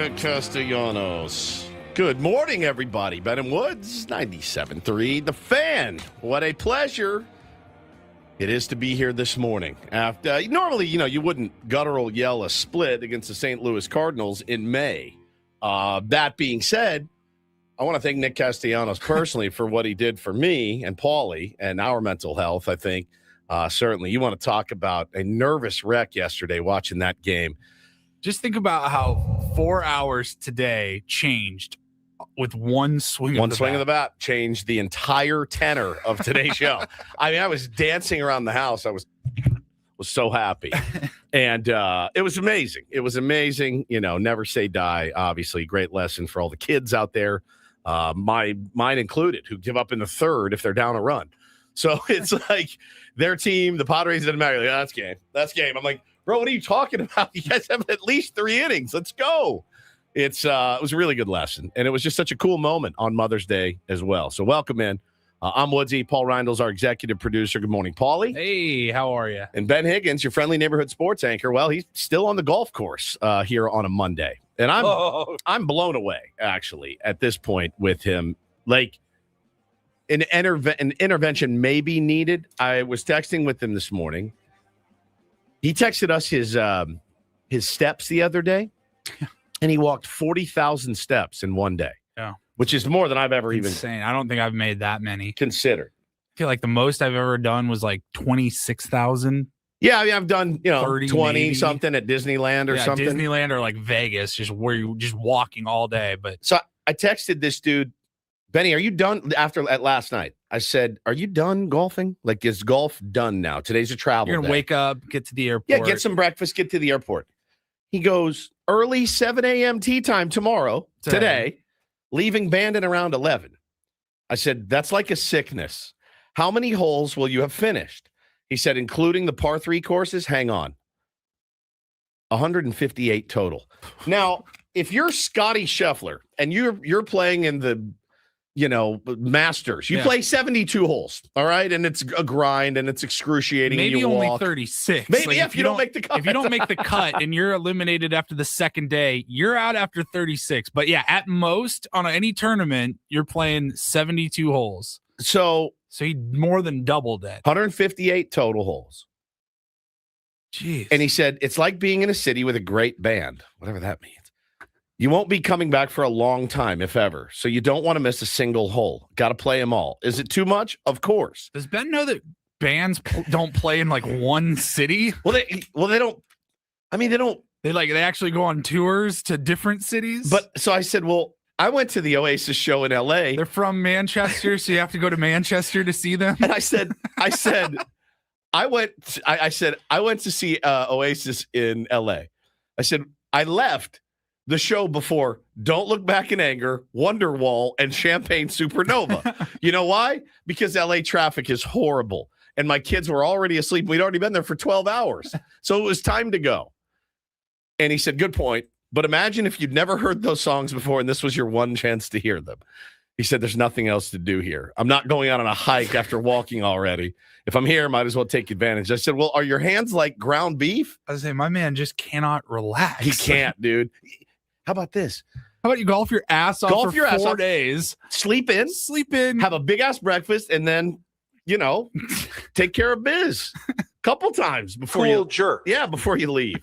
Nick Castellanos. Good morning, everybody. Ben and Woods, 97.3. The Fan. What a pleasure it is to be here this morning. After normally, you wouldn't guttural yell a split against the St. Louis Cardinals in May. That being said, I want to thank Nick Castellanos personally for what he did for me and Paulie and our mental health. I think certainly you want to talk about a nervous wreck yesterday watching that game. Just think about how 4 hours today changed with one swing of the bat. Changed the entire tenor of today's show. I mean, I was dancing around the house. I was so happy. And it was amazing. It was amazing. Never say die, obviously. Great lesson for all the kids out there, mine included, who give up in the third if they're down a run. So it's like their team, the Padres, doesn't matter. Like, that's game. That's game. I'm like, bro, what are you talking about? You guys have at least 3 innings. Let's go. It was a really good lesson, and it was just such a cool moment on Mother's Day as well. So welcome in. I'm Woodsy. Paul Reindl's our executive producer. Good morning, Paulie. Hey, how are you? And Ben Higgins, your friendly neighborhood sports anchor. Well, he's still on the golf course here on a Monday, and I'm blown away actually at this point with him. Like an intervention may be needed. I was texting with him this morning. He texted us his steps the other day, and he walked 40,000 steps in one day. Yeah, which is more than I've ever insane. I don't think I've made that many. Considered. I feel like the most I've ever done was like 26,000. Yeah, I mean, I've done 30 20 maybe. Something at Disneyland or something. Disneyland or like Vegas, just where you just walking all day. But so I texted this dude, Benny, are you done at last night? I said, are you done golfing? Like, is golf done now? Today's a travel you're gonna day. wake up, get to the airport. Yeah, get some breakfast, get to the airport. He goes, early 7 a.m. tee time today, leaving Bandon around 11. I said, that's like a sickness. How many holes will you have finished? He said, including the par 3 courses, hang on. 158 total. Now, if you're Scotty Scheffler and you're playing in the Masters. You play 72 holes, all right? And it's a grind and it's excruciating. Maybe you only walk. 36. Maybe like if you don't make the cut. If you don't make the cut and you're eliminated after the second day, you're out after 36. But yeah, at most on any tournament, you're playing 72 holes. So he more than doubled it. 158 total holes. Jeez. And he said, it's like being in a city with a great band, whatever that means. You won't be coming back for a long time, if ever. So you don't want to miss a single hole. Got to play them all. Is it too much? Of course. Does Ben know that bands don't play in like one city? Well, they don't. I mean, they don't. They actually go on tours to different cities. But so I said, well, I went to the Oasis show in L.A. They're from Manchester, so you have to go to Manchester to see them. And I said, I went to see Oasis in L.A. I said, I left the show before Don't Look Back in Anger, Wonderwall, and Champagne Supernova. You know why? Because LA traffic is horrible. And my kids were already asleep. We'd already been there for 12 hours. So it was time to go. And he said, good point. But imagine if you'd never heard those songs before and this was your one chance to hear them. He said, there's nothing else to do here. I'm not going out on a hike after walking already. If I'm here, might as well take advantage. I said, well, are your hands like ground beef? I was saying, my man just cannot relax. He can't, dude. How about this? How about you golf your ass off for 4 days? Sleep in. Have a big-ass breakfast, and then, take care of biz a couple times before you jerk. Yeah, before you leave.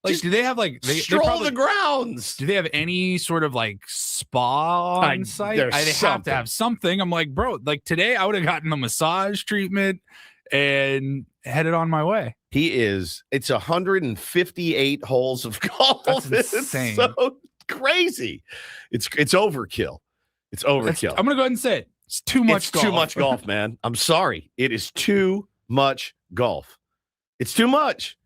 Do they have stroll the grounds? Do they have any sort of spa on site? They have to have something. I'm like, bro, today I would have gotten a massage treatment and headed on my way. It's 158 holes of golf. That's insane. It's so crazy. It's overkill. It's overkill. I'm going to go ahead and say it. It's too much golf. Too much golf, man. I'm sorry. It is too much golf. It's too much.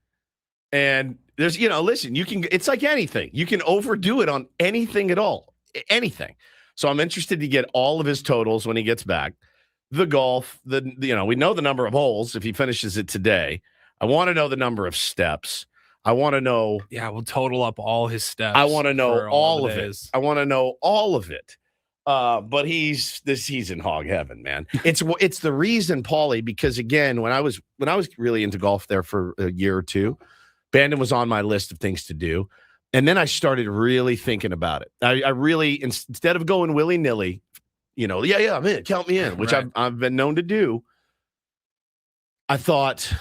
And there's, listen, it's like anything. You can overdo it on anything at all. Anything. So I'm interested to get all of his totals when he gets back. The golf, we know the number of holes if he finishes it today. I want to know the number of steps. I want to know. Yeah, we'll total up all his steps. I want to know all of it. I want to know all of it. But he's in hog heaven, man. It's the reason, Paulie, because again, when I was really into golf there for a year or two, Bandon was on my list of things to do. And then I started really thinking about it. I really, instead of going willy-nilly, I'm in, count me in, which right. I've been known to do. I thought,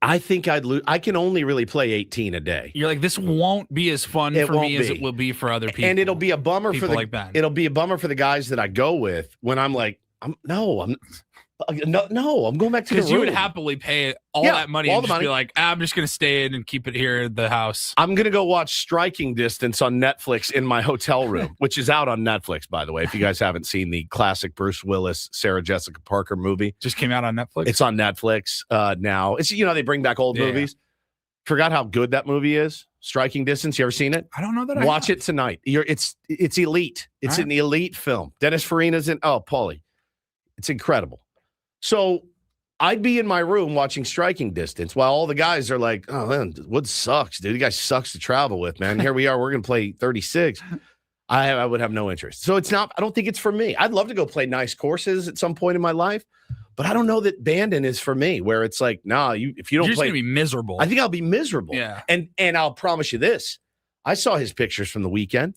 I think I'd lose. I can only really play 18 a day. You're like, this won't be as fun for me as it will be for other people. And it'll be a bummer for it'll be a bummer for the guys that I go with when I'm like, I'm going back to the room. Because you would happily pay all that money and just be like, I'm just going to stay in and keep it here at the house. I'm going to go watch Striking Distance on Netflix in my hotel room, which is out on Netflix, by the way. If you guys haven't seen the classic Bruce Willis, Sarah Jessica Parker movie. Just came out on Netflix? It's on Netflix now. It's, they bring back old movies. Forgot how good that movie is. Striking Distance. You ever seen it? I don't know that Watch it tonight. It's elite. It's an elite film. Dennis Farina's in. Oh, Paulie. It's incredible. So I'd be in my room watching Striking Distance while all the guys are like, oh, man, Woods sucks, dude. The guy sucks to travel with, man. Here we are. We're going to play 36. I would have no interest. So I don't think it's for me. I'd love to go play nice courses at some point in my life, but I don't know that Bandon is for me, where it's like, nah, if you don't You're play. You're going to be miserable. I think I'll be miserable. Yeah. And I'll promise you this. I saw his pictures from the weekend.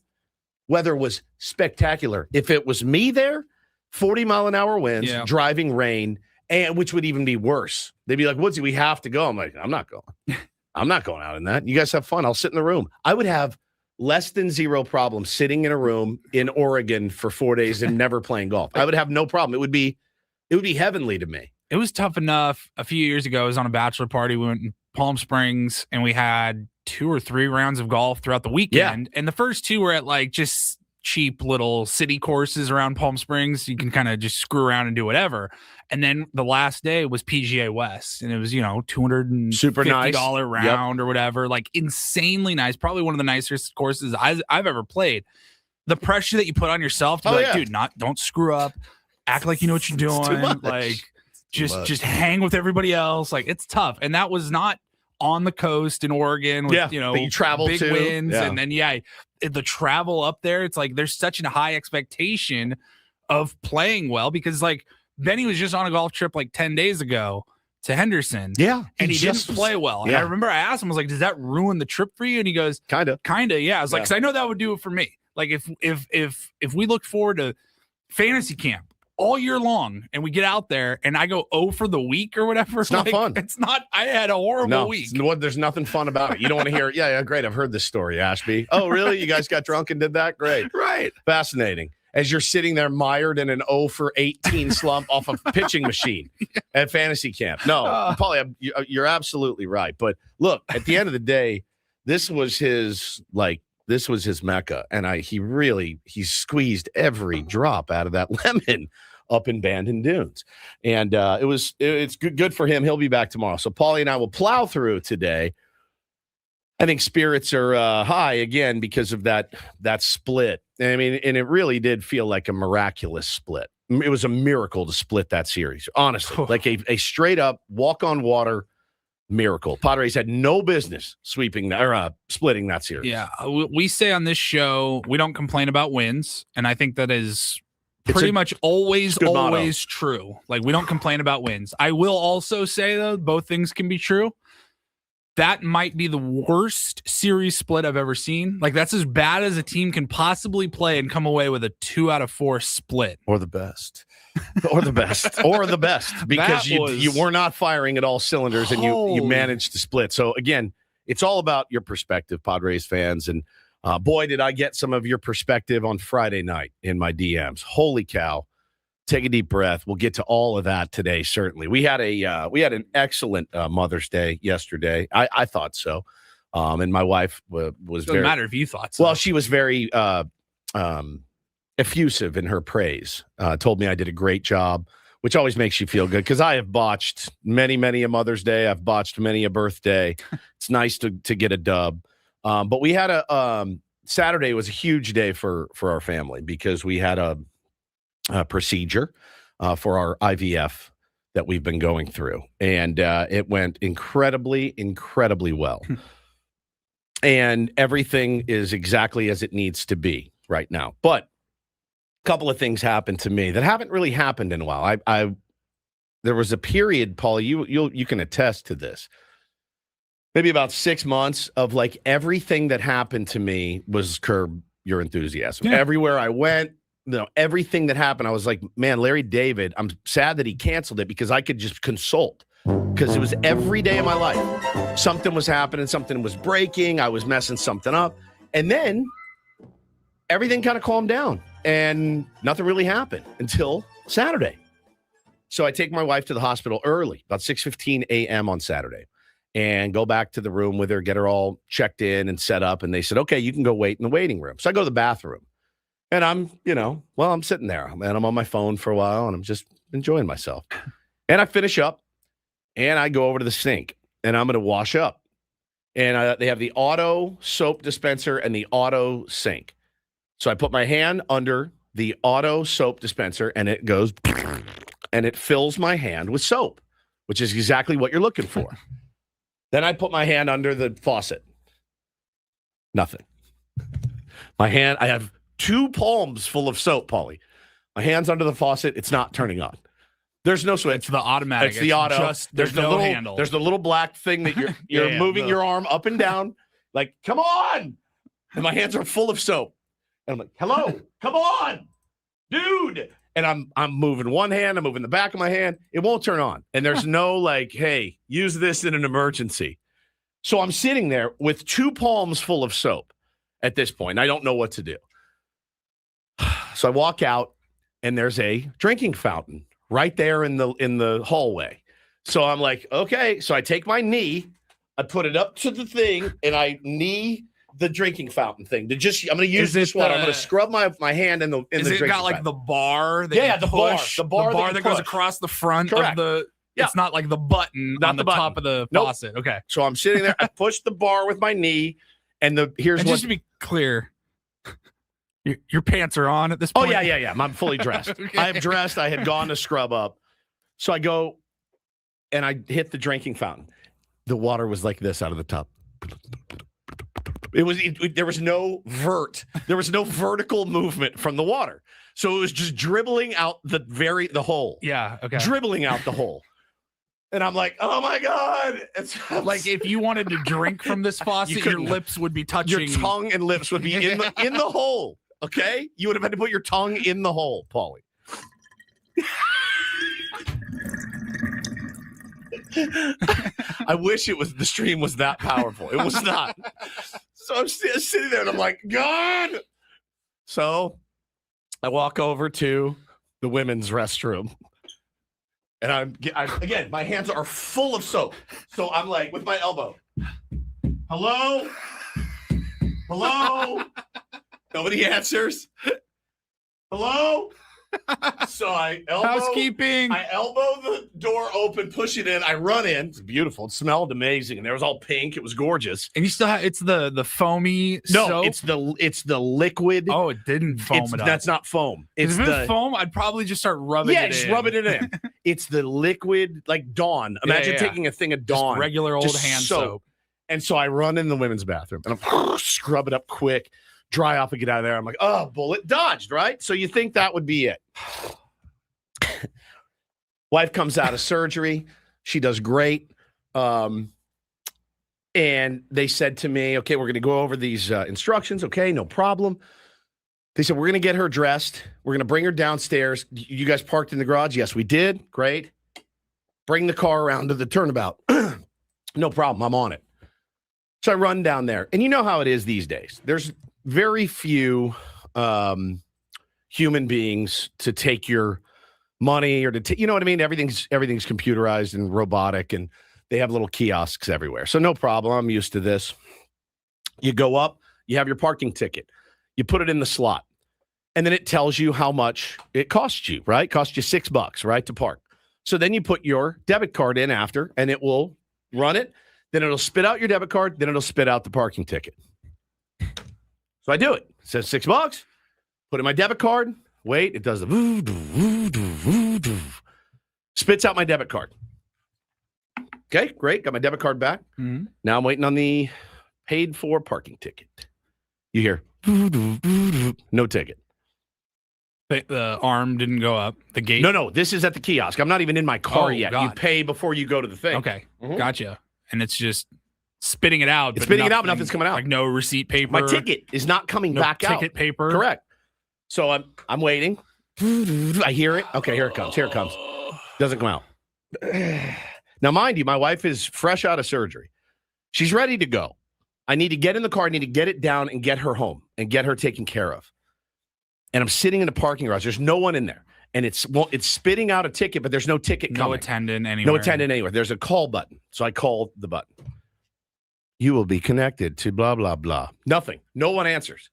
Weather was spectacular. If it was me there, 40-mile-an-hour winds, driving rain, and which would even be worse. They'd be like, Woodsy, we have to go. I'm like, I'm not going. I'm not going out in that. You guys have fun. I'll sit in the room. I would have less than zero problem sitting in a room in Oregon for 4 days and never playing golf. I would have no problem. It would be heavenly to me. It was tough enough. A few years ago, I was on a bachelor party. We went in Palm Springs, and we had 2 or 3 rounds of golf throughout the weekend. And the first 2 were at like just cheap little city courses around Palm Springs. You can kind of just screw around and do whatever. And then the last day was PGA West, and it was, $250 super nice round or whatever, like insanely nice. Probably one of the nicest courses I've ever played. The pressure that you put on yourself to be like, dude, don't screw up, act like you know what you're doing, like just hang with everybody else. Like, it's tough. And that was not on the coast in Oregon with, you travel big to. winds. And then, the travel up there, it's like there's such a high expectation of playing well, because like Benny was just on a golf trip like 10 days ago to Henderson. Yeah. And he didn't play well. And I remember I asked him, I was like, does that ruin the trip for you? And he goes, kind of. Yeah. I was like, because I know that would do it for me. Like if we look forward to fantasy camp all year long and we get out there and I go 0 for the week or whatever, it's not fun. It's not. I had a horrible week. There's nothing fun about it. You don't want to hear it. Yeah, great. I've heard this story, Ashby. Oh, really? You guys got drunk and did that? Great. Right. Fascinating. As you're sitting there mired in an 0 for 18 slump off a pitching machine at fantasy camp. No, Paulie, you're absolutely right. But look, at the end of the day, this was his Mecca. And he squeezed every drop out of that lemon up in Bandon Dunes. And it's good for him. He'll be back tomorrow. So Paulie and I will plow through today. I think spirits are high again because of that split. I mean, and it really did feel like a miraculous split. It was a miracle to split that series, honestly. Like a straight up walk on water miracle. Padres had no business splitting that series. Yeah, we say on this show we don't complain about wins, and I think that is pretty much always true. Like, we don't complain about wins. I will also say, though, both things can be true. That might be the worst series split I've ever seen. Like, that's as bad as a team can possibly play and come away with a 2 out of 4 split. Or the best. Because you were not firing at all cylinders and you managed to split. So, again, it's all about your perspective, Padres fans. And boy, did I get some of your perspective on Friday night in my DMs. Holy cow. Take a deep breath. We'll get to all of that today, certainly. We had an excellent Mother's Day yesterday. I thought so. And my wife was Doesn't matter if you thought so. Well, she was very effusive in her praise. Told me I did a great job, which always makes you feel good, because I have botched many, many a Mother's Day. I've botched many a birthday. It's nice to get a dub. But we had Saturday was a huge day for our family, because we had a procedure for our IVF that we've been going through. And it went incredibly, incredibly well. And everything is exactly as it needs to be right now. But a couple of things happened to me that haven't really happened in a while. There was a period, Paul, you can attest to this. maybe about 6 months of like everything that happened to me was Curb Your Enthusiasm. Yeah. Everywhere I went, everything that happened, I was like, man, Larry David, I'm sad that he canceled it because I could just consult. Because it was every day of my life. Something was happening, something was breaking, I was messing something up. And then everything kind of calmed down and nothing really happened until Saturday. So I take my wife to the hospital early, about 6:15 a.m. on Saturday, and go back to the room with her, get her all checked in and set up. And they said, okay, you can go wait in the waiting room. So I go to the bathroom and I'm sitting there and I'm on my phone for a while and I'm just enjoying myself. And I finish up and I go over to the sink and I'm going to wash up. And they have the auto soap dispenser and the auto sink. So I put my hand under the auto soap dispenser and it goes and it fills my hand with soap, which is exactly what you're looking for. Then I put my hand under the faucet. Nothing. My hand, I have 2 palms full of soap, Paulie. My hand's under the faucet. It's not turning on. There's no switch. It's the automatic. It's the auto. There's the no little handle. There's the little black thing that you're moving your arm up and down. Like, come on. And my hands are full of soap. And I'm like, hello, come on, dude. And I'm moving one hand, I'm moving the back of my hand. It won't turn on. And there's no like, hey, use this in an emergency. So I'm sitting there with 2 palms full of soap at this point. I don't know what to do. So I walk out and there's a drinking fountain right there in the hallway. So I'm like, okay. So I take my knee, I put it up to the thing, and I knee the drinking fountain thing. I'm going to use this water. I'm going to scrub my hand in the drinking fountain. Is it got like the bar? The bar that goes across the front of the. Yeah. It's not like the button on the top of the faucet. Okay. So I'm sitting there. I push the bar with my knee, and just to be clear, your pants are on at this point. Oh yeah. I'm fully dressed. Okay. I am dressed. I had gone to scrub up, so I go, and I hit the drinking fountain. The water was like this out of the tub. There was no vertical movement from the water. So it was just dribbling out the hole. Yeah, okay. Dribbling out the hole. And I'm like, oh my God. It's like if you wanted to drink from this faucet, your lips would be touching. Your tongue and lips would be in the hole. Okay? You would have had to put your tongue in the hole, Paulie. I wish the stream was that powerful. It was not. So I'm sitting there and I'm like, God. So I walk over to the women's restroom and again, my hands are full of soap. So I'm like with my elbow, hello? Nobody answers. Hello? So I elbow the door open, push it in. I run in. It's beautiful. It smelled amazing, and there was all pink. It was gorgeous. And you still have it's the foamy. No, soap? it's the liquid. Oh, it didn't foam it up. That's not foam. If it was foam, I'd probably just start rubbing it in. Yeah, just rubbing it in. It's the liquid, like Dawn. Imagine taking a thing of Dawn, just regular old hand soap. And so I run in the women's bathroom and I'm scrub it up quick. Dry off and get out of there. I'm like, oh, bullet dodged, right? So you think that would be it. Wife comes out of surgery. She does great. And they said to me, okay, we're going to go over these instructions. Okay, no problem. They said, we're going to get her dressed. We're going to bring her downstairs. You guys parked in the garage? Yes, we did. Great. Bring the car around to the turnabout. No problem. I'm on it. So I run down there. And you know how it is these days. There's very few human beings to take your money or you know what I mean? Everything's computerized and robotic, and they have little kiosks everywhere. So no problem. I'm used to this. You go up, you have your parking ticket. You put it in the slot, and then it tells you how much it costs you, right? Costs you $6, right, to park. So then you put your debit card in after, and it will run it. Then it'll spit out your debit card. Then it'll spit out the parking ticket. So I do it. It says $6. Put in my debit card. Wait, it does the spits out my debit card. Okay, great. Got my debit card back. Mm-hmm. Now I'm waiting on the paid for parking ticket. You hear no ticket. The arm didn't go up. The gate. No. This is at the kiosk. I'm not even in my car yet. God. You pay before you go to the thing. Okay, Gotcha. And it's just spitting it out. It's spitting it out, but nothing's coming out. Like no receipt paper. My ticket is not coming back out. Ticket paper. Correct. So I'm waiting. I hear it. Okay, here it comes. Here it comes. Doesn't come out. Now, mind you, my wife is fresh out of surgery. She's ready to go. I need to get in the car. I need to get it down and get her home and get her taken care of. And I'm sitting in the parking garage. There's no one in there. And it's spitting out a ticket, but there's no ticket coming. No attendant anywhere. No attendant anywhere. There's a call button. So I called the button. You will be connected to blah, blah, blah. Nothing. No one answers.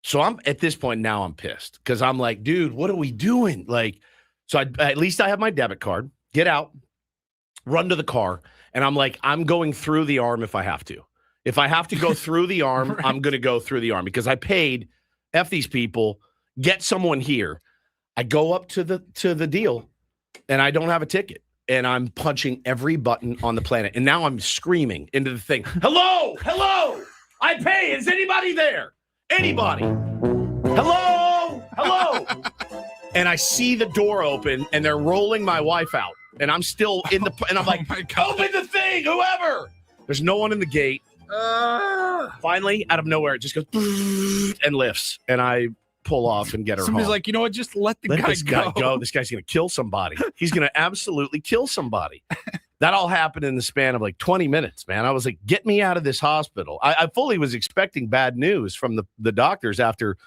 So I'm at this point now I'm pissed because I'm like, dude, what are we doing? Like, so at least I have my debit card. Get out, run to the car. And I'm like, I'm going through the arm if I have to. If I have to go through the arm, right. I'm going to go through the arm because I paid. F these people. Get someone here. I go up to the deal, and I don't have a ticket. And I'm punching every button on the planet. And now I'm screaming into the thing. Hello! Hello! I pay. Is anybody there? Anybody? Hello! Hello! And I see the door open, and they're rolling my wife out. And I'm still in the... And I'm like, open the thing, whoever! There's no one in the gate. Finally, out of nowhere, it just goes and lifts. And I pull off and get her Somebody's home. like, you know what? Just let this guy go. This guy's going to kill somebody. He's going to absolutely kill somebody. That all happened in the span of like 20 minutes, man. I was like, get me out of this hospital. I fully was expecting bad news from the doctors after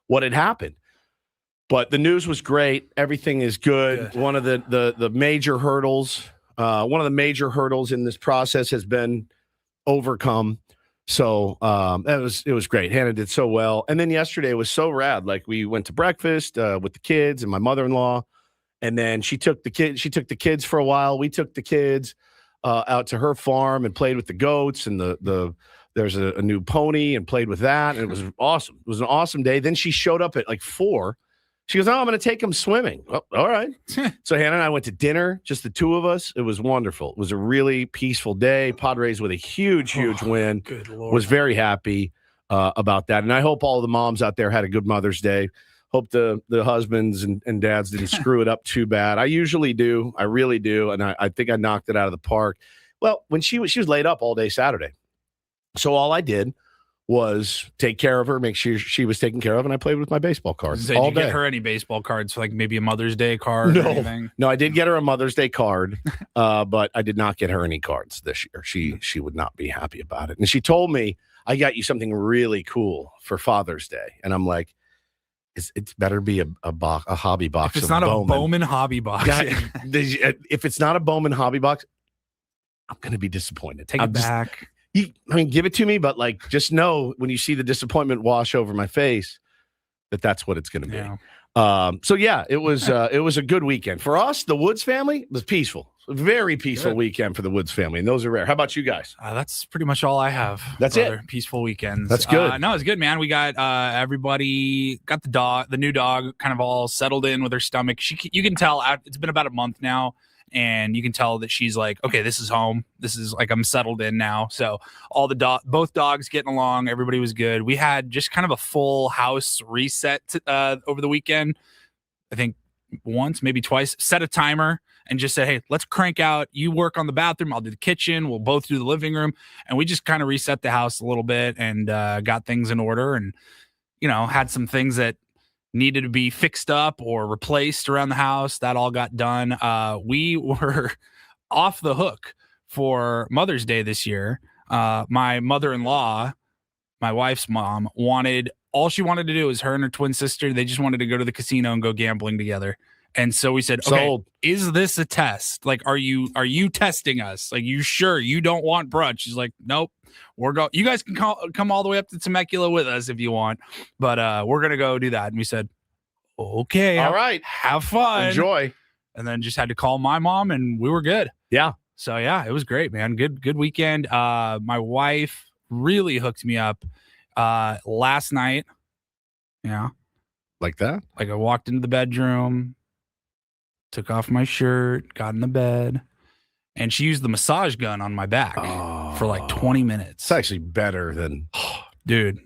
what had happened. But the news was great. Everything is good. One of the major hurdles, in this process has been overcome. So it was great. Hannah did so well. And then yesterday was so rad. Like we went to breakfast with the kids and my mother-in-law. And then she took the kids for a while. We took the kids out to her farm and played with the goats and there's a new pony and played with that. And it was awesome. It was an awesome day. Then she showed up at like 4. She goes, I'm going to take them swimming. Oh, all right. So Hannah and I went to dinner, just the two of us. It was wonderful. It was a really peaceful day. Padres with a huge win. Good Lord. Was very happy about that. And I hope all the moms out there had a good Mother's Day. Hope the husbands and dads didn't screw it up too bad. I usually do. I really do. And I think I knocked it out of the park. Well, when she was laid up all day Saturday. So all I did was take care of her, make sure she was taken care of, and I played with my baseball cards all day. Did you get her any baseball cards for like maybe a Mother's Day card or anything? No, I did get her a Mother's Day card, but I did not get her any cards this year. She would not be happy about it. And she told me, I got you something really cool for Father's Day. And I'm like, it's better be a hobby box. If it's not a Bowman hobby box. If it's not a Bowman hobby box, I'm going to be disappointed. Take it back. Give it to me, but like, just know when you see the disappointment wash over my face, that's what it's going to be. Yeah. So yeah, it was a good weekend for us. The Woods family was peaceful, very peaceful weekend for the Woods family, and those are rare. How about you guys? That's pretty much all I have. That's it. Peaceful weekends. That's good. No, it's good, man. We got everybody got the new dog, kind of all settled in with her stomach. You can tell it's been about a month now. And you can tell that she's like, okay, this is home. This is like, I'm settled in now. So both dogs getting along. Everybody was good. We had just kind of a full house reset over the weekend. I think once, maybe twice, set a timer and just said, hey, let's crank out. You work on the bathroom. I'll do the kitchen. We'll both do the living room. And we just kind of reset the house a little bit and got things in order and, had some things that needed to be fixed up or replaced around the house. That all got done. We were off the hook for Mother's Day this year. My mother-in-law, my wife's mom, all she wanted to do is her and her twin sister. They just wanted to go to the casino and go gambling together. And so we said, okay, is this a test? Like, are you testing us? Like, you sure you don't want brunch? She's like, nope. You guys can come all the way up to Temecula with us if you want, but we're going to go do that. And we said, okay, all right, have fun. Enjoy. And then just had to call my mom and we were good. Yeah. So yeah, it was great, man. Good weekend. My wife really hooked me up last night. Yeah. Like that? Like I walked into the bedroom, took off my shirt, got in the bed, and she used the massage gun on my back for like 20 minutes. It's actually better than... Dude,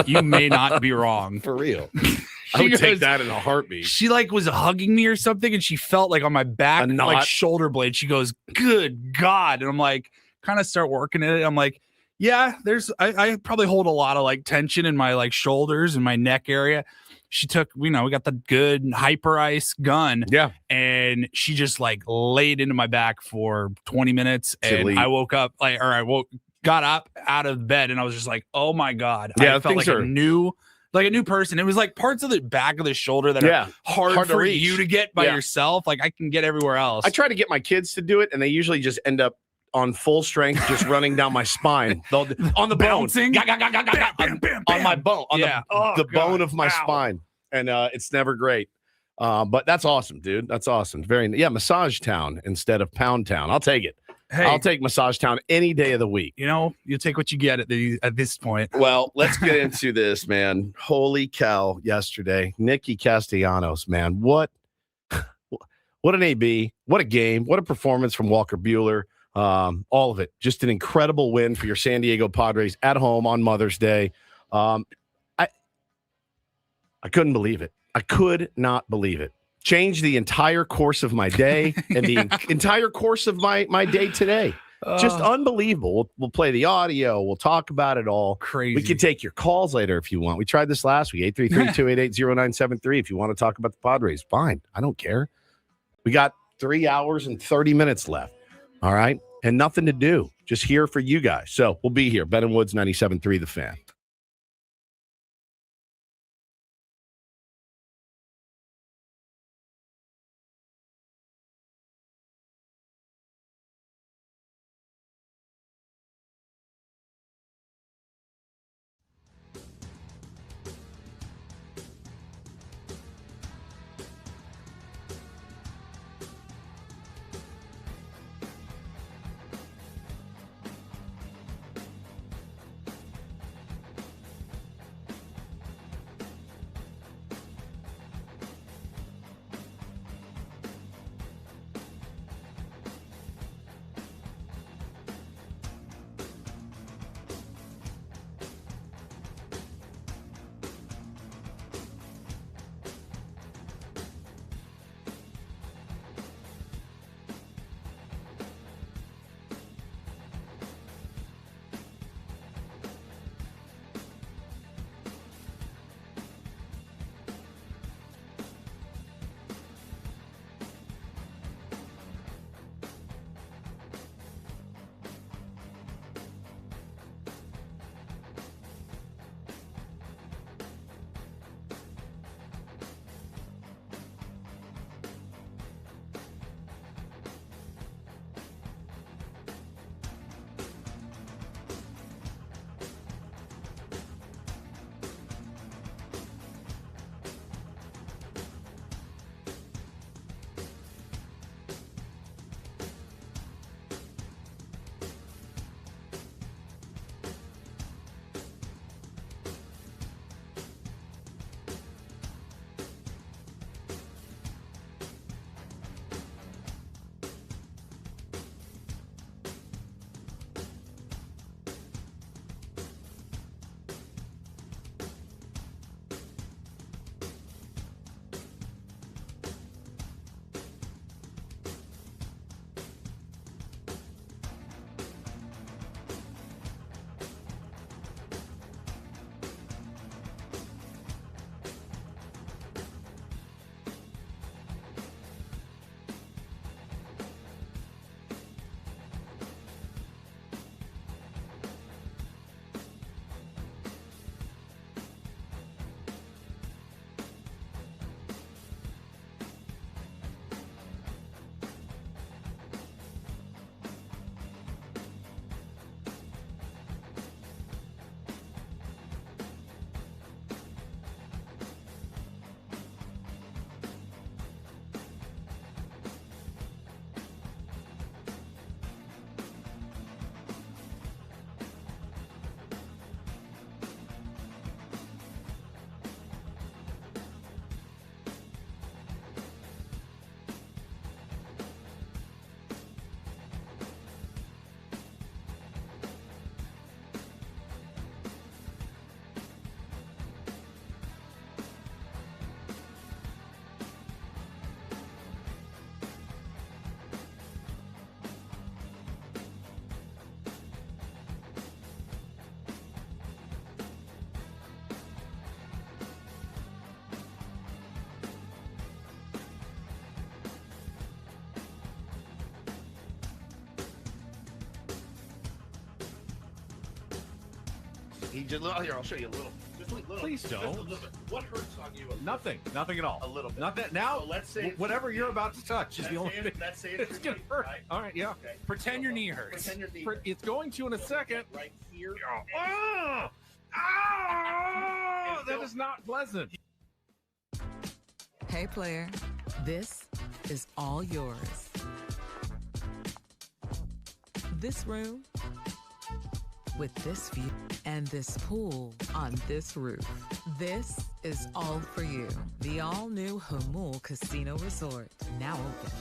you may not be wrong. For real. I would take that in a heartbeat. She like was hugging me or something, and she felt like on my back, like shoulder blade. She goes, good God. And I'm like, kind of start working at it. I'm like, Yeah, I probably hold a lot of like tension in my like shoulders and my neck area. She took, we got the good hyper ice gun. Yeah. And she just like laid into my back for 20 minutes. And I woke up got up out of bed and I was just like, oh my God. Yeah, I felt like a new person. It was like parts of the back of the shoulder that are hard for you to get by yourself. Like I can get everywhere else. I try to get my kids to do it and they usually just end up on full strength, just running down my spine on the bouncing bone, on my bone, on the bone of my spine. And it's never great. But that's awesome, dude. That's awesome. Massage Town instead of Pound Town. I'll take it. Hey, I'll take Massage Town any day of the week. You take what you get at this point. Well, let's get into this, man. Holy cow! Yesterday, Nicky Castellanos, man, what an AB, what a game, what a performance from Walker Buehler. All of it, just an incredible win for your San Diego Padres at home on Mother's Day. I couldn't believe it. I could not believe it. Changed the entire course of my day and the entire course of my day today. Just unbelievable. We'll play the audio. We'll talk about it all. Crazy. We can take your calls later if you want. We tried this last week, 833-288-0973. If you want to talk about the Padres, fine. I don't care. We got 3 hours and 30 minutes left. All right? And nothing to do. Just here for you guys. So we'll be here. Ben and Woods, 97.3 The Fan. He just here. I'll show you a little. Just a little. Please don't. Just a little bit. What hurts on you? Nothing at all. A little bit. Nothing. Now, So let's say whatever you're about to touch is the only thing. Let's say It's gonna hurt. Right? All right, yeah. Okay. Pretend your knee hurts. Pretend your knee. It's going to in a second. Right here. Oh, that is not pleasant. Hey, player, this is all yours. This room with this view and this pool on this roof. This is all for you. The all-new Hamul Casino Resort, now open.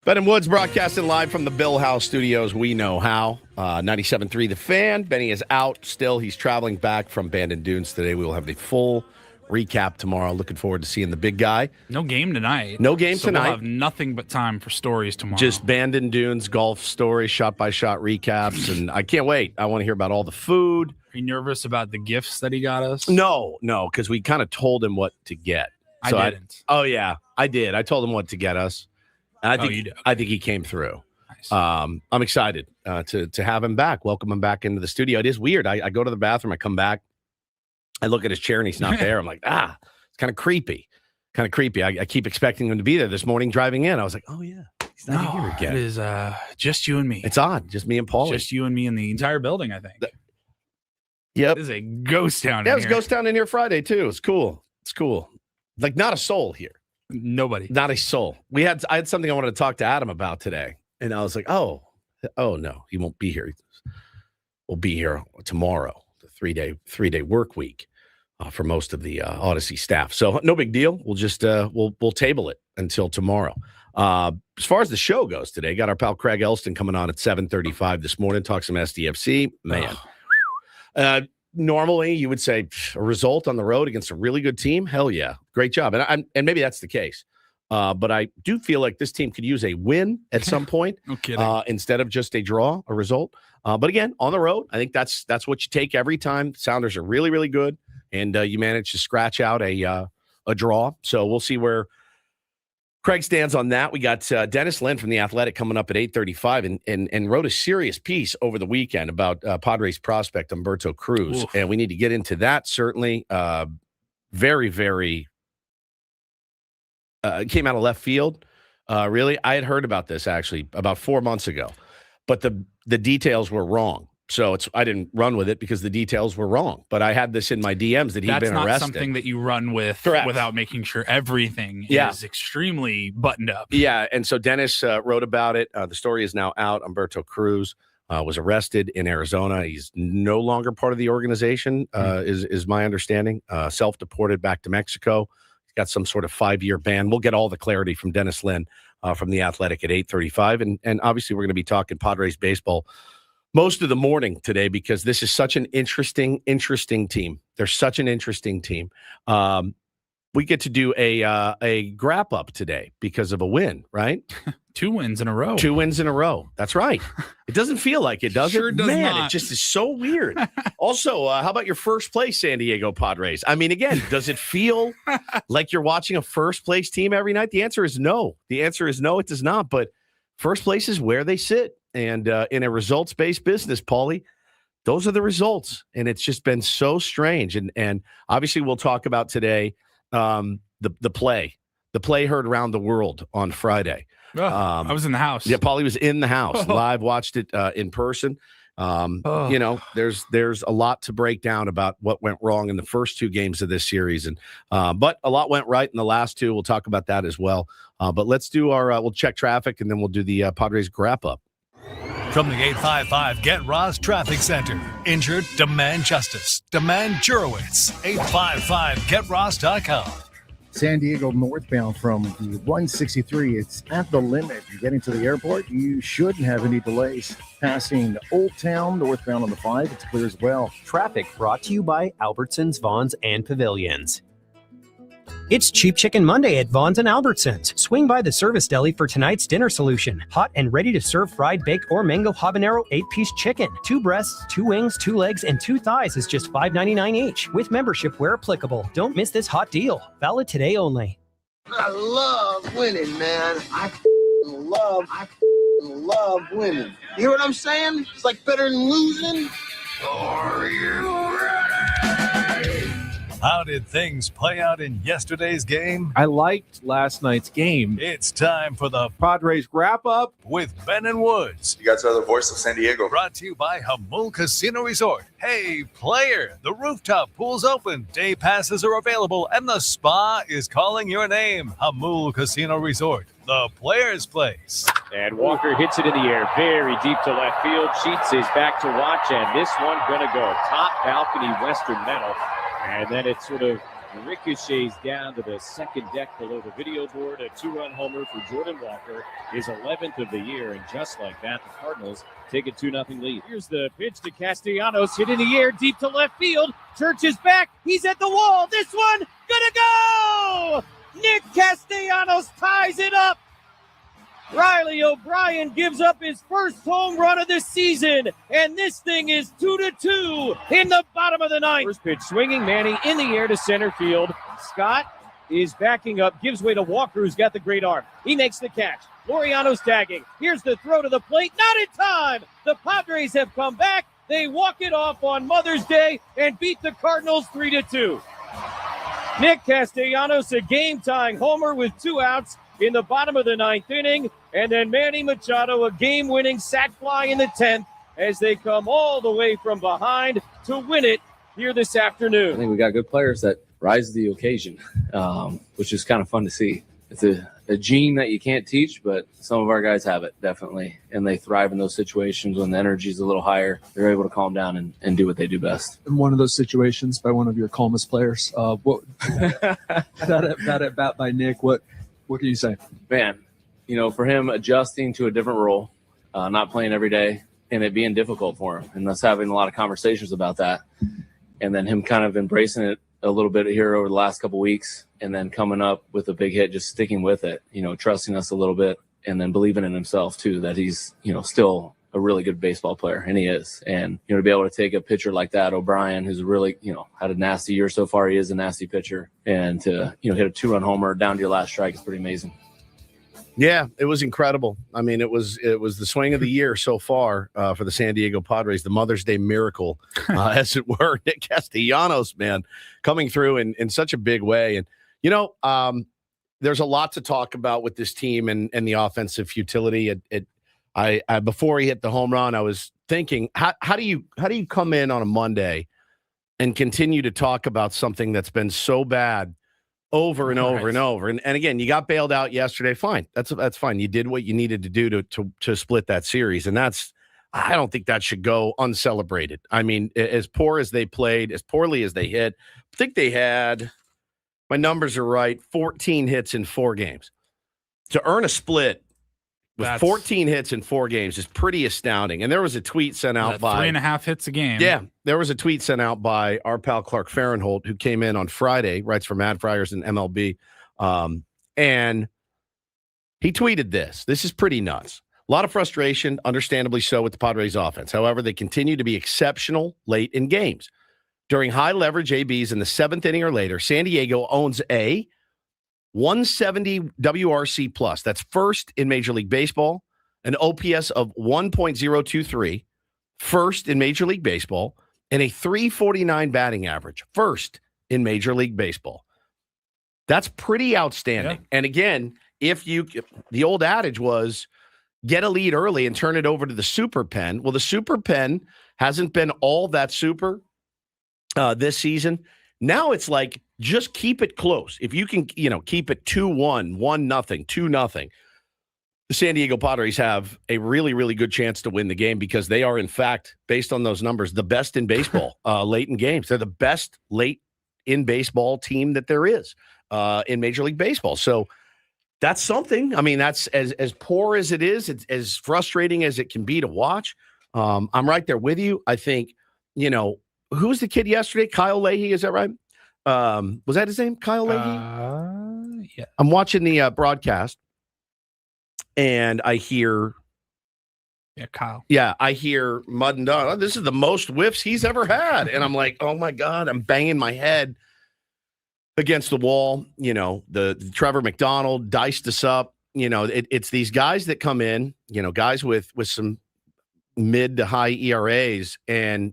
Ben and Woods broadcasting live from the Bill House Studios. We know how. 97.3 The Fan. Benny is out still. He's traveling back from Bandon Dunes today. We will have the full recap tomorrow. Looking forward to seeing the big guy. No game tonight. No game tonight. We'll have nothing but time for stories tomorrow. Just Bandon Dunes golf stories, shot-by-shot recaps, and I can't wait. I want to hear about all the food. Are you nervous about the gifts that he got us? No, because we kind of told him what to get. So I didn't. Oh, yeah, I did. I told him what to get us. And you did. I think he came through. Nice. I'm excited to have him back, welcome him back into the studio. It is weird. I go to the bathroom, I come back, I look at his chair and he's not there. I'm like, it's kind of creepy. I keep expecting him to be there this morning driving in. I was like, oh, yeah, he's not here again. It is just you and me. It's odd. Just me and Paulie. Just you and me in the entire building, I think. Yep. It is a ghost town. Yeah, it was ghost town in here Friday, too. It's cool. Like, not a soul here. Nobody. Not a soul. I had something I wanted to talk to Adam about today. And I was like, oh no, he won't be here. We'll be here tomorrow, the three-day work week for most of the Odyssey staff. So no big deal. We'll just we'll table it until tomorrow. As far as the show goes today, got our pal Craig Elsten coming on at 7:35 this morning. Talk some SDFC. Man. Normally, you would say a result on the road against a really good team. Hell yeah, great job. And maybe that's the case. But I do feel like this team could use a win at some point. No kidding. Instead of just a draw, a result. But again, on the road, I think that's what you take every time. Sounders are really, really good, and you manage to scratch out a draw. So we'll see where Craig stands on that. We got Dennis Lynn from The Athletic coming up at 8:35 and wrote a serious piece over the weekend about Padres prospect Humberto Cruz. Oof. And we need to get into that, certainly. Very, very came out of left field. Really, I had heard about this, actually, about 4 months ago. But the details were wrong. So I didn't run with it because the details were wrong. But I had this in my DMs that he'd been arrested. That's not something that you run with without making sure everything is extremely buttoned up. Yeah, and so Dennis wrote about it. The story is now out. Humberto Cruz was arrested in Arizona. He's no longer part of the organization, is my understanding. Self-deported back to Mexico. He's got some sort of 5-year ban. We'll get all the clarity from Dennis Lynn from The Athletic at 8:35. And obviously we're going to be talking Padres baseball most of the morning today because this is such an interesting team. They're such an interesting team. We get to do a wrap-up today because of a win, right? 2 wins in a row. 2 wins in a row. That's right. It doesn't feel like it, does sure it? Does Man, not. It just is so weird. Also, how about your first place San Diego Padres? I mean, again, does it feel like you're watching a first place team every night? The answer is no. It does not. But first place is where they sit. And in a results-based business, Paulie, those are the results. And it's just been so strange. And obviously we'll talk about today the play heard around the world on Friday. I was in the house. Yeah, Paulie was in the house. Live, watched it in person. You know, there's a lot to break down about what went wrong in the first 2 games of this series. And but a lot went right in the last 2. We'll talk about that as well. But let's do we'll check traffic, and then we'll do the Padres wrap-up. From the 855 Get Ross Traffic Center. Injured? Demand justice. Demand Jurowitz. 855GetRoss.com. San Diego northbound from the 163. It's at the limit. You're getting to the airport. You shouldn't have any delays. Passing Old Town northbound on the 5. It's clear as well. Traffic brought to you by Albertsons, Vons, and Pavilions. It's Cheap Chicken Monday at Vons and Albertsons. Swing by the service deli for tonight's dinner solution. Hot and ready to serve fried, baked, or mango habanero 8-piece chicken. 2 breasts, 2 wings, 2 legs, and 2 thighs is just $5.99 each. With membership where applicable. Don't miss this hot deal. Valid today only. I love winning, man. I love winning. You hear what I'm saying? It's like better than losing. Are you ready? How did things play out in yesterday's game? I liked last night's game. It's time for the Padres wrap-up with Ben and Woods. You guys are the voice of San Diego. Brought to you by Hamul Casino Resort. Hey, player, the rooftop pool's open. Day passes are available, and the spa is calling your name. Hamul Casino Resort, the player's place. And Walker hits it in the air very deep to left field. Sheets is back to watch, and this one going to go top balcony western metal. And then it sort of ricochets down to the second deck below the video board. A 2-run homer for Jordan Walker, his 11th of the year. And just like that, the Cardinals take a 2-0 lead. Here's the pitch to Castellanos, hit in the air, deep to left field. Church is back. He's at the wall. This one, gonna go! Nick Castellanos ties it up. Riley O'Brien gives up his first home run of the season, and this thing is 2-2 in the bottom of the ninth. First pitch swinging, Manny in the air to center field. Scott is backing up, gives way to Walker, who's got the great arm. He makes the catch. Laureano's tagging. Here's the throw to the plate, not in time. The Padres have come back. They walk it off on Mother's Day and beat the Cardinals 3-2. Nick Castellanos, a game-tying homer with 2 outs in the bottom of the 9th inning. And then Manny Machado, a game-winning sac fly in the 10th as they come all the way from behind to win it here this afternoon. I think we got good players that rise to the occasion, which is kind of fun to see. It's a gene that you can't teach, but some of our guys have it, definitely. And they thrive in those situations when the energy is a little higher. They're able to calm down and do what they do best. In one of those situations by one of your calmest players, what that at bat by Nick, what can you say? Man, for him adjusting to a different role, not playing every day, and it being difficult for him, and us having a lot of conversations about that, and then him kind of embracing it a little bit here over the last couple of weeks, and then coming up with a big hit, just sticking with it, trusting us a little bit, and then believing in himself too, that he's, still a really good baseball player, and he is. And, to be able to take a pitcher like that, O'Brien, who's really, had a nasty year so far, he is a nasty pitcher, and to, hit a 2-run homer down to your last strike is pretty amazing. Yeah, it was incredible. I mean, it was the swing of the year so far for the San Diego Padres, the Mother's Day miracle, as it were. Nick Castellanos, man, coming through in such a big way. And, there's a lot to talk about with this team and the offensive futility. I before he hit the home run, I was thinking, how do you come in on a Monday and continue to talk about something that's been so bad over and over and over. And again, you got bailed out yesterday. Fine. That's fine. You did what you needed to do to split that series. And I don't think that should go uncelebrated. I mean, as poor as they played, as poorly as they hit, I think they had, my numbers are right, 14 hits in 4 games. To earn a split with 14 hits in 4 games is pretty astounding. And there was a tweet sent out by 3.5 hits a game. Yeah, there was a tweet sent out by our pal Clark Farrenholt, who came in on Friday, writes for Mad Friars and MLB, and he tweeted this. This is pretty nuts. A lot of frustration, understandably so, with the Padres offense. However, they continue to be exceptional late in games. During high leverage ABs in the 7th inning or later, San Diego owns a 170 WRC plus. That's first in Major League Baseball. An OPS of 1.023, first in Major League Baseball, and a 349 batting average, first in Major League Baseball. That's pretty outstanding. Yeah. And again, if the old adage was get a lead early and turn it over to the super pen. Well, the super pen hasn't been all that super this season. Now it's like, just keep it close. If you can, keep it 2-1, 1-0, 2-0. The San Diego Padres have a really, really good chance to win the game because they are, in fact, based on those numbers, the best in baseball late in games. They're the best late in baseball team that there is in Major League Baseball. So that's something. I mean, that's as poor as it is, it's as frustrating as it can be to watch. I'm right there with you. I think, who was the kid yesterday? Kyle Leahy, is that right? Was that his name? Kyle Leahy? Yeah. I'm watching the broadcast and I hear. Yeah, Kyle. Yeah, I hear Mud and Don. Oh, this is the most whiffs he's ever had. And I'm like, oh my God, I'm banging my head against the wall. The Trevor McDonald diced us up. It's these guys that come in, guys with some mid to high ERAs, and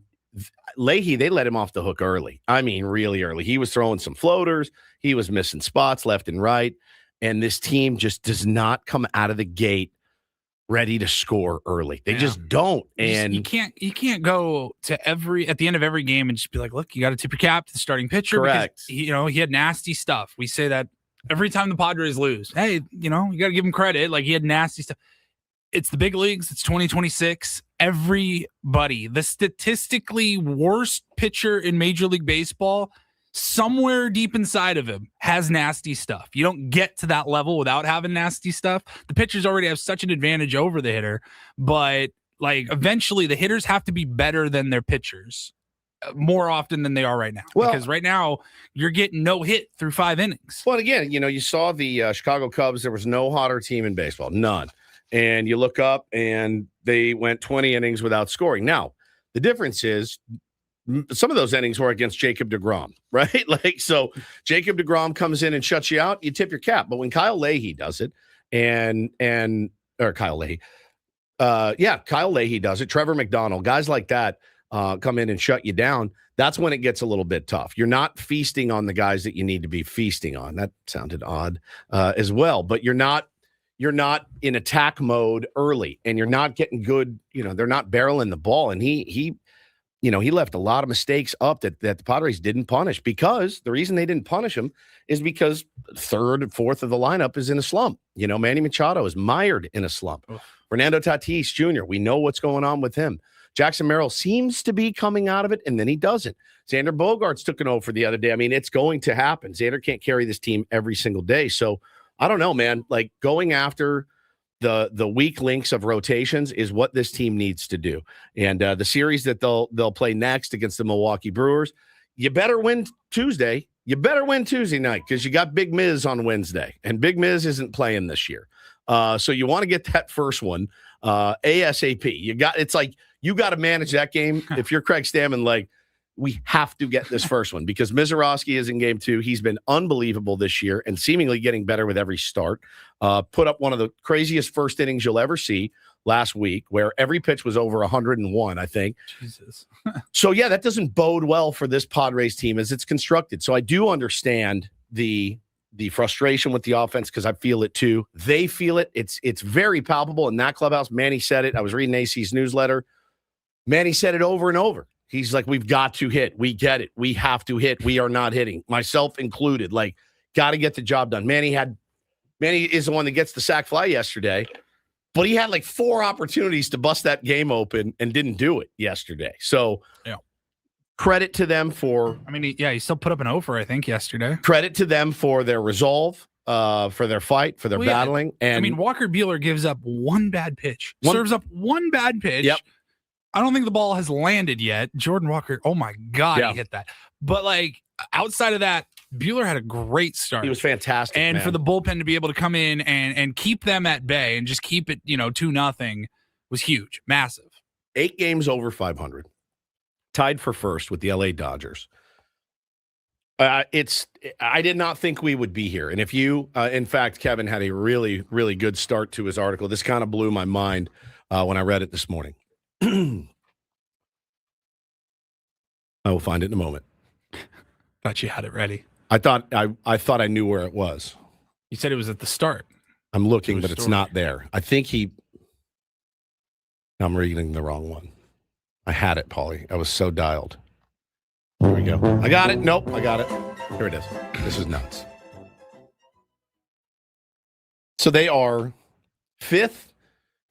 Leahy, they let him off the hook early. I mean, really early. He was throwing some floaters. He was missing spots left and right. And this team just does not come out of the gate ready to score early. They just don't. And you can't go to at the end of every game and just be like, look, you got to tip your cap to the starting pitcher. Correct. Because, he had nasty stuff. We say that every time the Padres lose. Hey, you got to give him credit. Like, he had nasty stuff. It's the big leagues. It's 2026. Everybody, the statistically worst pitcher in Major League Baseball, somewhere deep inside of him has nasty stuff. You don't get to that level without having nasty stuff. The pitchers already have such an advantage over the hitter, but eventually the hitters have to be better than their pitchers more often than they are right now. Well, because right now you're getting no hit through 5 innings. Well, again, you saw the Chicago Cubs. There was no hotter team in baseball, none. And you look up and they went 20 innings without scoring. Now, the difference is some of those innings were against Jacob deGrom, right? So Jacob deGrom comes in and shuts you out, you tip your cap. But when Kyle Leahy does it, Kyle Leahy does it, Trevor McDonald, guys like that, come in and shut you down, that's when it gets a little bit tough. You're not feasting on the guys that you need to be feasting on. That sounded odd as well, but you're not in attack mode early, and you're not getting good. They're not barreling the ball, and he left a lot of mistakes up that the Padres didn't punish, because the reason they didn't punish him is because third and fourth of the lineup is in a slump. Manny Machado is mired in a slump. Oof. Fernando Tatis Jr., we know what's going on with him. Jackson Merrill seems to be coming out of it, and then he doesn't. Xander Bogaerts took an over the other day. I mean, it's going to happen. Xander can't carry this team every single day. So I don't know, man. Like, going after the weak links of rotations is what this team needs to do. And the series that they'll play next against the Milwaukee Brewers, you better win Tuesday. You better win Tuesday night, because you got Big Miz on Wednesday, and Big Miz isn't playing this year. So you want to get that first one ASAP. You got to manage that game. If you're Craig Stammen, we have to get this first one, because Mizorowski is in game 2. He's been unbelievable this year and seemingly getting better with every start. Put up one of the craziest first innings you'll ever see last week, where every pitch was over 101, I think. Jesus. So, yeah, that doesn't bode well for this Padres team as it's constructed. So I do understand the frustration with the offense, because I feel it too. They feel it. It's very palpable in that clubhouse. Manny said it. I was reading AC's newsletter. Manny said it over and over. He's like, we've got to hit. We get it. We have to hit. We are not hitting, myself included. Got to get the job done. Manny is the one that gets the sac fly yesterday, but he had 4 opportunities to bust that game open and didn't do it yesterday. So, yeah. Credit to them for. I mean, he still put up an over, I think, yesterday. Credit to them for their resolve, for their fight, for their battling. And I mean, Walker Buehler gives up one bad pitch, serves up one bad pitch. Yep. I don't think the ball has landed yet. Jordan Walker, oh my God, Yeah. he hit that. But outside of that, Buehler had a great start. He was fantastic. And man. for the bullpen to be able to come in and keep them at bay and just keep it, 2-0 was huge, massive. 8 games over 500, tied for first with the LA Dodgers. I did not think we would be here. And if you, in fact, Kevin had a really, really good start to his article. This kind of blew my mind when I read it this morning. I will find it in a moment. Thought you had it ready. I thought I knew where it was. You said it was at the start. I'm looking, but it's not there. I think I'm reading the wrong one. I had it, Paulie. I was so dialed. Here we go. I got it. Nope, I got it. Here it is. This is nuts. So they are 5th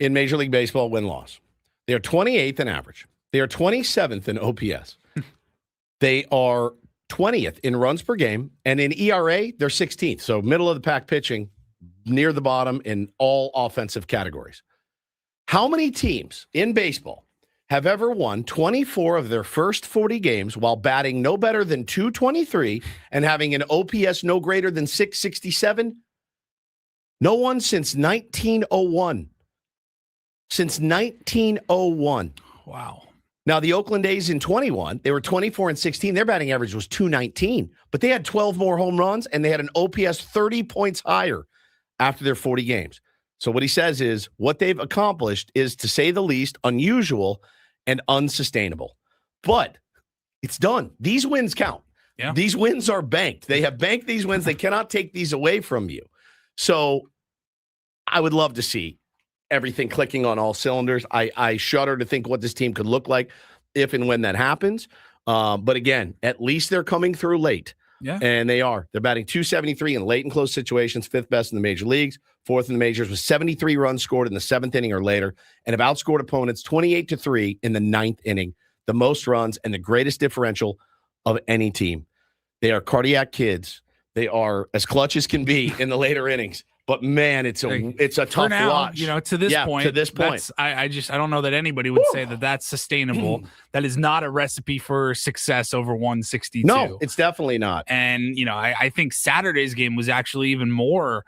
in Major League Baseball win-loss. They are 28th in average. They are 27th in OPS. They are 20th in runs per game. And in ERA, they're 16th. So middle of the pack pitching, near the bottom in all offensive categories. How many teams in baseball have ever won 24 of their first 40 games while batting no better than .223 and having an OPS no greater than .667? No one since 1901. Since 1901. Wow. Now, the Oakland A's in 21, they were 24 and 16. Their batting average was .219, but they had 12 more home runs and they had an OPS 30 points higher after their 40 games. So what he says is what they've accomplished is, to say the least, unusual and unsustainable. But it's done. These wins count. Yeah. These wins are banked. They have banked these wins. They cannot take these away from you. So I would love to see everything clicking on all cylinders. I shudder to think what this team could look like if and when that happens. But again, at least they're coming through late. Yeah. And they are. They're batting .273 in late and close situations, 5th best in the major leagues, 4th in the majors with 73 runs scored in the 7th inning or later, and have outscored opponents 28-3 in the 9th inning, the most runs and the greatest differential of any team. They are cardiac kids. They are as clutch as can be in the later innings. But man, it's a tough now, watch. To this point, I don't know that anybody would say that that's sustainable. That is not a recipe for success over 162. No, it's definitely not. And I think Saturday's game was actually even more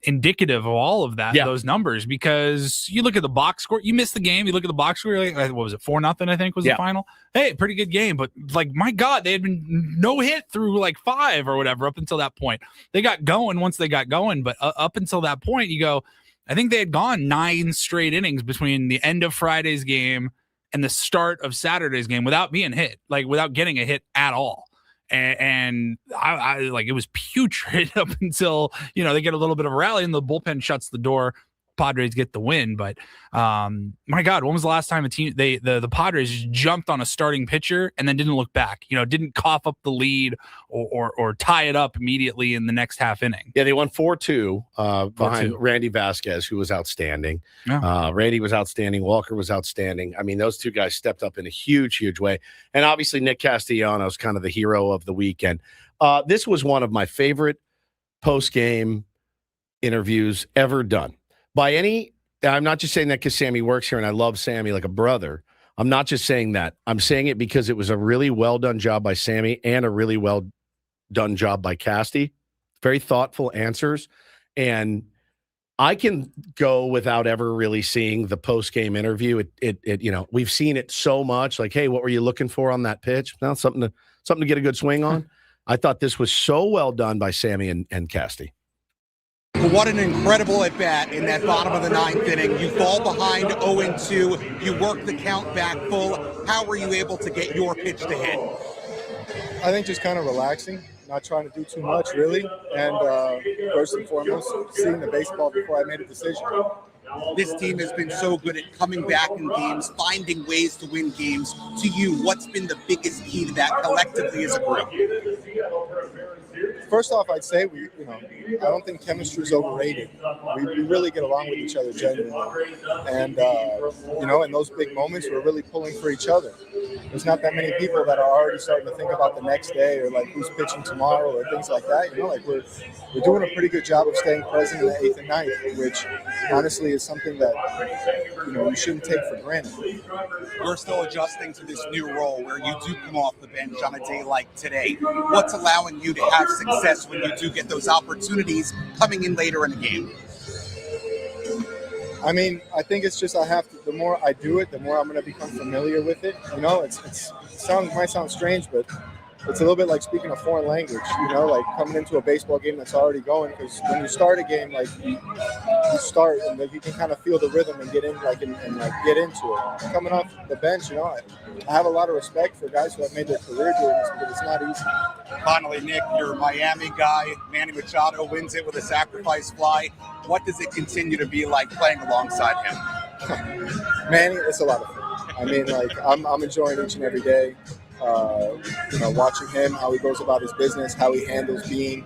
indicative of all of that, those numbers, because you look at the box score, you missed the game, you look at the box score, what was it, 4-0, I think was the final. Hey, pretty good game, but my God, they had been no hit through 5 or whatever up until that point. They got going once they got going, but up until that point, you go, I think they had gone 9 straight innings between the end of Friday's game and the start of Saturday's game without being hit, like without getting a hit at all. And I like, it was putrid up until, they get a little bit of a rally and the bullpen shuts the door. Padres get the win, but my God, when was the last time the Padres just jumped on a starting pitcher and then didn't look back? Didn't cough up the lead or tie it up immediately in the next half inning. Yeah, they won 4-2 behind Randy Vasquez, who was outstanding. Yeah. Randy was outstanding. Walker was outstanding. I mean, those two guys stepped up in a huge, huge way. And obviously, Nick Castellanos, kind of the hero of the weekend. This was one of my favorite post-game interviews ever done. I'm not just saying that because Sammy works here and I love Sammy like a brother. I'm not just saying that. I'm saying it because it was a really well done job by Sammy and a really well done job by Casty. Very thoughtful answers. And I can go without ever really seeing the post-game interview. We've seen it so much. Like, hey, what were you looking for on that pitch? No, something to get a good swing on. I thought this was so well done by Sammy and Casty. What an incredible at-bat in that bottom of the ninth inning. You fall behind 0-2. You work the count back full. How were you able to get your pitch to hit? I think just kind of relaxing, not trying to do too much, really. And first and foremost, seeing the baseball before I made a decision. This team has been so good at coming back in games, finding ways to win games. To you, what's been the biggest key to that collectively as a group? First off, I'd say I don't think chemistry is overrated. We really get along with each other genuinely, and in those big moments, we're really pulling for each other. There's not that many people that are already starting to think about the next day or like who's pitching tomorrow or things like that. We're doing a pretty good job of staying present in the 8th and 9th, which honestly is something that you shouldn't take for granted. We're still adjusting to this new role where you do come off the bench on a day like today. What's allowing you to have success when you do get those opportunities coming in later in the game? I mean, I think it's just the more I do it, the more I'm going to become familiar with it. It might sound strange, but it's a little bit like speaking a foreign language, like coming into a baseball game that's already going. Because when you start a game, like you start and you can kind of feel the rhythm and get in, and get into it. Coming off the bench, I have a lot of respect for guys who have made their career doing this, but it's not easy. Finally, Nick, you're a Miami guy. Manny Machado wins it with a sacrifice fly. What does it continue to be like playing alongside him? Manny, it's a lot of fun. I mean, I'm enjoying each and every day. Watching him, how he goes about his business, how he handles being,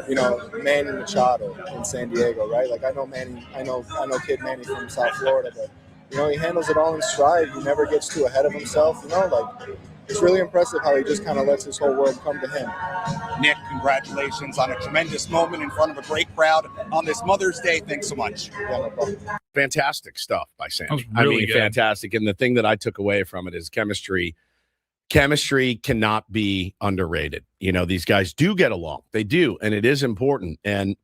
Manny Machado in San Diego, right? Like I know kid Manny from South Florida, but he handles it all in stride. He never gets too ahead of himself. It's really impressive how he just kind of lets his whole world come to him. Nick, congratulations on a tremendous moment in front of a great crowd on this Mother's Day. Thanks so much. Yeah, no problem. Fantastic stuff by Sam. Really good. Fantastic. And the thing that I took away from it is chemistry. Chemistry cannot be underrated. These guys do get along. They do, and it is important. And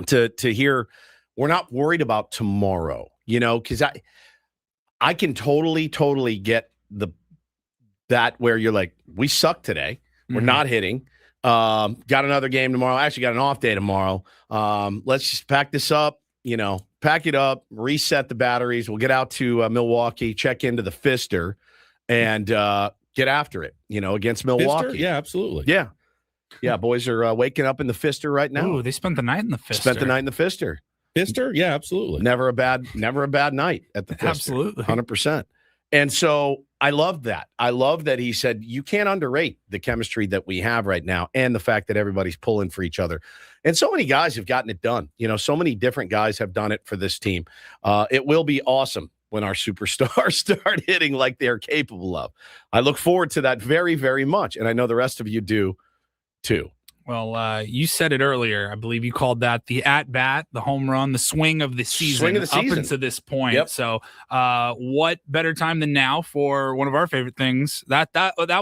to hear, we're not worried about tomorrow, because I can totally get that where you're like, we suck today. We're not hitting. Got another game tomorrow. I actually got an off day tomorrow. Let's just pack this up, pack it up, reset the batteries. We'll get out to Milwaukee, check into the Fister, and get after it, against Milwaukee. Fister? Yeah, absolutely. Yeah. Yeah, boys are waking up in the Fister right now. Ooh, they spent the night in the Fister. Fister? Yeah, absolutely. Never a bad night at the Fister. Absolutely. 100%. And so I love that. I love that he said, you can't underrate the chemistry that we have right now and the fact that everybody's pulling for each other. And so many guys have gotten it done. So many different guys have done it for this team. It will be awesome when our superstars start hitting like they're capable of. I look forward to that very, very much. And I know the rest of you do too. Well, you said it earlier. I believe you called that the at-bat, the home run, the swing of the season, up into this point. Yep. So what better time than now for one of our favorite things? That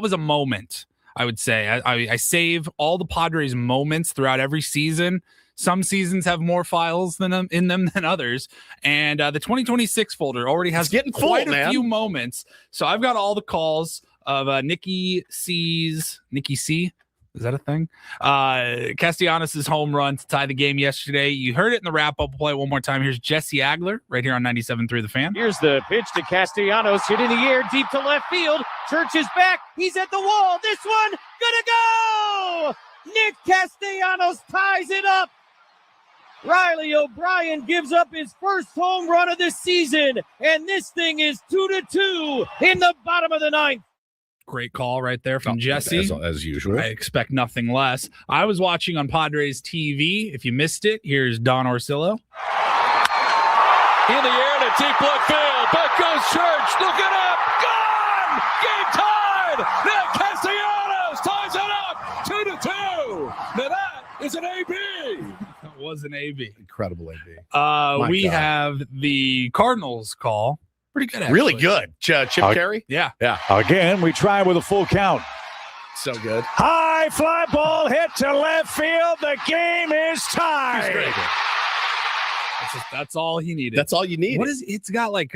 was a moment, I would say. I save all the Padres moments throughout every season. Some seasons have more files in them than others. And the 2026 folder already has quite a few moments. So I've got all the calls of Nikki C. Is that a thing? Castellanos' home run to tie the game yesterday. You heard it in the wrap-up. We'll play it one more time. Here's Jesse Agler right here on 97.3 The Fan. Here's the pitch to Castellanos. Hit in the air, deep to left field. Church is back. He's at the wall. This one, gonna go! Nick Castellanos ties it up. Riley O'Brien gives up his first home run of the season, and this thing is 2-2 in the bottom of the ninth. Great call right there from Jesse. As usual. I expect nothing less. I was watching on Padres TV. If you missed it, here's Don Orsillo. In the air to deep left field. Back goes Church. Looking up. Gone! Game tied! Nick Castellanos ties it up 2-2. Now that is an AB. That was an AB. Incredible AB. We have the Cardinals call. Pretty good, actually. Really good. Chip Carey? Yeah. Again, we try with a full count. So good. High fly ball hit to left field. The game is tied. That's all he needed. That's all you need. What is it's got like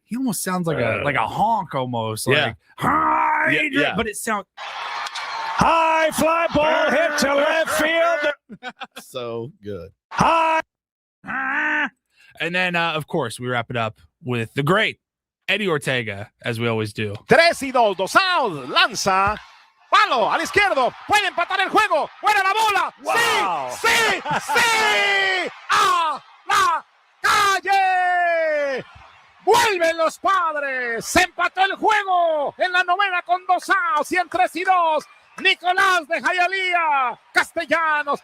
he almost sounds like a honk almost. Like yeah. But it sounds high fly ball hit to left field. So good. High. And then of course we wrap it up with the great Eddie Ortega, as we always do. 3-2, 2 out, lanza, palo, al izquierdo, puede empatar el juego, fuera la bola, Wow. sí, a la calle, vuelven los Padres, se empató el juego en la novena con 2 outs y en 3-2, Nicolás de Hialeah, Castellanos,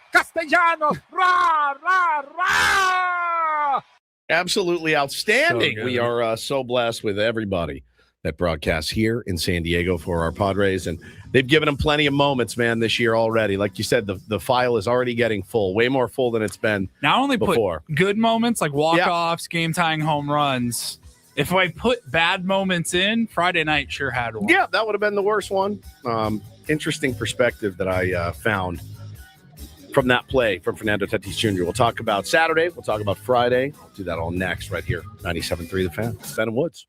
ra, ra, ra. Absolutely outstanding. So we are so blessed with everybody that broadcasts here in San Diego for our Padres. And they've given them plenty of moments, man, this year already. Like you said, the file is already getting full, way more full than it's been Not only before. Put good moments like walk-offs, game-tying home runs. If I put bad moments in, Friday night sure had one. Yeah, that would have been the worst one. Interesting perspective that I found from that play from Fernando Tatis Jr. We'll talk about Saturday. We'll talk about Friday. I'll do that all next right here. 97.3 The Fan. Ben and Woods.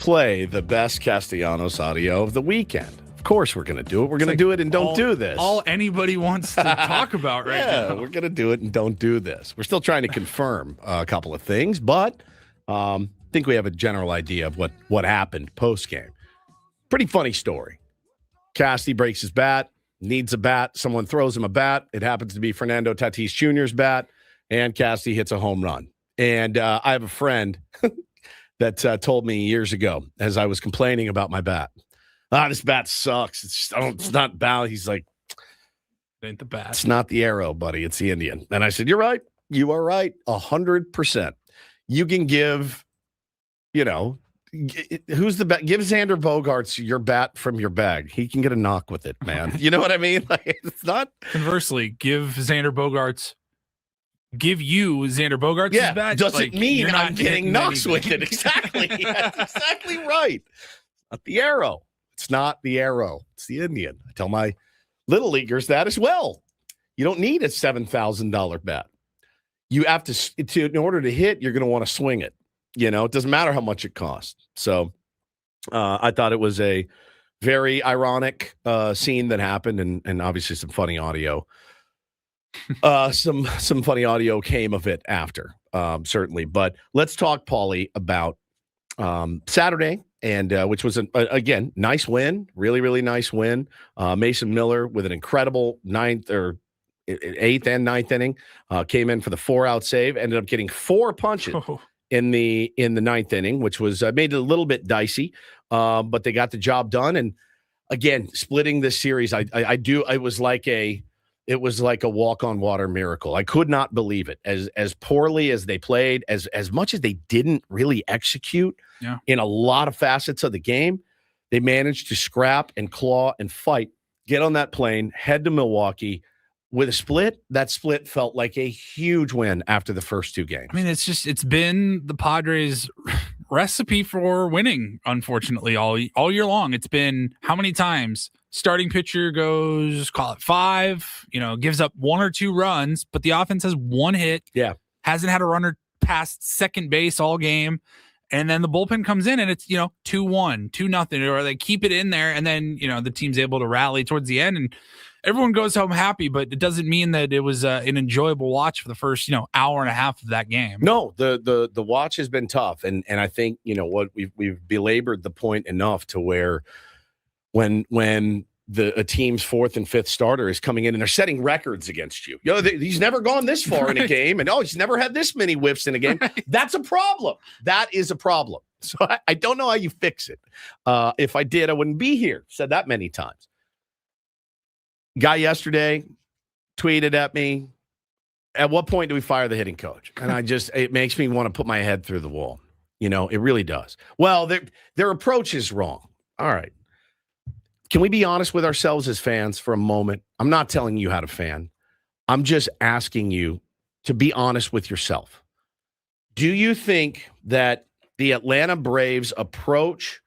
play the best Castellanos audio of the weekend. Of course we're going to do it. We're going to do it and don't do this. All anybody wants to talk about right now. We're going to do it and don't do this. We're still trying to confirm a couple of things, but I think we have a general idea of what happened post-game. Pretty funny story. Casty breaks his bat, needs a bat. Someone throws him a bat. It happens to be Fernando Tatis Jr.'s bat, and Casty hits a home run. And I have a friend that told me years ago as I was complaining about my bat. This bat sucks. It's not bad. He's like, it ain't the bat. It's not the arrow, buddy. It's the Indian. And I said, you're right. You are right. 100%. You can give, who's the bat? Give Xander Bogaerts your bat from your bag. He can get a knock with it, man. You know what I mean? Like, it's not. Conversely, give Xander Bogaerts. Give you Xander Bogaerts' bat. Doesn't mean I'm getting knocks with it. Exactly. That's exactly right. Not the arrow. It's not the arrow. It's the Indian. I tell my little leaguers that as well. You don't need a $7,000 bat. You have to in order to hit, you're going to want to swing it. It doesn't matter how much it costs. So I thought it was a very ironic scene that happened, and obviously some funny audio. Some funny audio came of it after, certainly. But let's talk, Paulie, about Saturday, and which was again nice win, really really nice win. Mason Miller with an incredible eighth and ninth inning came in for the 4-out save. Ended up getting 4 punches in the ninth inning, which was made it a little bit dicey, but they got the job done. And again, splitting this series, it was like a walk on water miracle. I could not believe it. As poorly as they played, as much as they didn't really execute in a lot of facets of the game, they managed to scrap and claw and fight, get on that plane, head to Milwaukee with a split. That split felt like a huge win after the first 2 games. I mean, it's been the Padres' recipe for winning, unfortunately, all year long. It's been how many times? Starting pitcher goes, call it 5, gives up 1 or 2 runs, but the offense has 1 hit. Yeah. Hasn't had a runner past second base all game. And then the bullpen comes in and it's, 2-1, 2-0, or they keep it in there. And then, the team's able to rally towards the end and everyone goes home happy, but it doesn't mean that it was an enjoyable watch for the first, hour and a half of that game. No, the watch has been tough. And I think, what we've belabored the point enough to where when a team's 4th and 5th starter is coming in and they're setting records against you. He's never gone this far in a game, and he's never had this many whiffs in a game. Right. That's a problem. That is a problem. So I don't know how you fix it. If I did, I wouldn't be here. Said that many times. Guy yesterday tweeted at me, at what point do we fire the hitting coach? And it makes me want to put my head through the wall. It really does. Well, their approach is wrong. All right. Can we be honest with ourselves as fans for a moment? I'm not telling you how to fan. I'm just asking you to be honest with yourself. Do you think that the Atlanta Braves approach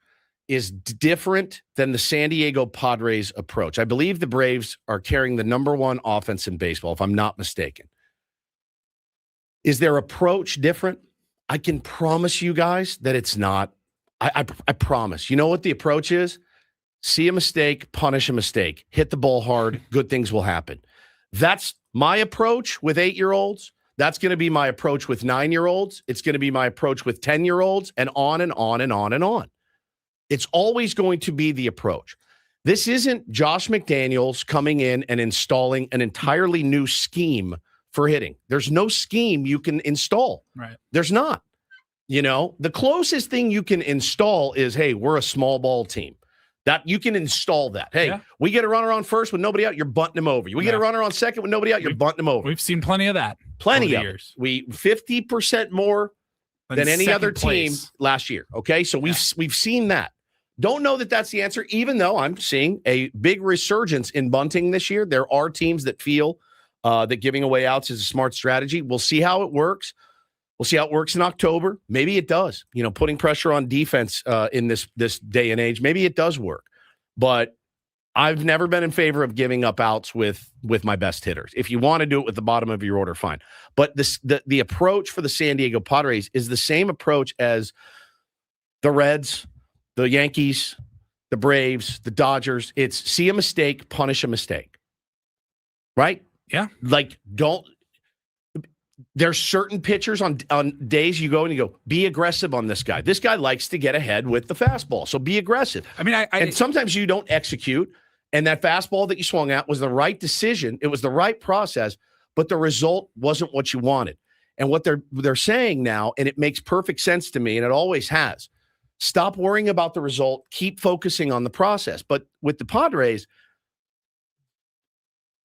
is different than the San Diego Padres approach? I believe the Braves are carrying the #1 offense in baseball, if I'm not mistaken. Is their approach different? I can promise you guys that it's not. I promise. You know what the approach is? See a mistake, punish a mistake. Hit the ball hard, good things will happen. That's my approach with 8-year-olds. That's going to be my approach with 9-year-olds. It's going to be my approach with 10-year-olds, and on and on and on and on. It's always going to be the approach. This isn't Josh McDaniels coming in and installing an entirely new scheme for hitting. There's no scheme you can install. Right. There's not. The closest thing you can install is, hey, we're a small ball team. That you can install that. Hey, we get a runner on first with nobody out, you're bunting him over. We get a runner on second with nobody out, you're bunting him over. We've seen plenty of that. Plenty of years. 50% more than any other team last year. Okay, so we've seen that. Don't know that that's the answer, even though I'm seeing a big resurgence in bunting this year. There are teams that feel that giving away outs is a smart strategy. We'll see how it works. We'll see how it works in October. Maybe it does. Putting pressure on defense in this day and age, maybe it does work. But I've never been in favor of giving up outs with my best hitters. If you want to do it with the bottom of your order, fine. But the approach for the San Diego Padres is the same approach as the Reds, the Yankees, the Braves, the Dodgers. It's see a mistake, punish a mistake. Right? Yeah. Like, there's certain pitchers on days you go and you go, be aggressive on this guy. This guy likes to get ahead with the fastball, so be aggressive. I mean, and sometimes you don't execute, and that fastball that you swung at was the right decision. It was the right process, but the result wasn't what you wanted. And what they're saying now, and it makes perfect sense to me, and it always has, stop worrying about the result, keep focusing on the process. But with the Padres,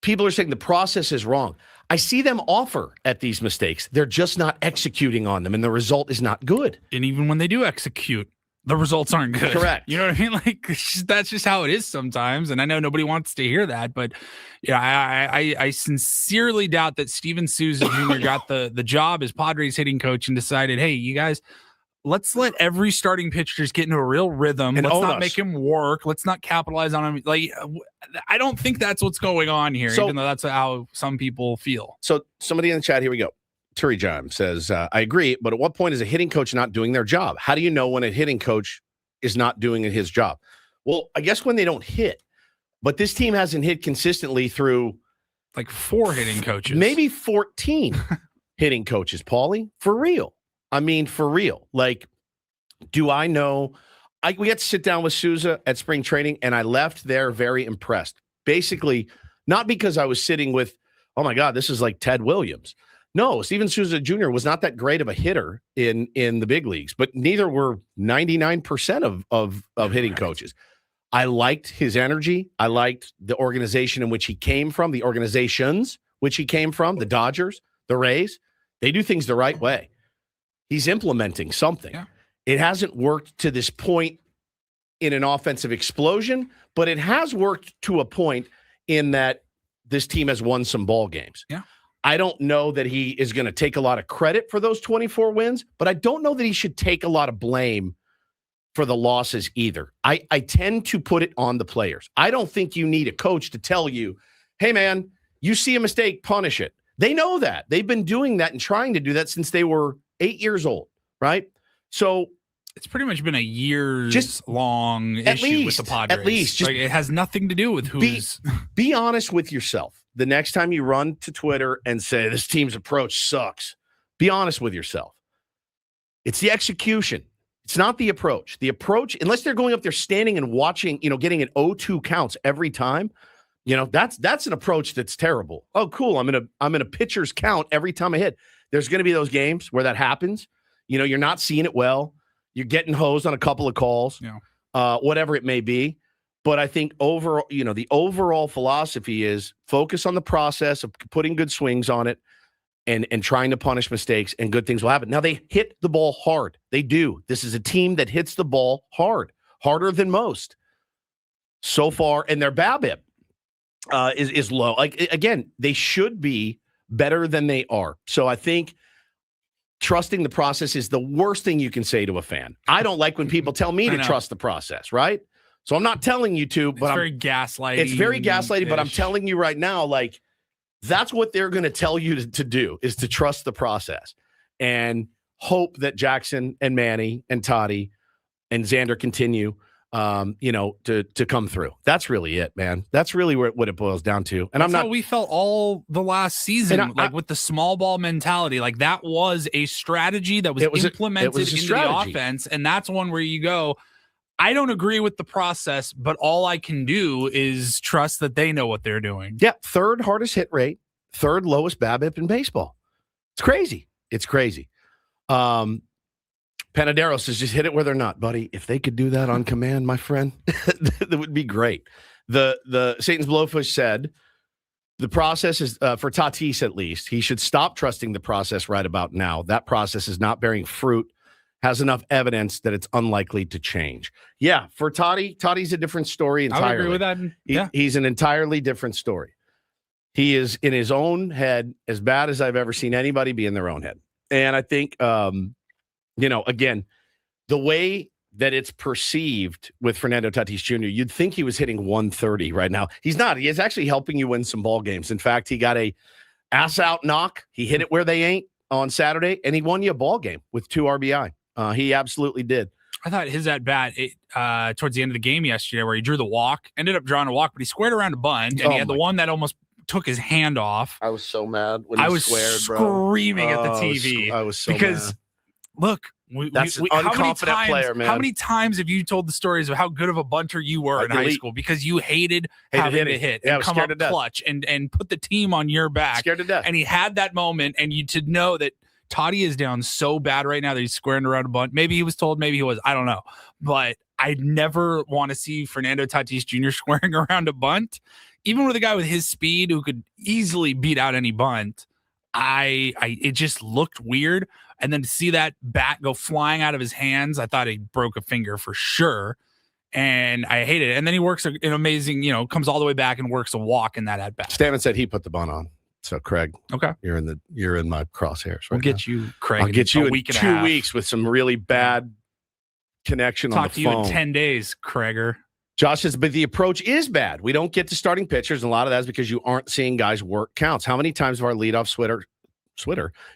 people are saying the process is wrong. I see them offer at these mistakes. They're just not executing on them, and the result is not good. And even when they do execute, the results aren't good. Correct. You know what I mean? Like, that's just how it is sometimes. And I know nobody wants to hear that, but yeah, I sincerely doubt that Steven Souza Jr. got the job as Padres hitting coach and decided, hey, you guys, let's let every starting pitcher just get into a real rhythm. And let's not make him work. Let's not capitalize on him. Like, I don't think that's what's going on here, even though that's how some people feel. So somebody in the chat, here we go. Turi Jime says, I agree, but at what point is a hitting coach not doing their job? How do you know when a hitting coach is not doing his job? Well, I guess when they don't hit. But this team hasn't hit consistently through like 4 hitting coaches. Maybe 14 hitting coaches, Paulie. For real. I mean, for real. Like, do I know? We got to sit down with Souza at spring training, and I left there very impressed. Basically, not because I was sitting with, oh, my God, this is like Ted Williams. No, Steven Souza Jr. was not that great of a hitter in the big leagues, but neither were 99% of hitting coaches. I liked his energy. I liked the organization in which he came from, the organizations which he came from, the Dodgers, the Rays. They do things the right way. He's implementing something. Yeah. It hasn't worked to this point in an offensive explosion, but it has worked to a point in that this team has won some ball games. Yeah. I don't know that he is going to take a lot of credit for those 24 wins, but I don't know that he should take a lot of blame for the losses either. I tend to put it on the players. I don't think you need a coach to tell you, hey, man, you see a mistake, punish it. They know that. They've been doing that and trying to do that since they were 8 years old, right? So it's pretty much been a years long issue with the Padres. At least. Just, like, it has nothing to do with who's... Be honest with yourself. The next time you run to Twitter and say, this team's approach sucks, be honest with yourself. It's the execution. It's not the approach. The approach, unless they're going up there standing and watching, getting an 0-2 counts every time, that's an approach that's terrible. Oh, cool. I'm in a pitcher's count every time I hit. There's going to be those games where that happens. You're not seeing it well. You're getting hosed on a couple of calls, whatever it may be. But I think overall, the overall philosophy is focus on the process of putting good swings on it and trying to punish mistakes, and good things will happen. Now, they hit the ball hard. They do. This is a team that hits the ball hard, harder than most so far. And their BABIP is low. Like, again, they should be better than they are. So I think trusting the process is the worst thing you can say to a fan. I don't like when people tell me to trust the process, right? So I'm not telling you to, but it's very gaslighting. It's very gaslighting, but I'm telling you right now, like, that's what they're going to tell you to do, is to trust the process and hope that Jackson and Manny and Tati and Xander continue, to come through. That's really it, man. That's really what it boils down to. And that's how we felt all the last season, with the small ball mentality. Like, that was a strategy that was implemented into the offense. And that's one where you go, I don't agree with the process, but all I can do is trust that they know what they're doing. Yeah, third hardest hit rate, third lowest BABIP in baseball. It's crazy. It's crazy. Panadero says, just hit it where they're not, buddy. If they could do that on command, my friend, that would be great. The Satan's Blowfish said, the process is, for Tatis at least, he should stop trusting the process right about now. That process is not bearing fruit. Has enough evidence that it's unlikely to change. Yeah, for Tati's a different story entirely. I would agree with that. Yeah. He's an entirely different story. He is in his own head as bad as I've ever seen anybody be in their own head. And I think, again, the way that it's perceived with Fernando Tatis Jr., you'd think he was hitting 130 right now. He's not. He is actually helping you win some ball games. In fact, he got a ass-out knock. He hit it where they ain't on Saturday, and he won you a ball game with 2 RBI. He absolutely did. I thought his at bat towards the end of the game yesterday, where he drew the walk, ended up drawing a walk, but he squared around a bunt, and he had the one that almost took his hand off. I was so mad when I he was squared, bro. screaming at the TV. I was so because mad. Look, That's an unconfident player, man. How many times have you told the stories of how good of a bunter you were in high school because you hated having to hit and come up clutch and put the team on your back? Scared to death. And he had that moment, and you to know that Tati is down so bad right now that he's squaring around a bunt. Maybe he was told, maybe he was. I don't know. But I never want to see Fernando Tatis Jr. squaring around a bunt. Even with a guy with his speed who could easily beat out any bunt, it just looked weird. And then to see that bat go flying out of his hands, I thought he broke a finger for sure. And I hated it. And then he works an amazing, comes all the way back and works a walk in that at bat. Stammen said he put the bunt on. So Craig, okay, you're in my crosshairs. Right, we'll get you, Craig. I'll get you in week and 2 weeks with some really bad connection on the phone. Talk to you in 10 days, Craiger. Josh says, but the approach is bad. We don't get to starting pitchers, and a lot of that is because you aren't seeing guys work counts. How many times have our leadoff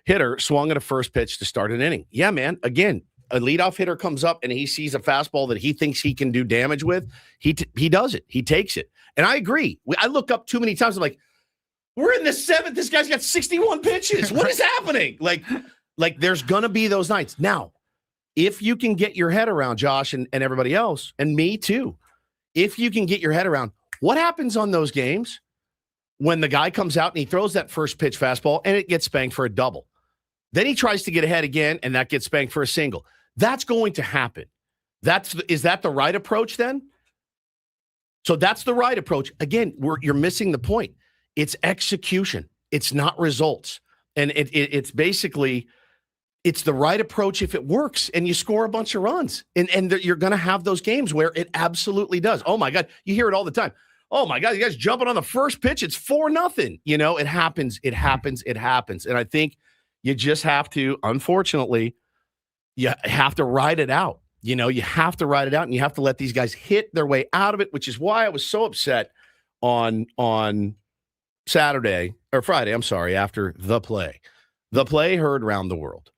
hitter swung at a first pitch to start an inning? Yeah, man. Again, a leadoff hitter comes up and he sees a fastball that he thinks he can do damage with. He does it. He takes it. And I agree. I look up too many times. I'm like, we're in the seventh. This guy's got 61 pitches. What is happening? Like there's going to be those nights. Now, if you can get your head around, Josh and everybody else, and me too, if you can get your head around what happens on those games when the guy comes out and he throws that first pitch fastball and it gets spanked for a double. Then he tries to get ahead again and that gets spanked for a single. That's going to happen. Is that the right approach then? So that's the right approach. Again, you're missing the point. It's execution. It's not results. And it's basically, it's the right approach if it works and you score a bunch of runs. And you're going to have those games where it absolutely does. Oh, my God. You hear it all the time. Oh, my God. You guys jumping on the first pitch. It's 4-0. It happens. It happens. It happens. And I think you just have to, unfortunately, you have to ride it out. You have to ride it out and you have to let these guys hit their way out of it, which is why I was so upset on Saturday or Friday, I'm sorry, after the play. The play heard around the world.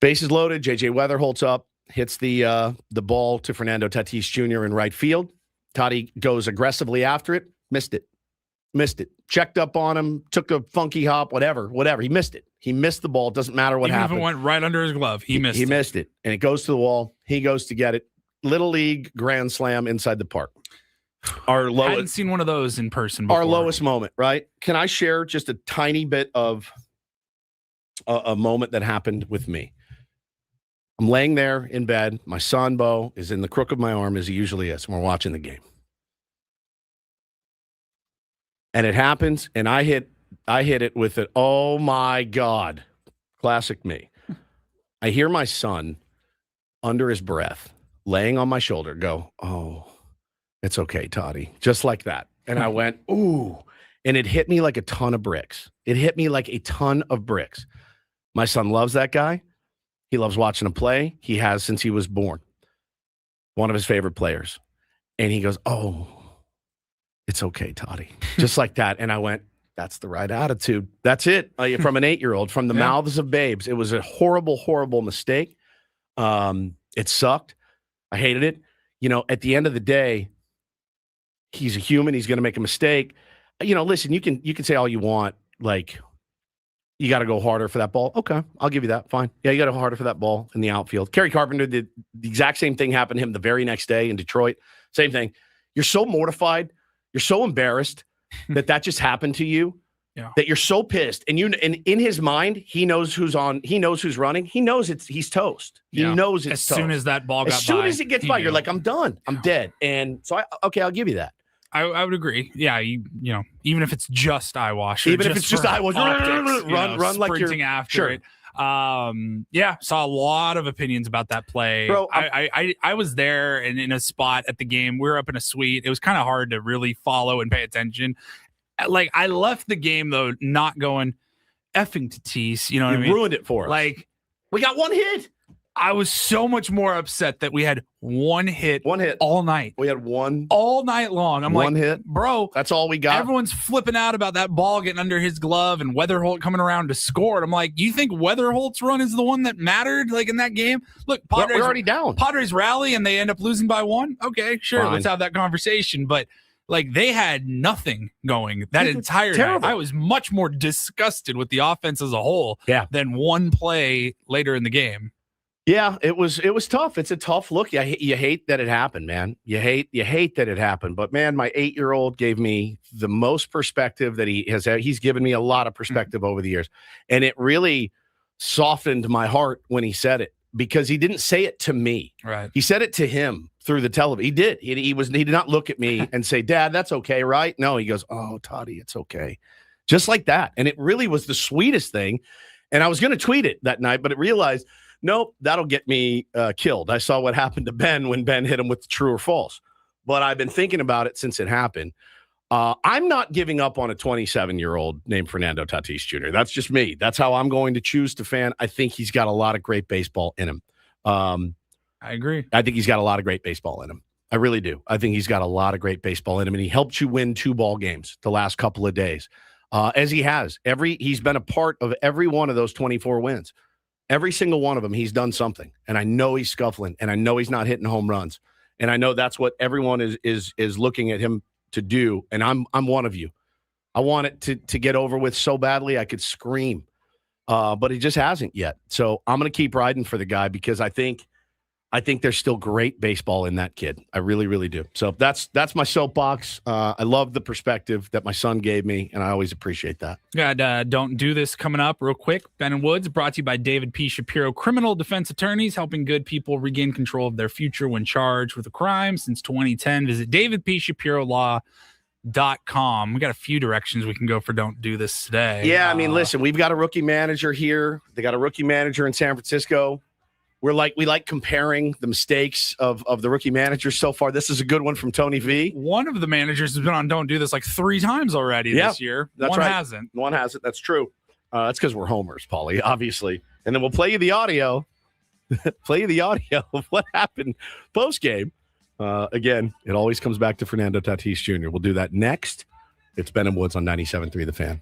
Bases loaded, J.J. Weather holds up, hits the ball to Fernando Tatis Jr. in right field. Tati goes aggressively after it, missed it. Checked up on him, took a funky hop, whatever. He missed it. He missed the ball. Doesn't matter what happened. Even if it went right under his glove, he missed it. And it goes to the wall. He goes to get it. Little League grand slam inside the park. I hadn't seen one of those in person before. Our lowest moment, right? Can I share just a tiny bit of a moment that happened with me? I'm laying there in bed. My son, Bo, is in the crook of my arm, as he usually is, and we're watching the game. And it happens, and I hit it with it. Oh, my God. Classic me. I hear my son, under his breath, laying on my shoulder, go, oh, it's okay, Tati. Just like that. And I went, ooh. And it hit me like a ton of bricks. My son loves that guy. He loves watching him play. He has since he was born. One of his favorite players. And he goes, oh, it's okay, Tati. Just like that. And I went, that's the right attitude. That's it. From an 8-year-old, from the mouths of babes. It was a horrible, horrible mistake. It sucked. I hated it. At the end of the day, he's a human. He's going to make a mistake. Listen, you can say all you want. Like, you got to go harder for that ball. Okay, I'll give you that. Fine. Yeah, you got to go harder for that ball in the outfield. Kerry Carpenter did the exact same thing happened to him the very next day in Detroit. Same thing. You're so mortified. You're so embarrassed that just happened to you. Yeah. That you're so pissed. And in his mind, he knows who's on. He knows who's running. He knows he's toast. He knows it's as toast. soon as that ball got by. As soon as it gets by, you're like, I'm done. I'm dead. And so I'll give you that. I would agree. Yeah, even if it's just eyewash. Even if it's just eyewash, run like you're after it. Saw a lot of opinions about that play. Bro, I was there and in a spot at the game. We were up in a suite. It was kind of hard to really follow and pay attention. Like, I left the game though, not going effing Tatis. You know what I mean? Ruined it for us. Like, we got one hit. I was so much more upset that we had one hit all night. We had one all night long. I'm one like, hit, bro. That's all we got. Everyone's flipping out about that ball getting under his glove and Weatherholt coming around to score. I'm like, you think Weatherholt's run is the one that mattered, like in that game? Look, Padres we're already down. Padres rally and they end up losing by 1. Okay, sure, Fine. let's have that conversation. But like they had nothing going that entire night. I was much more disgusted with the offense as a whole than one play later in the game. Yeah, it was tough. It's a tough look. You hate that it happened, man. You hate that it happened. But man, my 8-year-old gave me the most perspective that he has. He's given me a lot of perspective over the years, and it really softened my heart when he said it, because he didn't say it to me. Right. He said it to him through the television. He did. He did not look at me and say, "Dad, that's okay, right?" No, he goes, "Oh, Tati, it's okay," just like that. And it really was the sweetest thing. And I was going to tweet it that night, but I realized, nope, that'll get me killed. I saw what happened to Ben when Ben hit him with the true or false. But I've been thinking about it since it happened. I'm not giving up on a 27-year-old named Fernando Tatis Jr. That's just me. That's how I'm going to choose to fan. I think he's got a lot of great baseball in him. I agree. I think he's got a lot of great baseball in him. I really do. I think he's got a lot of great baseball in him, and he helped you win 2 ball games the last couple of days, as he has. He's been a part of every one of those 24 wins. Every single one of them, he's done something. And I know he's scuffling, and I know he's not hitting home runs. And I know that's what everyone is looking at him to do. And I'm one of you. I want it to get over with so badly I could scream. But he just hasn't yet. So I'm going to keep riding for the guy, because I think there's still great baseball in that kid. I really, really do. So that's my soapbox. I love the perspective that my son gave me, and I always appreciate that. Got Don't Do This coming up real quick. Ben and Woods, brought to you by David P. Shapiro, criminal defense attorneys, helping good people regain control of their future when charged with a crime since 2010. Visit davidpshapirolaw.com. We got a few directions we can go for Don't Do This today. Yeah, I mean, listen, we've got a rookie manager here. They got a rookie manager in San Francisco. We like comparing the mistakes of the rookie managers so far. This is a good one from Tony V. One of the managers has been on Don't Do This like 3 times already this year. That's One right. hasn't. One hasn't. That's true. That's because we're homers, Paulie, obviously. And then we'll play you the audio. Play you the audio of what happened post-game. Again, it always comes back to Fernando Tatis Jr. We'll do that next. It's Ben and Woods on 97.3 The Fan.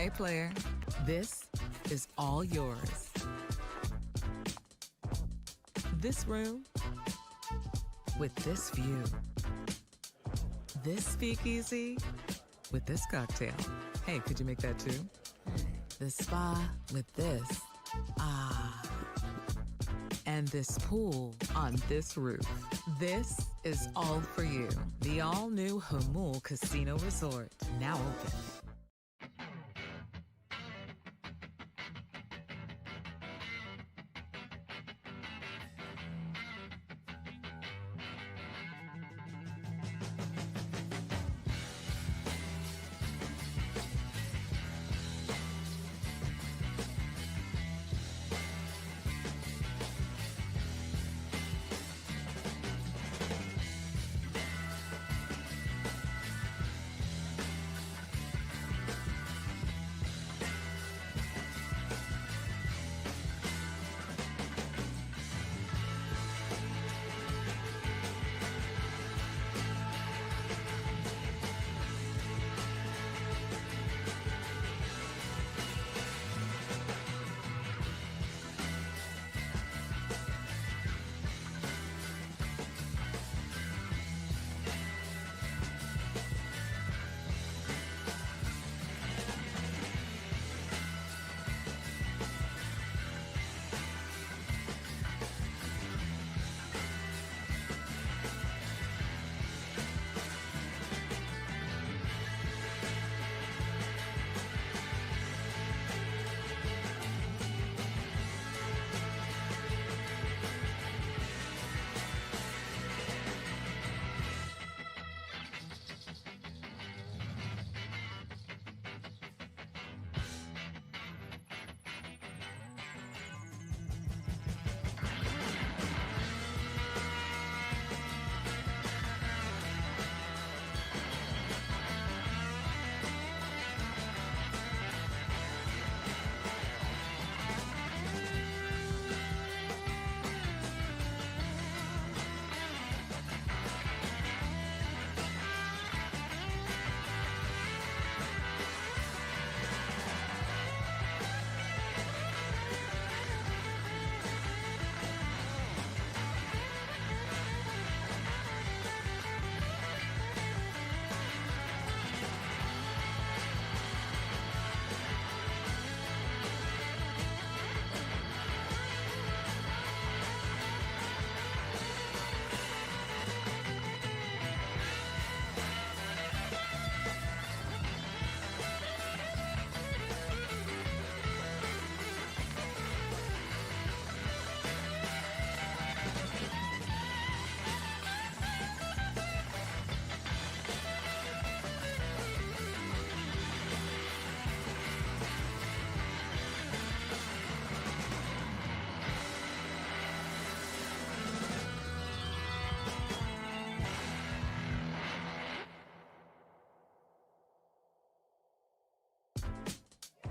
Hey, player, this is all yours. This room with this view. This speakeasy with this cocktail. Hey, could you make that too? The spa with this. Ah. And this pool on this roof. This is all for you. The all-new Hamul Casino Resort, now open.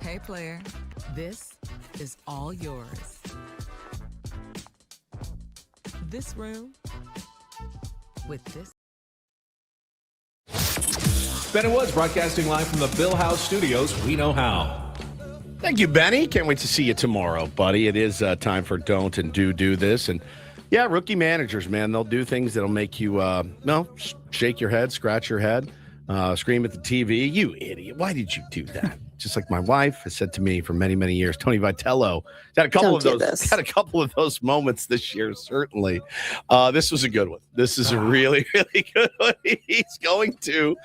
Hey, player, this is all yours. This room with this. Ben and Woods broadcasting live from the Bill House Studios. We know how. Thank you, Benny. Can't wait to see you tomorrow, buddy. It is time for Don't and Do this. And yeah, rookie managers, man, they'll do things that'll make you, shake your head, scratch your head, scream at the TV. You idiot. Why did you do that? Just like my wife has said to me for many, many years, Tony Vitello had a couple of those moments this year, certainly. This was a good one. This is a really, really good one. He's going to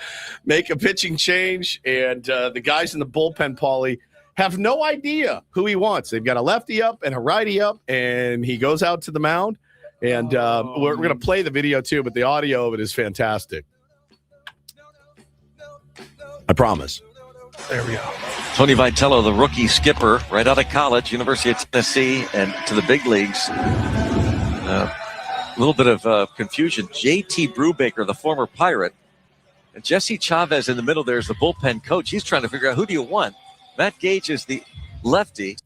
make a pitching change, and the guys in the bullpen, Paulie, have no idea who he wants. They've got a lefty up and a righty up, and he goes out to the mound. And we're going to play the video too, but the audio of it is fantastic. I promise. There we go. Tony Vitello, the rookie skipper, right out of college, University of Tennessee, and to the big leagues. A little bit of confusion. J.T. Brubaker, the former Pirate, and Jesse Chavez in the middle there is the bullpen coach. He's trying to figure out who do you want. Matt Gage is the lefty.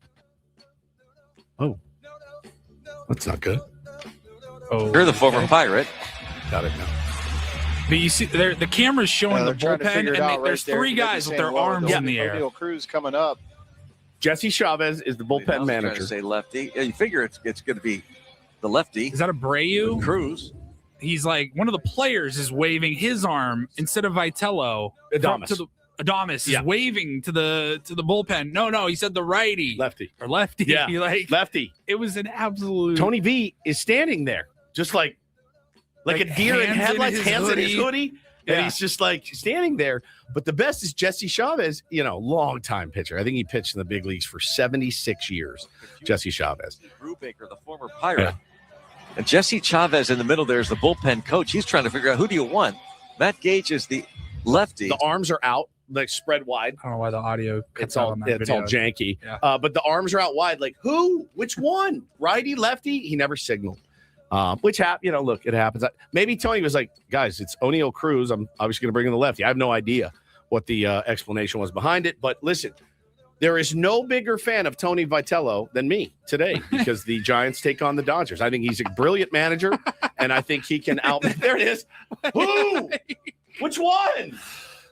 Oh, that's not good. Oh, you're the former Pirate. Got it now. But you see, the camera's showing the bullpen, and there's three guys with their arms in the air. Reindl Cruz coming up. Jesse Chavez is the bullpen manager. To say lefty. Yeah, you figure it's going to be the lefty. Is that Abreu? Cruz. He's like, one of the players is waving his arm instead of Vitello. Adames is waving to the bullpen. No, he said the righty. Lefty. Or lefty. Yeah, lefty. It was an absolute. Tony V is standing there, just like a deer in headlights, hands in his hoodie. And he's just like standing there. But the best is Jesse Chavez, long-time pitcher. I think he pitched in the big leagues for 76 years, Jesse Chavez. Brubaker, the former Pirate. Yeah. And Jesse Chavez in the middle there is the bullpen coach. He's trying to figure out who do you want. Matt Gage is the lefty. The arms are out, like spread wide. I don't know why the audio it's all janky. Yeah. But the arms are out wide. Like who? Which one? Righty, lefty? He never signaled. Which look, it happens. Maybe Tony was like, guys, it's Reindl Cruz. I'm obviously going to bring in the lefty. I have no idea what the explanation was behind it. But listen, there is no bigger fan of Tony Vitello than me today because the Giants take on the Dodgers. I think he's a brilliant manager, and I think he can out. There it is. Who? Which one?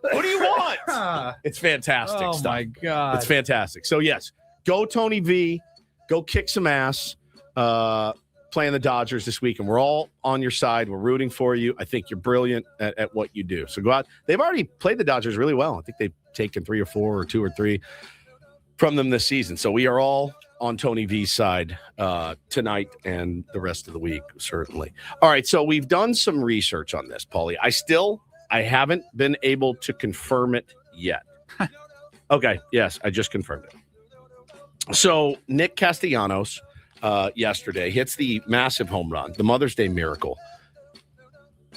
What do you want? It's fantastic stuff. Oh, my God. It's fantastic. So, yes, go Tony V. Go kick some ass. Playing the Dodgers this week, and we're all on your side. We're rooting for you. I think you're brilliant at what you do. So go out. They've already played the Dodgers really well. I think they've taken 3 or 4 or 2 or 3 from them this season. So we are all on Tony V's side tonight and the rest of the week, certainly. All right, so we've done some research on this, Paulie. I haven't been able to confirm it yet. Okay, yes, I just confirmed it. So Nick Castellanos yesterday hits the massive home run, the Mother's Day miracle.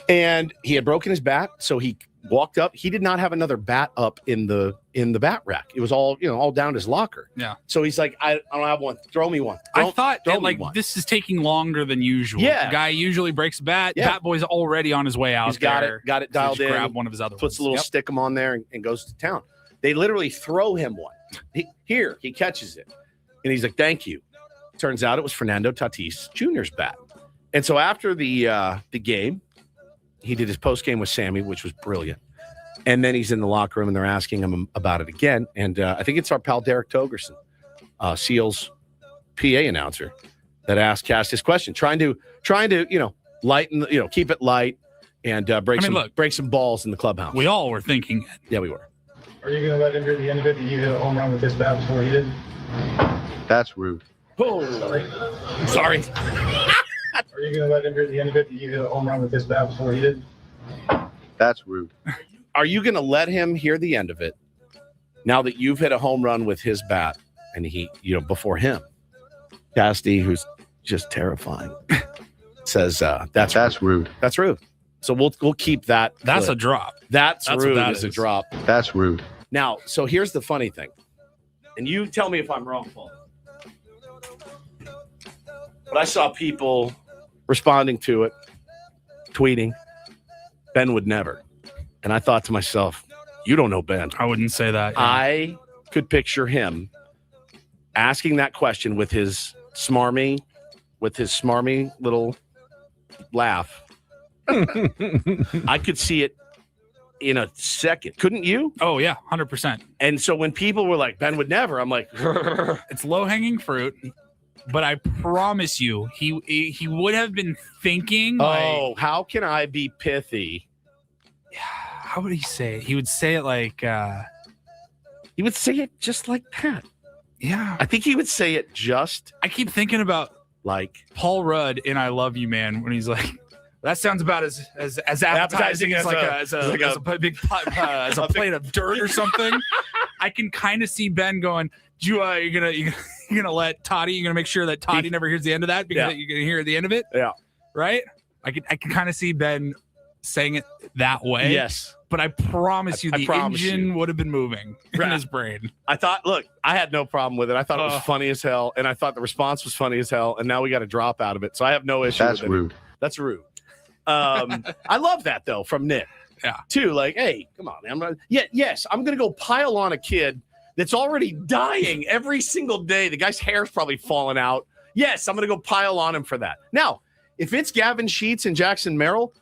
And he had broken his bat, so he walked up. He did not have another bat up in the bat rack. It was all down his locker. Yeah. So he's like, I don't have one. Throw me one. I thought that, this is taking longer than usual. Yeah. The guy usually breaks a bat. Yeah. Bat boy's already on his way out. He's got it dialed in. Grab one of his other puts a little stick him on there and goes to town. They literally throw him one. He catches it. And he's like, thank you. Turns out it was Fernando Tatis Jr.'s bat. And so after the game, he did his post game with Sammy, which was brilliant. And then he's in the locker room and they're asking him about it again. And I think it's our pal Derek Togerson, Seals PA announcer, that asked Cass this question, trying to lighten, keep it light and break some balls in the clubhouse. We all were thinking. Yeah, we were. Are you going to let him hear the end of it that you hit a home run with his bat before he did? That's rude. Oh, sorry. Are you going to let him hear the end of it that you hit a home run with his bat before he did? That's rude. Are you going to let him hear the end of it now that you've hit a home run with his bat and he, before him? Casty, who's just terrifying, says that's rude. That's rude. So we'll keep that. That's a drop. That's rude. That is a drop. That's rude. Now, so here's the funny thing, and you tell me if I'm wrong, Paul. But I saw people responding to it, tweeting, Ben would never. And I thought to myself, you don't know Ben. I wouldn't say that. Yeah. I could picture him asking that question with his smarmy little laugh. I could see it in a second. Couldn't you? Oh, yeah, 100%. And so when people were like, Ben would never, I'm like, it's low-hanging fruit. But I promise you, he would have been thinking. Oh, how can I be pithy? How would he say it? He would say it like. He would say it just like that. Yeah, I think he would say it just. I keep thinking about like Paul Rudd in "I Love You, Man" when he's like, "That sounds about as appetizing as a big as a plate of dirt or something." I can kind of see Ben going, "You're gonna let Tati. You're gonna make sure that Tati never hears the end of that because you're gonna hear the end of it." Yeah, right. I can kind of see Ben saying it that way. Yes, but I promise you, the engine would have been moving in his brain. I had no problem with it. I thought it was funny as hell, and I thought the response was funny as hell. And now we got a drop out of it, so I have no issue. That's with rude. It. That's rude. I love that though from Nick. Yeah. Too like, hey, come on, man. I'm gonna go pile on a kid that's already dying every single day. The guy's hair's probably falling out. Yes, I'm gonna go pile on him for that. Now, if it's Gavin Sheets and Jackson Merrill,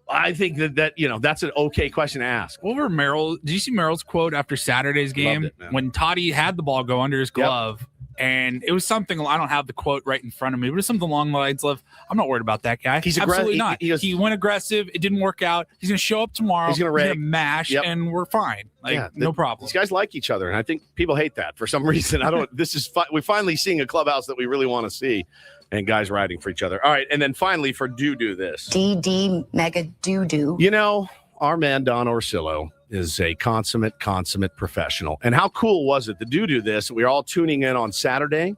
I think that that's an okay question to ask. What were Merrill? Did you see Merrill's quote after Saturday's game when Tati had the ball go under his glove? Yep. And it was something, I don't have the quote right in front of me, but it was something along the lines of, I'm not worried about that guy. He's absolutely not. He went aggressive. It didn't work out. He's going to show up tomorrow. He's going to mash, and we're fine. No problem. These guys like each other, and I think people hate that for some reason. We're finally seeing a clubhouse that we really want to see, and guys riding for each other. All right, and then finally for do this. DD Mega Doo-Doo. Our man Don Orsillo is a consummate professional. And how cool was it to do this? We were all tuning in on Saturday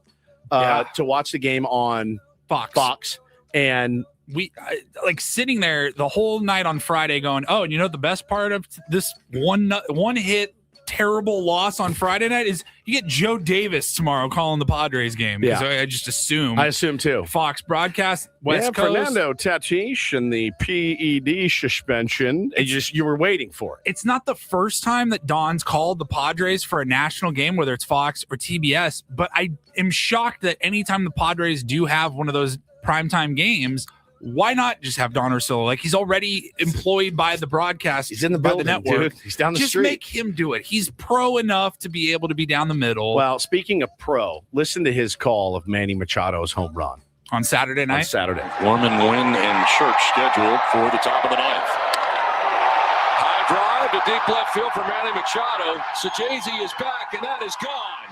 to watch the game on Fox. And we like sitting there the whole night on Friday going, oh, and the best part of this one hit terrible loss on Friday night is you get Joe Davis tomorrow calling the Padres game. Yeah. I just assume. I assume too. Fox broadcast, West Coast. Fernando Tatis and the PED suspension. You were waiting for it. It's not the first time that Don's called the Padres for a national game, whether it's Fox or TBS, but I am shocked that anytime the Padres do have one of those primetime games, why not just have Don Orsillo? Like, he's already employed by the broadcast. He's in the building, by the network. Dude. He's down the street. Just make him do it. He's pro enough to be able to be down the middle. Well, speaking of pro, listen to his call of Manny Machado's home run. On Saturday night? On Saturday. Gorman, Wynn, and Church scheduled for the top of the ninth. High drive to deep left field for Manny Machado. Sajazi is back, and that is gone.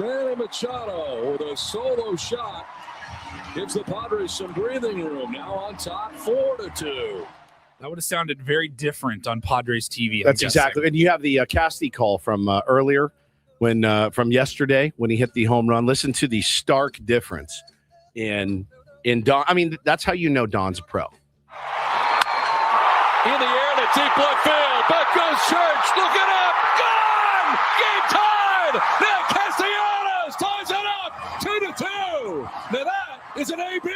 Manny Machado with a solo shot. Gives the Padres some breathing room. Now on top, 4-2. That would have sounded very different on Padres TV. That's exactly. And you have the Casti call from earlier, from yesterday when he hit the home run. Listen to the stark difference in Don. I mean, that's how you know Don's a pro. In the air to deep left field. Back goes Church. Looking up. Gone. Game tied. Now Castellanos ties it up. 2-2. Now that is an AB.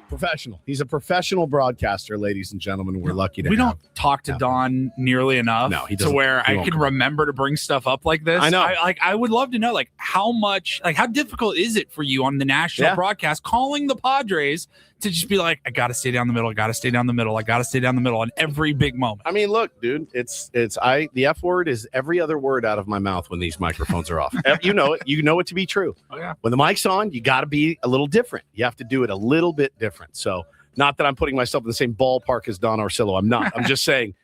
Professional. He's a professional broadcaster, ladies and gentlemen. We're lucky to We don't talk to Don nearly enough he doesn't, to where I can remember to bring stuff up like this. I know. I would love to know, how difficult is it for you on the national broadcast calling the Padres to just be like, I got to stay down the middle. I got to stay down the middle. I got to stay down the middle on every big moment. I mean, look, dude, the F word is every other word out of my mouth when these microphones are off. You know it. You know it to be true. Oh, yeah. When the mic's on, you got to be a little different. You have to do it a little bit different. So not that I'm putting myself in the same ballpark as Don Orsillo. I'm not. I'm just saying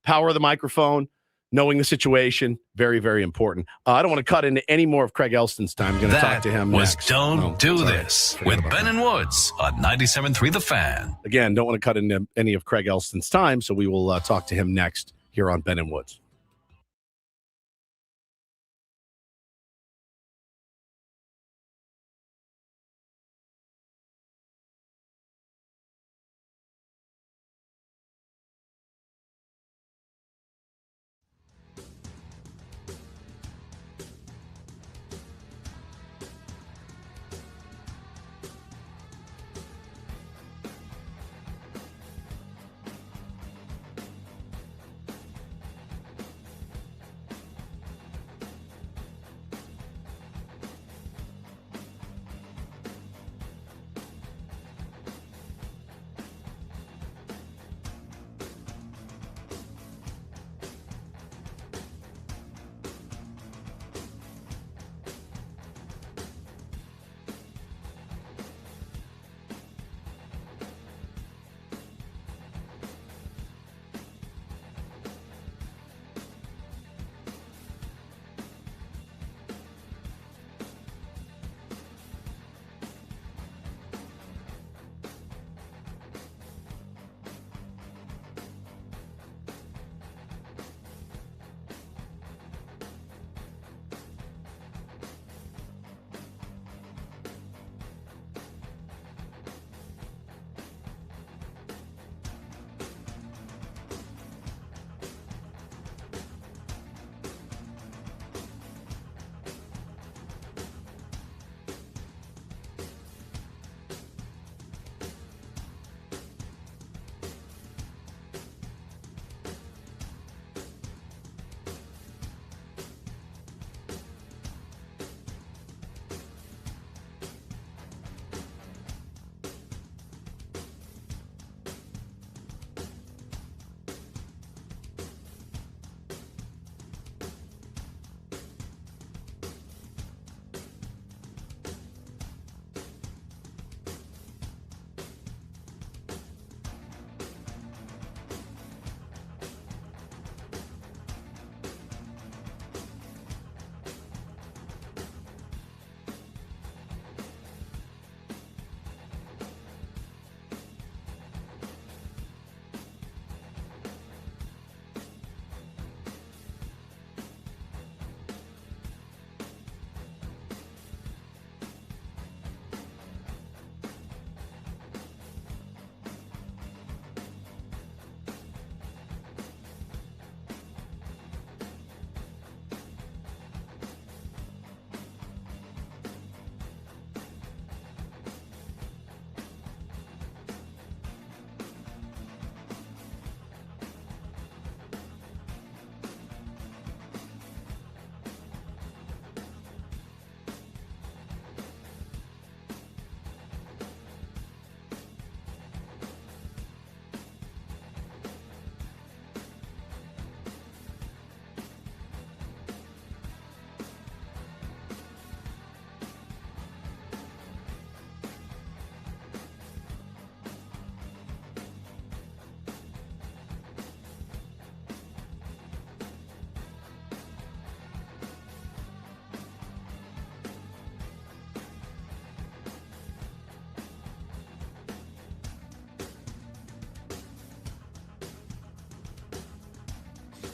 power of the microphone, knowing the situation, very, very important. I don't want to cut into any more of Craig Elsten's time. I'm going to talk to him next. Don't Do This with Ben and Woods on 97.3 The Fan. Again, don't want to cut into any of Craig Elsten's time, so we will talk to him next here on Ben and Woods.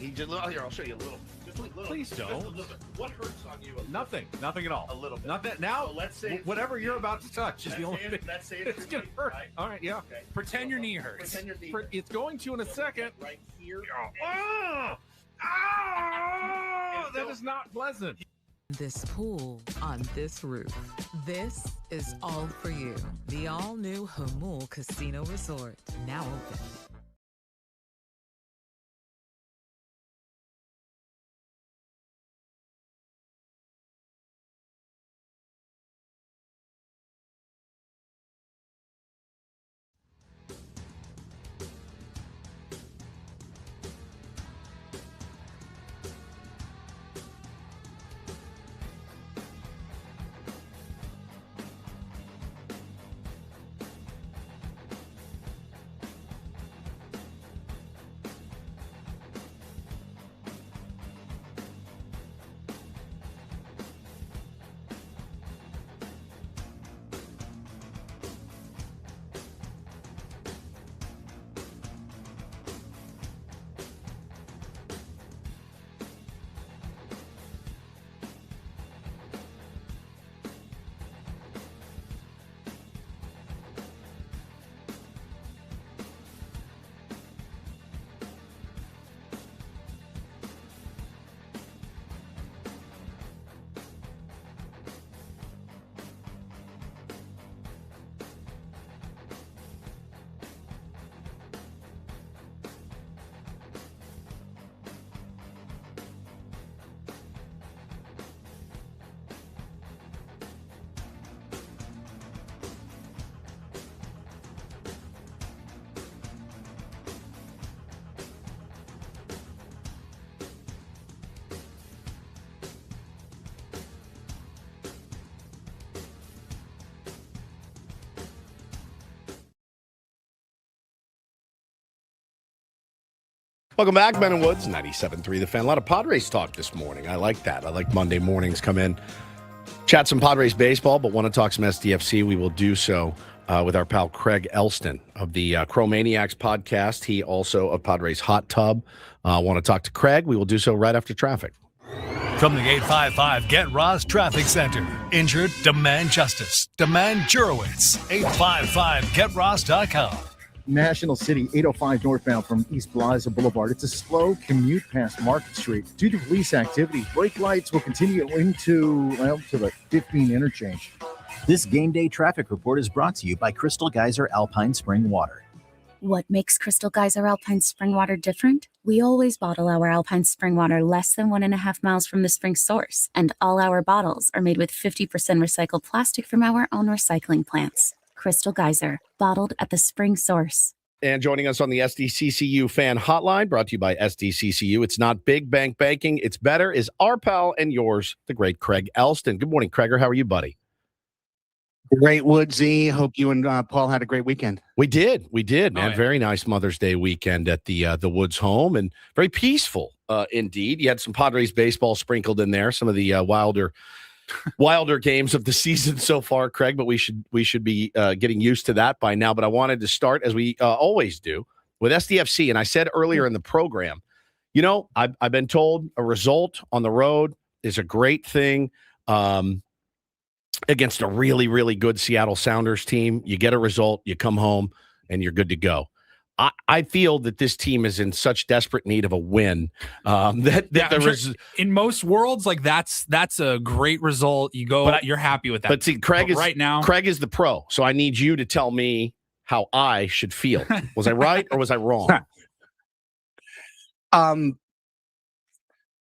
He just here. I'll show you a little. Just a little. Please don't. Just a little bit. What hurts on you? Nothing at all. A little bit. Nothing. Now, So let's say whatever you're about to touch is the only thing that's safe. it's going to hurt. Right? All right, yeah. Okay. Pretend your knee hurts. Pretend your knee. It's going to in a second. Right here. That is not pleasant. This pool on this roof. This is all for you. The all-new Hamul Casino Resort, now open. Welcome back, Men and Woods, 97.3 The Fan. A lot of Padres talk this morning. I like that. I like Monday mornings come in, chat some Padres baseball, but want to talk some SDFC. We will do so with our pal Craig Elsten of the Cro-Maniacs podcast. He also of Padres Hot Tub. Want to talk to Craig? We will do so right after traffic. From the 855 Get Ross Traffic Center. Injured? Demand justice. Demand Jurowitz. 855GetRoss.com. National City 805 northbound from East Plaza Boulevard. It's a slow commute past Market Street. Due to police activity, brake lights will continue to the 15 interchange. This game day traffic report is brought to you by Crystal Geyser Alpine Spring Water. What makes Crystal Geyser Alpine Spring Water different? We always bottle our Alpine Spring Water less than 1.5 miles from the spring source, and all our bottles are made with 50% recycled plastic from our own recycling plants. Crystal Geyser, bottled at the spring source. And joining us on the SDCCU fan hotline, brought to you by SDCCU. It's not big bank banking. It's better, is our pal and yours, the great Craig Elsten. Good morning, Craiger. How are you, buddy? Great, Woodsy. Hope you and Paul had a great weekend. We did, man. Oh, yeah. Very nice Mother's Day weekend at the Woods home, and very peaceful indeed. You had some Padres baseball sprinkled in there, some of the wilder games of the season so far, Craig, but we should be getting used to that by now. But I wanted to start, as we always do, with SDFC. And I said earlier in the program, you know, I've been told a result on the road is a great thing against a really, really good Seattle Sounders team. You get a result, you come home, and you're good to go. I feel that this team is in such desperate need of a win in most worlds, like that's a great result. You go, you're happy with that. But see, Craig is the pro, so I need you to tell me how I should feel. Was I right or was I wrong?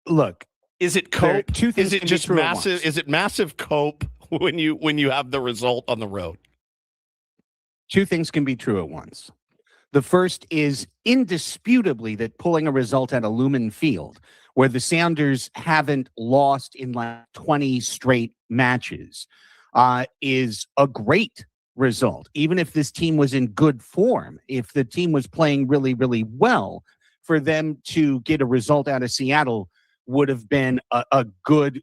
Look, is it cope? Two things is it just massive? Is it massive cope when you have the result on the road? Two things can be true at once. The first is indisputably that pulling a result at Lumen Field, where the Sounders haven't lost in like 20 straight matches, is a great result. Even if this team was in good form, if the team was playing really, really well, for them to get a result out of Seattle would have been a good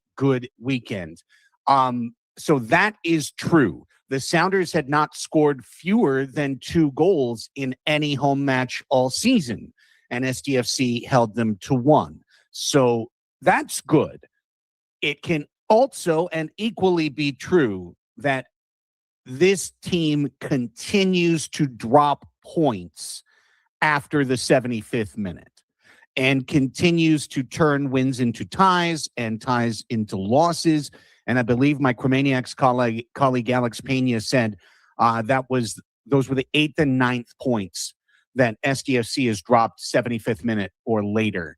weekend. So that is true. The Sounders had not scored fewer than 2 goals in any home match all season. and SDFC held them to 1. So that's good. It can also and equally be true that this team continues to drop points after the 75th minute and continues to turn wins into ties and ties into losses. And I believe my Cromaniacs colleague Alex Pena said those were the 8th and 9th points that SDFC has dropped 75th minute or later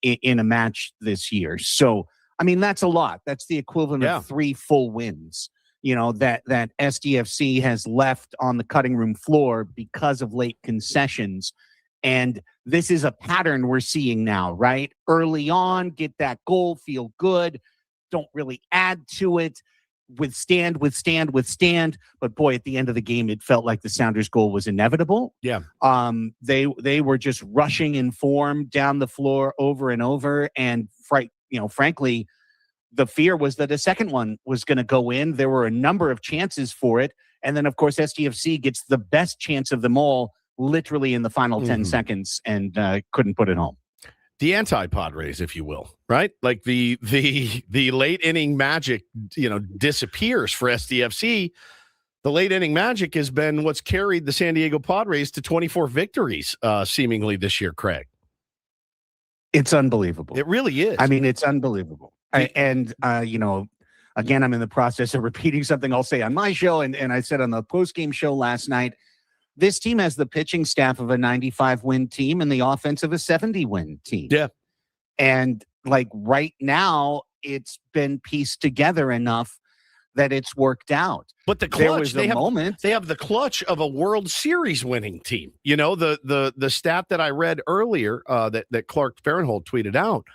in a match this year. So, I mean, that's a lot. That's the equivalent of 3 full wins, that SDFC has left on the cutting room floor because of late concessions. And this is a pattern we're seeing now, right? Early on, get that goal, feel good, don't really add to it, withstand. But boy, at the end of the game, it felt like the Sounders goal was inevitable. Yeah. They were just rushing in form down the floor over and over. And frankly, the fear was that a second one was going to go in. There were a number of chances for it. And then, of course, SDFC gets the best chance of them all literally in the final 10 seconds and couldn't put it home. The anti-Padres, if you will, right? Like the late inning magic, disappears for SDFC. The late inning magic has been what's carried the San Diego Padres to 24 victories seemingly this year, Craig. It's unbelievable. It really is. I mean, it's unbelievable. Again, I'm in the process of repeating something I'll say on my show, and I said on the post-game show last night, this team has the pitching staff of a 95-win team and the offense of a 70-win team. Yeah. And right now, it's been pieced together enough that it's worked out. But the clutch, they have the clutch of a World Series winning team. The stat that I read earlier that Clark Fahrenhold tweeted out,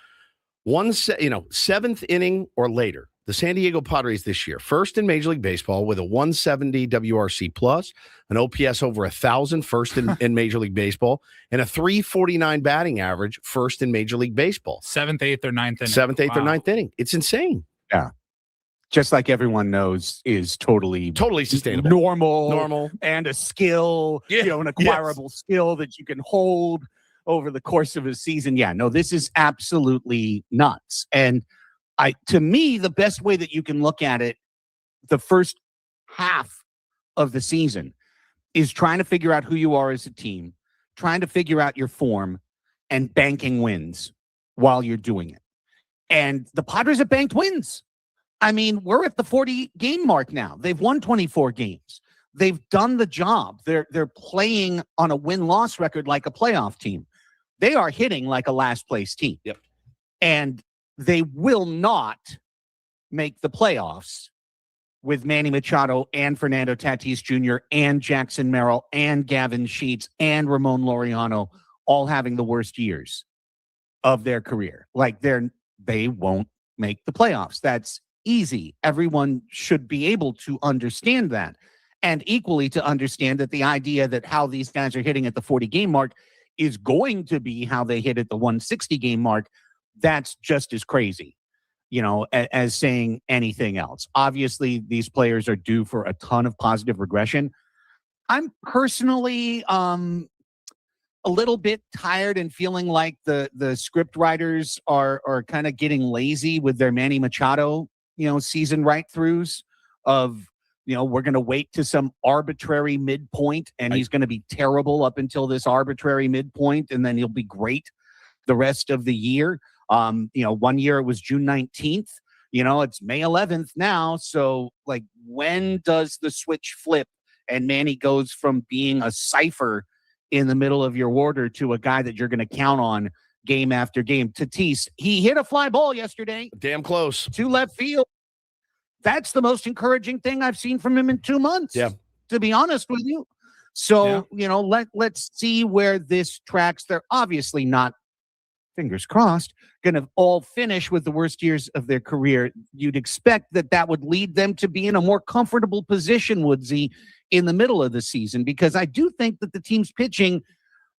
7th inning or later, the San Diego Padres this year, first in Major League Baseball with a 170 WRC plus, an OPS over 1,000, first in Major League Baseball, and a 349 batting average, first in Major League Baseball. 7th, 8th, or 9th inning. 7th, 8th, or 9th inning. It's insane. Yeah. Just like everyone knows is totally sustainable. Normal. And a skill, an acquirable skill that you can hold over the course of a season. Yeah, no, this is absolutely nuts. And to me, the best way that you can look at it, the first half of the season, is trying to figure out who you are as a team, trying to figure out your form, and banking wins while you're doing it. And the Padres have banked wins. I mean, we're at the 40-game mark now. They've won 24 games. They've done the job. They're playing on a win-loss record like a playoff team. They are hitting like a last-place team. Yep. And they will not make the playoffs with Manny Machado and Fernando Tatis Jr. and Jackson Merrill and Gavin Sheets and Ramon Laureano all having the worst years of their career. They won't make the playoffs. That's easy. Everyone should be able to understand that. And equally to understand that the idea that how these guys are hitting at the 40-game mark is going to be how they hit at the 160-game mark, that's just as crazy, as saying anything else. Obviously, these players are due for a ton of positive regression. I'm personally a little bit tired and feeling like the script writers are kind of getting lazy with their Manny Machado, season right-throughs of, we're going to wait to some arbitrary midpoint and he's going to be terrible up until this arbitrary midpoint and then he'll be great the rest of the year. 1 year it was June 19th, it's May 11th now. So when does the switch flip and Manny goes from being a cipher in the middle of your order to a guy that you're going to count on game after game? Tatis, he hit a fly ball yesterday. Damn close. To left field. That's the most encouraging thing I've seen from him in 2 months. Yeah. To be honest with you. So, let's see where this tracks. They're obviously not, fingers crossed, going to all finish with the worst years of their career. You'd expect that would lead them to be in a more comfortable position, Woodsy, in the middle of the season, because I do think that the team's pitching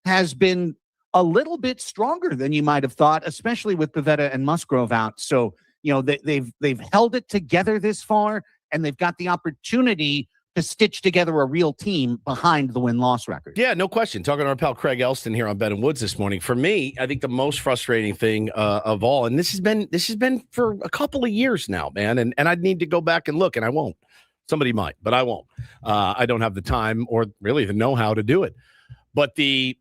has been a little bit stronger than you might have thought, especially with Pivetta and Musgrove out. So, they've held it together this far, and they've got the opportunity to stitch together a real team behind the win-loss record. Yeah, no question. Talking to our pal Craig Elsten here on Ben and Woods this morning. For me, I think the most frustrating thing of all, and this has been for a couple of years now, man, and I'd need to go back and look, and I won't. Somebody might, but I won't. I don't have the time or really the know-how to do it. But the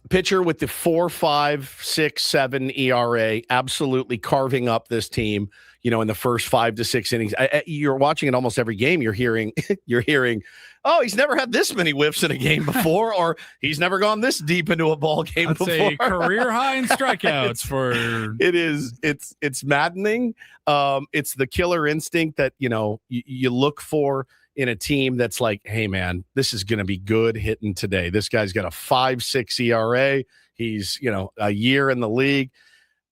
pitcher with the 4.5, 6, 7 ERA, absolutely carving up this team, in the first 5 to 6 innings. You're watching it almost every game. You're hearing, oh, he's never had this many whiffs in a game before, or he's never gone this deep into a ball game I'd before. say career high in strikeouts It's maddening. It's the killer instinct that, you look for in a team that's like, hey, man, this is going to be good hitting today. This guy's got a 5.6 ERA. He's, a year in the league.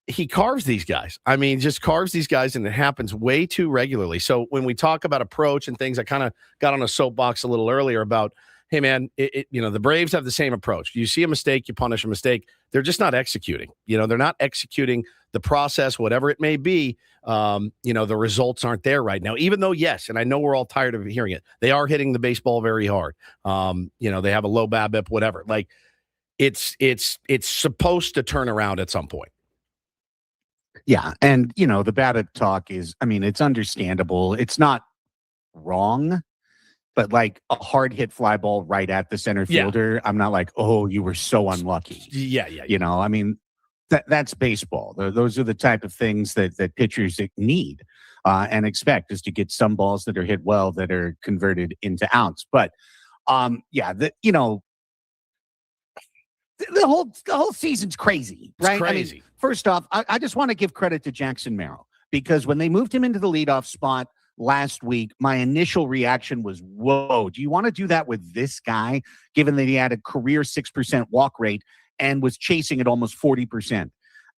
He carves these guys. I mean, just carves these guys, and it happens way too regularly. So when we talk about approach and things, I kind of got on a soapbox a little earlier about, hey, man, the Braves have the same approach. You see a mistake, you punish a mistake. They're just not executing. They're not executing the process, whatever it may be. The results aren't there right now, even though, yes, and I know we're all tired of hearing it, they are hitting the baseball very hard. They have a low BABIP, whatever. Like, it's supposed to turn around at some point. Yeah, and, the BABIP talk is, it's understandable. It's not wrong, but like a hard hit fly ball right at the center fielder, I'm not like, oh, you were so unlucky. Yeah. That's baseball. Those are the type of things that pitchers need and expect, is to get some balls that are hit well that are converted into outs. But the whole season's crazy, right? It's crazy. First off, I just want to give credit to Jackson Merrill, because when they moved him into the leadoff spot last week, my initial reaction was, whoa, do you want to do that with this guy, given that he had a career 6% walk rate and was chasing at almost 40%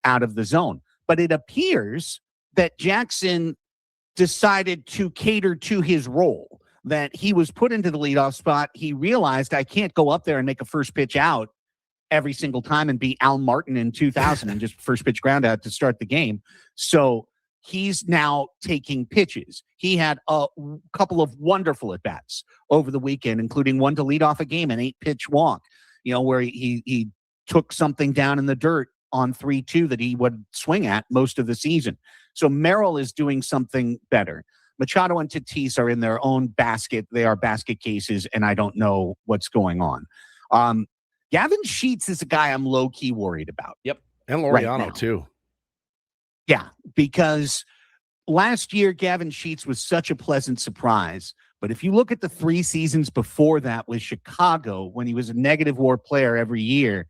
out of the zone? But it appears that Jackson decided to cater to his role, that he was put into the leadoff spot. He realized, I can't go up there and make a first pitch out every single time and be Al Martin in 2000 and just first pitch ground out to start the game. So he's now taking pitches. He had a couple of wonderful at-bats over the weekend, including one to lead off a game, an 8-pitch walk, where he took something down in the dirt on 3-2 that he would swing at most of the season. So Merrill is doing something better. Machado and Tatis are in their own basket. They are basket cases, and I don't know what's going on. Gavin Sheets is a guy I'm low-key worried about. Yep, and Laureano too. Yeah, because last year, Gavin Sheets was such a pleasant surprise. But if you look at the 3 seasons before that with Chicago, when he was a negative WAR player every year,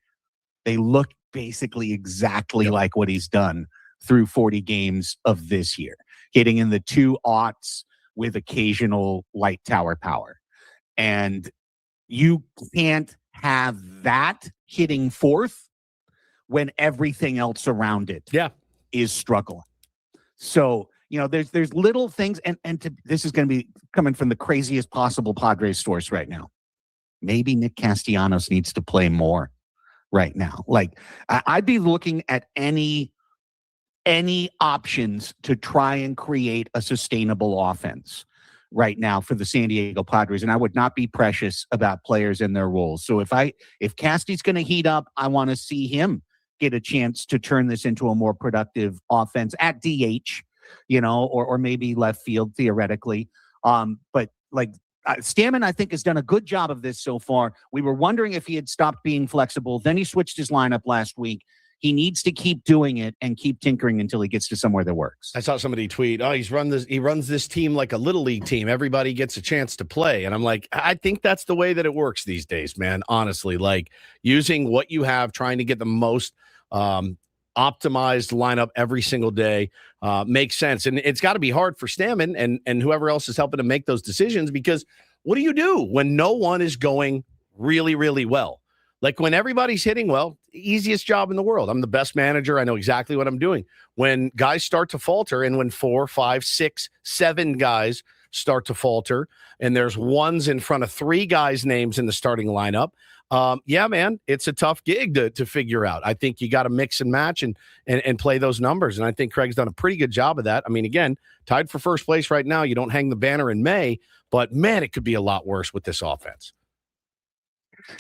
they looked basically exactly like what he's done through 40 games of this year, hitting in the 2/0s with occasional light tower power. And you can't have that hitting fourth when everything else around it is struggling. So, there's little things, and this is going to be coming from the craziest possible Padres source right now. Maybe Nick Castellanos needs to play more right now. Like, I'd be looking at any options to try and create a sustainable offense right now for the San Diego Padres, and I would not be precious about players in their roles. So if Casty's going to heat up, I want to see him get a chance to turn this into a more productive offense at DH, or maybe left field theoretically. But Stammen, I think, has done a good job of this so far. We were wondering if he had stopped being flexible. Then he switched his lineup last week. He needs to keep doing it and keep tinkering until he gets to somewhere that works. I saw somebody tweet, he runs this team like a little league team. Everybody gets a chance to play. And I'm like, I think that's the way that it works these days, man. Honestly, like using what you have, trying to get the most optimized lineup every single day makes sense. And it's got to be hard for Stammen and whoever else is helping to make those decisions, because what do you do when no one is going really, really well? Like when everybody's hitting well, easiest job in the world. I'm the best manager. I know exactly what I'm doing. When guys start to falter, and when 4, 5, 6, 7 guys start to falter, and there's ones in front of 3 guys' names in the starting lineup, yeah, man, it's a tough gig to figure out. I think you got to mix and match and play those numbers. And I think Craig's done a pretty good job of that. I mean, again, tied for first place right now. You don't hang the banner in May, but man, it could be a lot worse with this offense.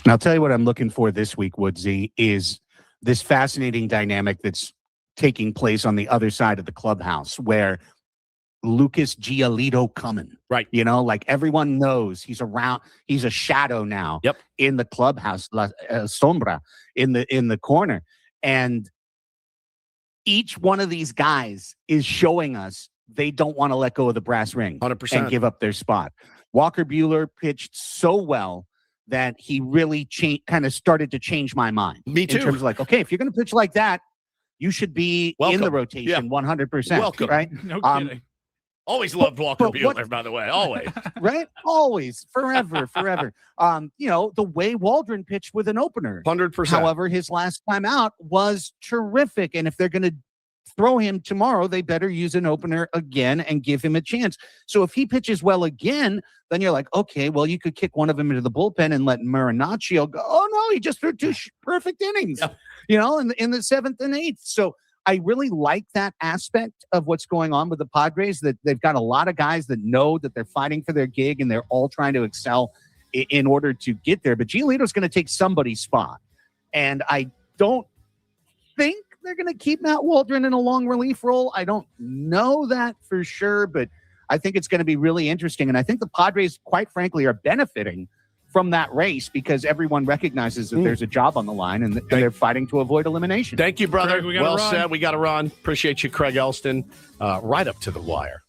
And I'll tell you what I'm looking for this week, Woodsy, is this fascinating dynamic that's taking place on the other side of the clubhouse where Lucas Giolito coming. Right. You know, like everyone knows he's around. He's a shadow now in the clubhouse, sombra in the corner. And each one of these guys is showing us they don't want to let go of the brass ring 100%. and give up their spot. Walker Buehler pitched so well that he really kind of started to change my mind. Me too. In terms of like, okay, if you're going to pitch like that, you should be in the rotation 100%. Welcome. Right? No kidding. Always loved Walker Buehler, by the way. Always. Right? Always. Forever. You know, the way Waldron pitched with an opener. 100%. However, his last time out was terrific. And if they're going to throw him tomorrow, they better use an opener again and give him a chance. So if he pitches well again, then you're like, okay, well, you could kick one of them into the bullpen and let Marinaccio go. Oh, no, he just threw two perfect innings, you know, in the 7th and 8th. So I really like that aspect of what's going on with the Padres, that they've got a lot of guys that know that they're fighting for their gig and they're all trying to excel in order to get there. But Giolito's going to take somebody's spot. And I don't think they're going to keep Matt Waldron in a long relief role. I don't know that for sure, but I think it's going to be really interesting. And I think the Padres, quite frankly, are benefiting from that race because everyone recognizes that there's a job on the line and they're fighting to avoid elimination. Thank you, brother. Craig, well said. We got to run. Appreciate you, Craig Elsten. Right up to the wire.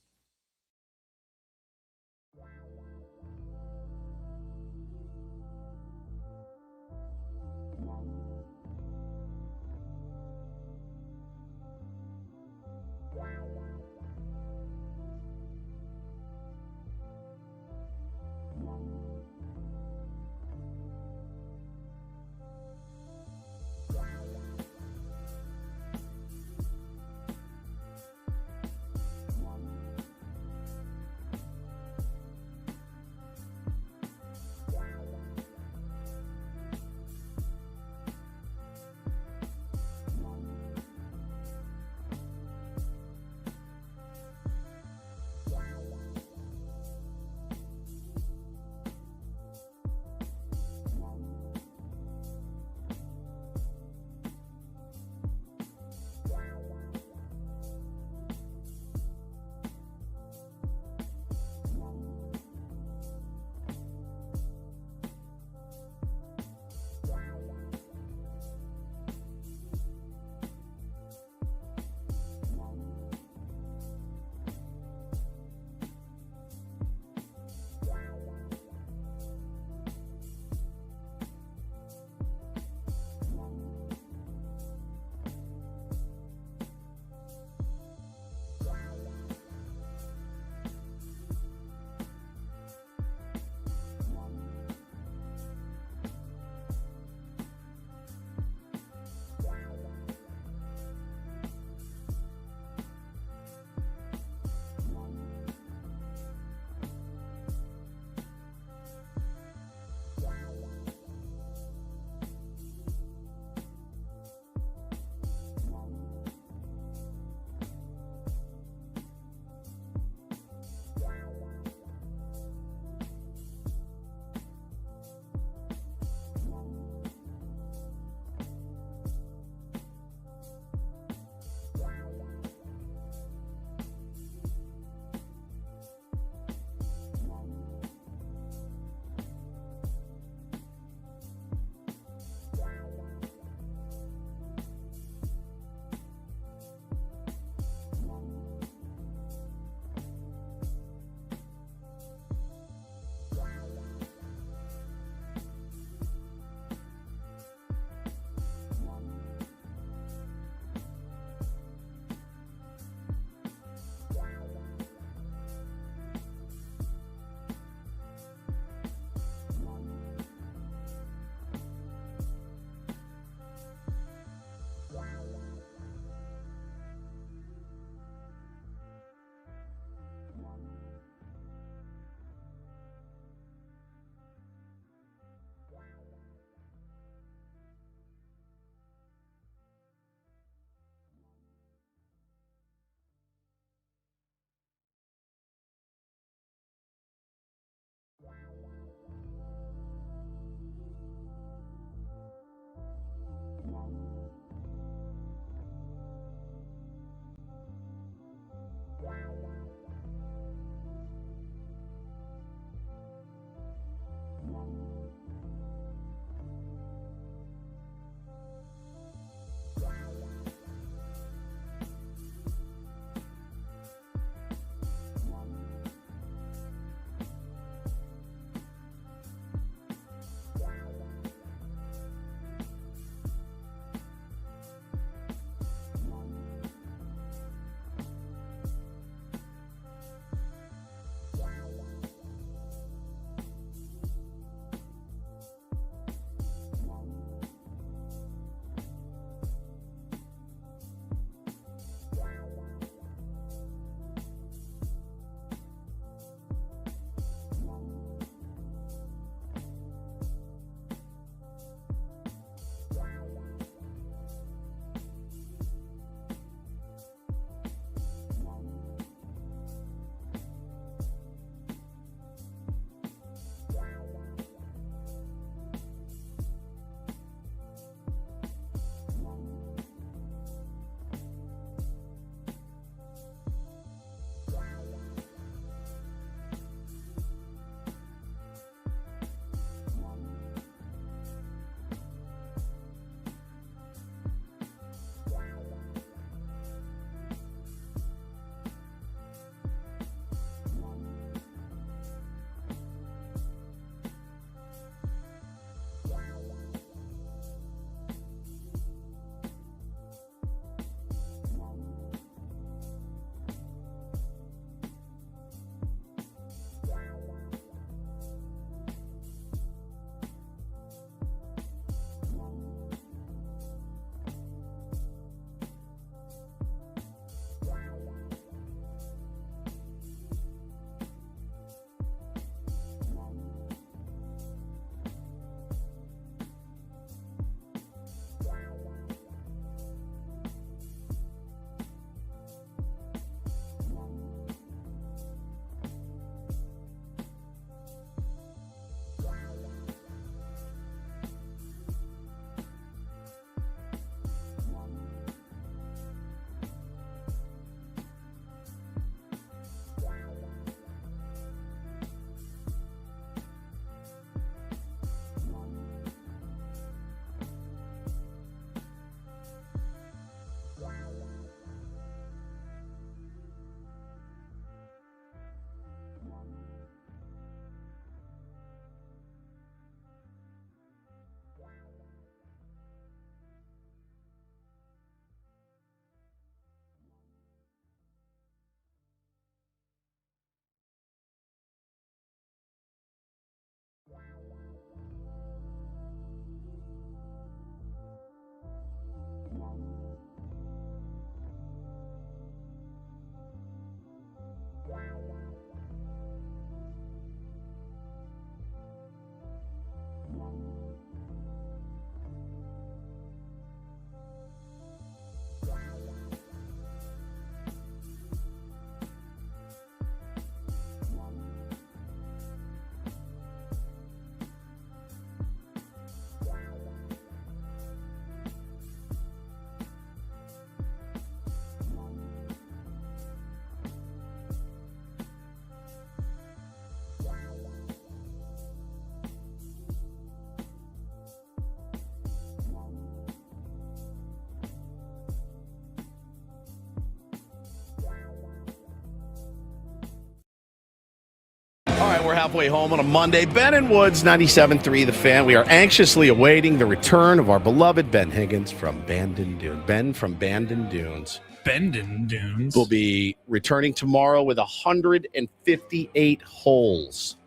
halfway home on a Monday. Ben and Woods, 97.3 The Fan. We are anxiously awaiting the return of our beloved Ben Higgins from Bandon Dunes. Ben from Bandon Dunes. Bandon Dunes will be returning tomorrow with 158 holes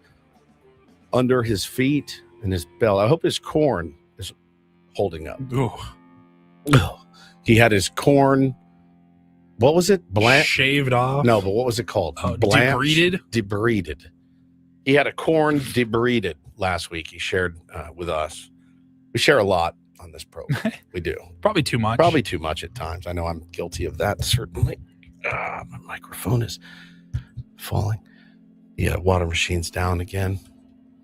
under his feet and his belt. I hope his corn is holding up. He had his corn. What was it? Shaved off? No, but what was it called? Debrided? Debrided. He had a corn debrided last week. He shared with us. We share a lot on this program. We do. Probably too much. Probably too much at times. I know I'm guilty of that, certainly. My microphone is falling. Yeah, water machine's down again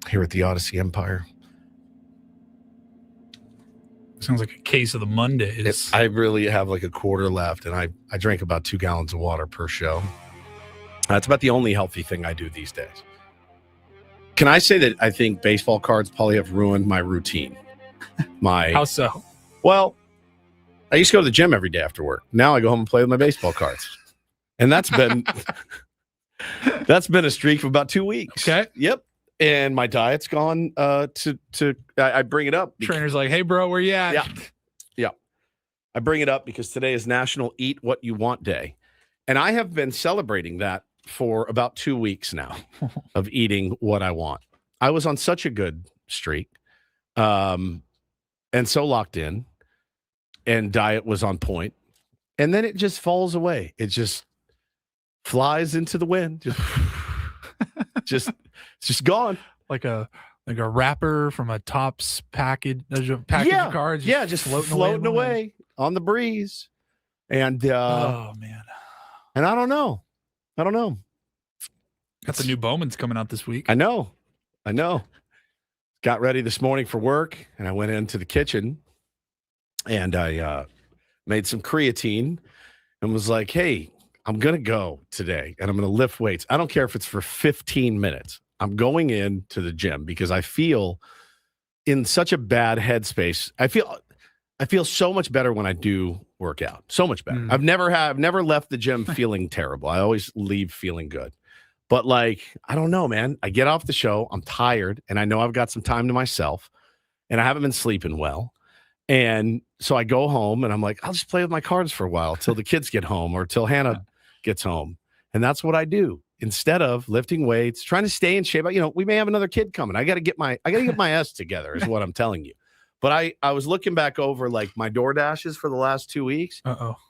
here at the Odyssey Empire. Sounds like a case of the Mondays. I really have like a quarter left, and I drink about 2 gallons of water per show. That's about the only healthy thing I do these days. Can I say that I think baseball cards probably have ruined my routine? How so? Well, I used to go to the gym every day after work. Now I go home and play with my baseball cards. And that's been a streak for about 2 weeks. Okay. Yep. And my diet's gone I bring it up. Trainer's like, hey, bro, where you at? Yeah. I bring it up because today is National Eat What You Want Day. And I have been celebrating that for about 2 weeks now of eating what I want. I was on such a good streak and so locked in, and diet was on point. And then it just falls away. It just flies into the wind. It's just gone. Like a wrapper from a Topps package of cards. Just floating away on the breeze. And oh man. And I don't know. Got the new Bowman's coming out this week. I know. Got ready this morning for work, and I went into the kitchen and I made some creatine and was like, hey, I'm going to go today and I'm going to lift weights. I don't care if it's for 15 minutes. I'm going into the gym because I feel in such a bad headspace. I feel so much better when I do work out. So much better. I've never left the gym feeling terrible. I always leave feeling good. But like, I don't know, man. I get off the show, I'm tired, and I know I've got some time to myself, and I haven't been sleeping well. And so I go home and I'm like, I'll just play with my cards for a while till the kids get home or till Hannah gets home. And that's what I do instead of lifting weights, trying to stay in shape. We may have another kid coming. I got to get my S together is what I'm telling you. But I was looking back over like my DoorDashes for the last 2 weeks.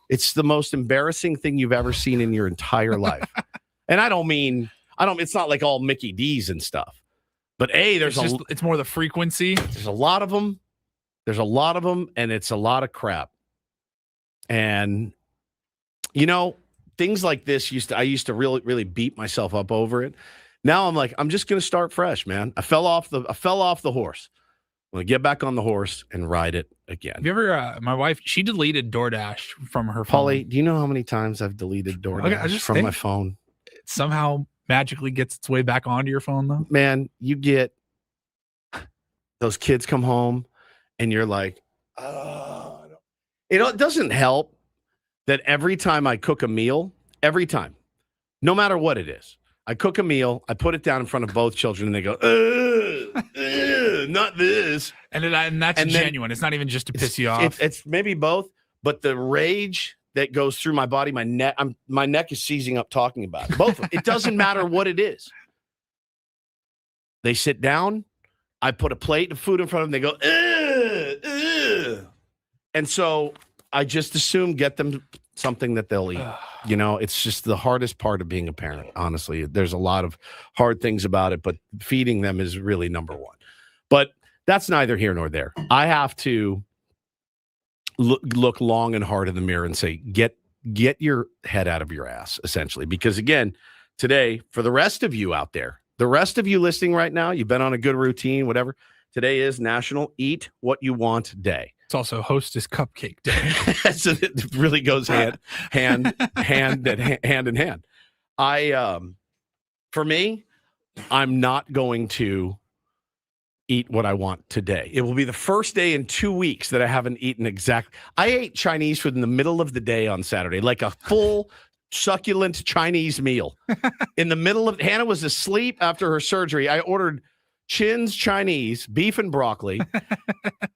It's the most embarrassing thing you've ever seen in your entire life. And it's not like all Mickey D's and stuff, but it's more the frequency. There's a lot of them. And it's a lot of crap. And, things like this I used to really, really beat myself up over it. Now I'm like, I'm just going to start fresh, man. I fell off the horse. I'm going to get back on the horse and ride it again. Have you ever, my wife, she deleted DoorDash from her phone. Polly, do you know how many times I've deleted DoorDash from my phone? It somehow magically gets its way back onto your phone though. Man, you get those kids come home and you're like, it doesn't help that every time I cook a meal, no matter what it is, I cook a meal, I put it down in front of both children, and they go, not this. And that's genuine. It's not even just to piss you off. It's maybe both, but the rage that goes through my body, my neck is seizing up talking about it. Both. It doesn't matter what it is. They sit down, I put a plate of food in front of them, they go, and so I just assume get them something that they'll eat. It's just the hardest part of being a parent, honestly. There's a lot of hard things about it, but feeding them is really number one. But that's neither here nor there. I have to look long and hard in the mirror and say, get your head out of your ass, essentially. Because again, today, for the rest of you out there, the rest of you listening right now, you've been on a good routine, whatever. Today is National Eat What You Want Day. It's also Hostess Cupcake Day. So it really goes hand in hand. For me, I'm not going to eat what I want today. It will be the first day in 2 weeks that I haven't eaten I ate Chinese food in the middle of the day on Saturday, like a full succulent Chinese meal. In the middle of Hannah was asleep after her surgery. I ordered Chin's Chinese, beef and broccoli,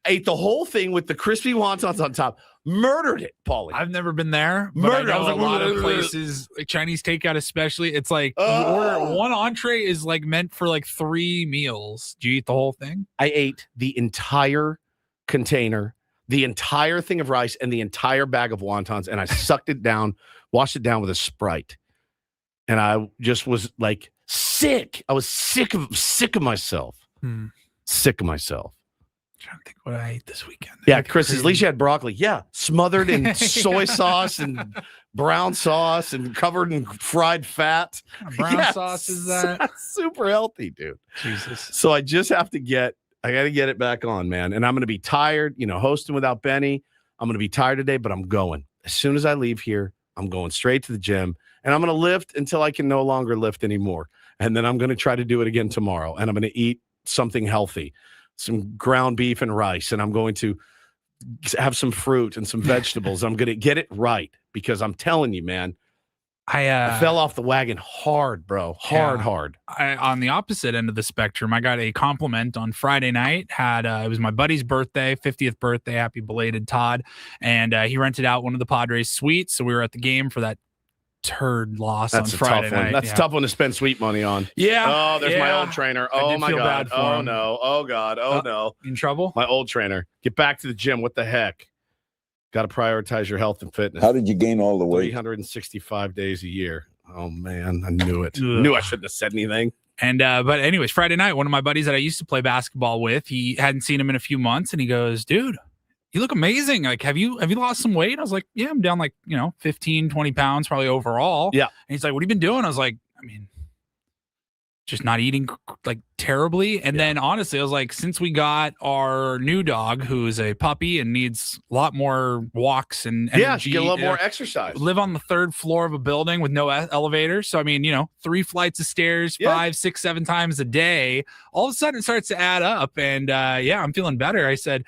ate the whole thing with the crispy wontons on top, murdered it, Paulie. I've never been there, but I know a lot of places, like Chinese takeout especially, it's like you order one entree is like meant for like 3 meals. Do you eat the whole thing? I ate the entire container, the entire thing of rice, and the entire bag of wontons, and I sucked it down, washed it down with a Sprite. And I just was like sick. I was sick of myself. Sick of myself. I'm trying to think what I ate this weekend. Yeah, Chris, at least you had broccoli. Yeah, smothered in soy sauce and brown sauce and covered in fried fat. What kind of brown sauce is that? Super healthy, dude. Jesus. So I just have to I got to get it back on, man. And I'm going to be tired, hosting without Benny. I'm going to be tired today, but I'm going. As soon as I leave here, I'm going straight to the gym. And I'm going to lift until I can no longer lift anymore. And then I'm going to try to do it again tomorrow. And I'm going to eat something healthy, some ground beef and rice. And I'm going to have some fruit and some vegetables. I'm going to get it right because I'm telling you, man, I fell off the wagon hard, bro. Hard. On the opposite end of the spectrum, I got a compliment on Friday night. It was my buddy's birthday, 50th birthday. Happy belated, Todd. And he rented out one of the Padres suites. So we were at the game for that turd loss on Friday night. That's a tough one to spend sweet money on. Yeah. Oh, there's my old trainer. Oh my God. Oh no. Oh God. Oh no. In trouble? My old trainer. Get back to the gym. What the heck? Got to prioritize your health and fitness. How did you gain all the weight? 365 days a year. Oh man, I knew it. Knew I shouldn't have said anything. And but anyways, Friday night, one of my buddies that I used to play basketball with, he hadn't seen him in a few months, and he goes, "Dude, you look amazing. Like, have you lost some weight?" I was like, "Yeah, I'm down like 15, 20 pounds probably overall." Yeah. And he's like, "What have you been doing?" I was like, just not eating like terribly. And then honestly, I was like, since we got our new dog, who is a puppy and needs a lot more walks and energy, get a little more exercise. Live on the 3rd floor of a building with no elevator. So, 3 flights of stairs, 5, 6, 7 times a day. All of a sudden it starts to add up. And I'm feeling better. I said,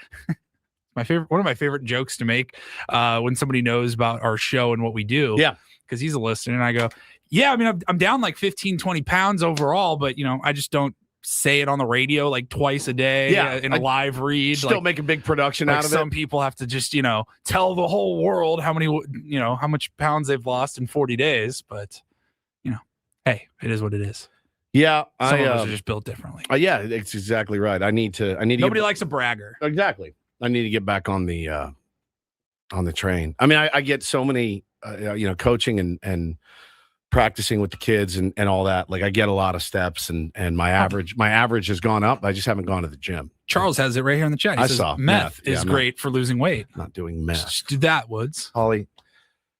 one of my favorite jokes to make when somebody knows about our show and what we do. Yeah. Because he's a listener. And I go, yeah, I'm down like 15, 20 pounds overall, but I just don't say it on the radio like twice a day in a live read. Still make a big production out of it. Some people have to just, tell the whole world how much pounds they've lost in 40 days. But, hey, it is what it is. Yeah. Some of us are just built differently. Yeah, it's exactly right. I need to Nobody likes a bragger. Exactly. I need to get back on the train. I get so many, coaching and practicing with the kids and all that. Like I get a lot of steps and my average has gone up. I just haven't gone to the gym. Charles has it right here in the chat. He says saw meth is great for losing weight. Not doing meth. Just do that, Woods. Holly.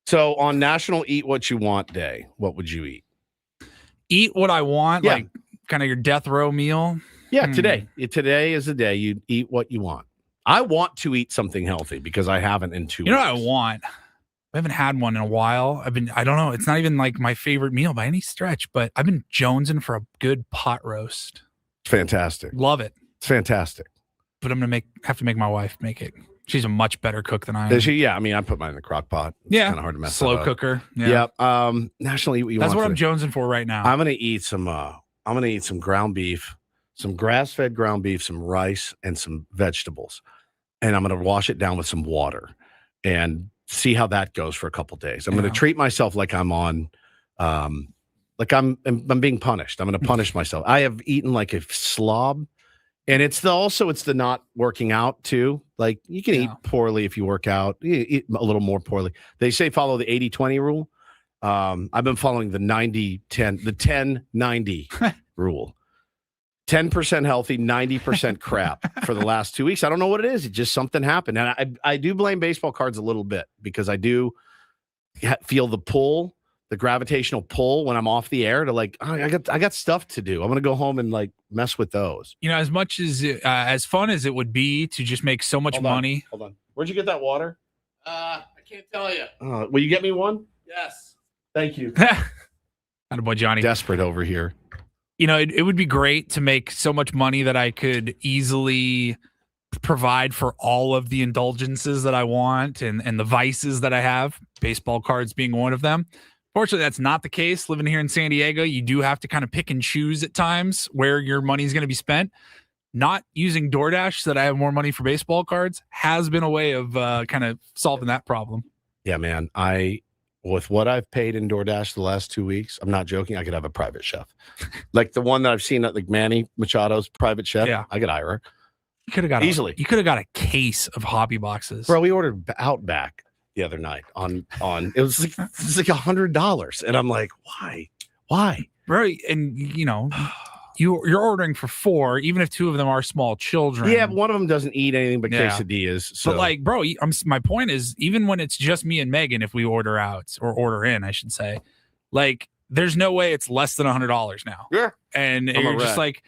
So on National Eat What You Want Day, what would you eat? Eat what I want, like kind of your death row meal. Yeah, today. Today is the day you eat what you want. I want to eat something healthy because I haven't in 2 weeks. You know what I want? I haven't had one in a while. I don't know. It's not even like my favorite meal by any stretch, but I've been jonesing for a good pot roast. Fantastic. Love it. It's fantastic. But I'm going to have to make my wife make it. She's a much better cook than I am. Is she? Yeah. I put mine in the crock pot. It's kind of hard to mess slow up. cooker. Yeah. National Eat What You Want. That's what I'm jonesing for right now. I'm going to eat some ground beef, some grass-fed ground beef, some rice, and some vegetables. And I'm going to wash it down with some water and see how that goes for a couple days. I'm going to treat myself like I'm on, like I'm being punished. I'm going to punish myself. I have eaten like a slob, and it's the not working out too. Like you can eat poorly if you work out. You eat a little more poorly. They say follow the 80-20 rule. I've been following the 90-10, the 10-90 rule. 10% healthy, 90% crap for the last 2 weeks. I don't know what it is. It just something happened. And I do blame baseball cards a little bit because I do feel the pull, the gravitational pull when I'm off the air to like, I got stuff to do. I'm going to go home and like mess with those. As much as fun as it would be to just make so much money. Hold on. Where'd you get that water? I can't tell you. Will you get me one? Yes. Thank you. Attaboy, Johnny. Desperate over here. It would be great to make so much money that I could easily provide for all of the indulgences that I want and the vices that I have, baseball cards being one of them. Fortunately, that's not the case. Living here in San Diego, you do have to kind of pick and choose at times where your money's going to be spent. Not using DoorDash so that I have more money for baseball cards has been a way of kind of solving that problem. Yeah, man. With what I've paid in DoorDash the last 2 weeks, I'm not joking. I could have a private chef. Like the one that I've seen at like Manny Machado's private chef. Yeah. I could hire her. You could have got easily. You could have got a case of hobby boxes. Bro, we ordered Outback the other night on it was like $100. And I'm like, why? Bro, and you know, you're ordering for 4, even if 2 of them are small children. Yeah, but one of them doesn't eat anything but quesadillas. So. But like, bro, my point is, even when it's just me and Megan, if we order out or order in, I should say, like, there's no way it's less than $100 now. Yeah. And you're just like,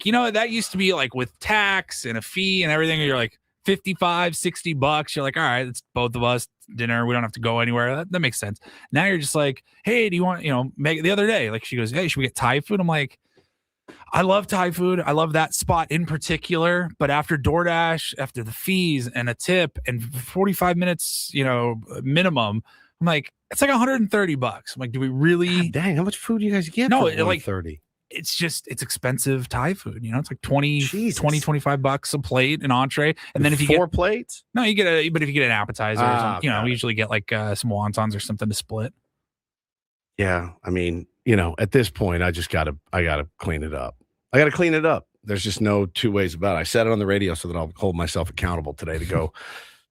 you know, that used to be like with tax and a fee and everything. And you're like $55-$60. You're like, all right, it's both of us dinner. We don't have to go anywhere. That makes sense. Now you're just like, hey, do you want, you know, Megan, the other day, like she goes, hey, should we get Thai food? I'm like, I love Thai food. I love that spot in particular. But after DoorDash, after the fees and a tip and 45 minutes, you know, minimum, I'm like, it's like $130. I'm like, do we really? God dang, how much food do you guys get? No, for like $130. It's expensive Thai food. You know, it's like $25 a plate, an entree. And then if you get 4 plates, no, you get but if you get an appetizer, you know, we usually get like some wontons or something to split. Yeah. I mean, you know, at this point, I gotta clean it up. I gotta clean it up. There's just no two ways about it. I said it on the radio so that I'll hold myself accountable today to go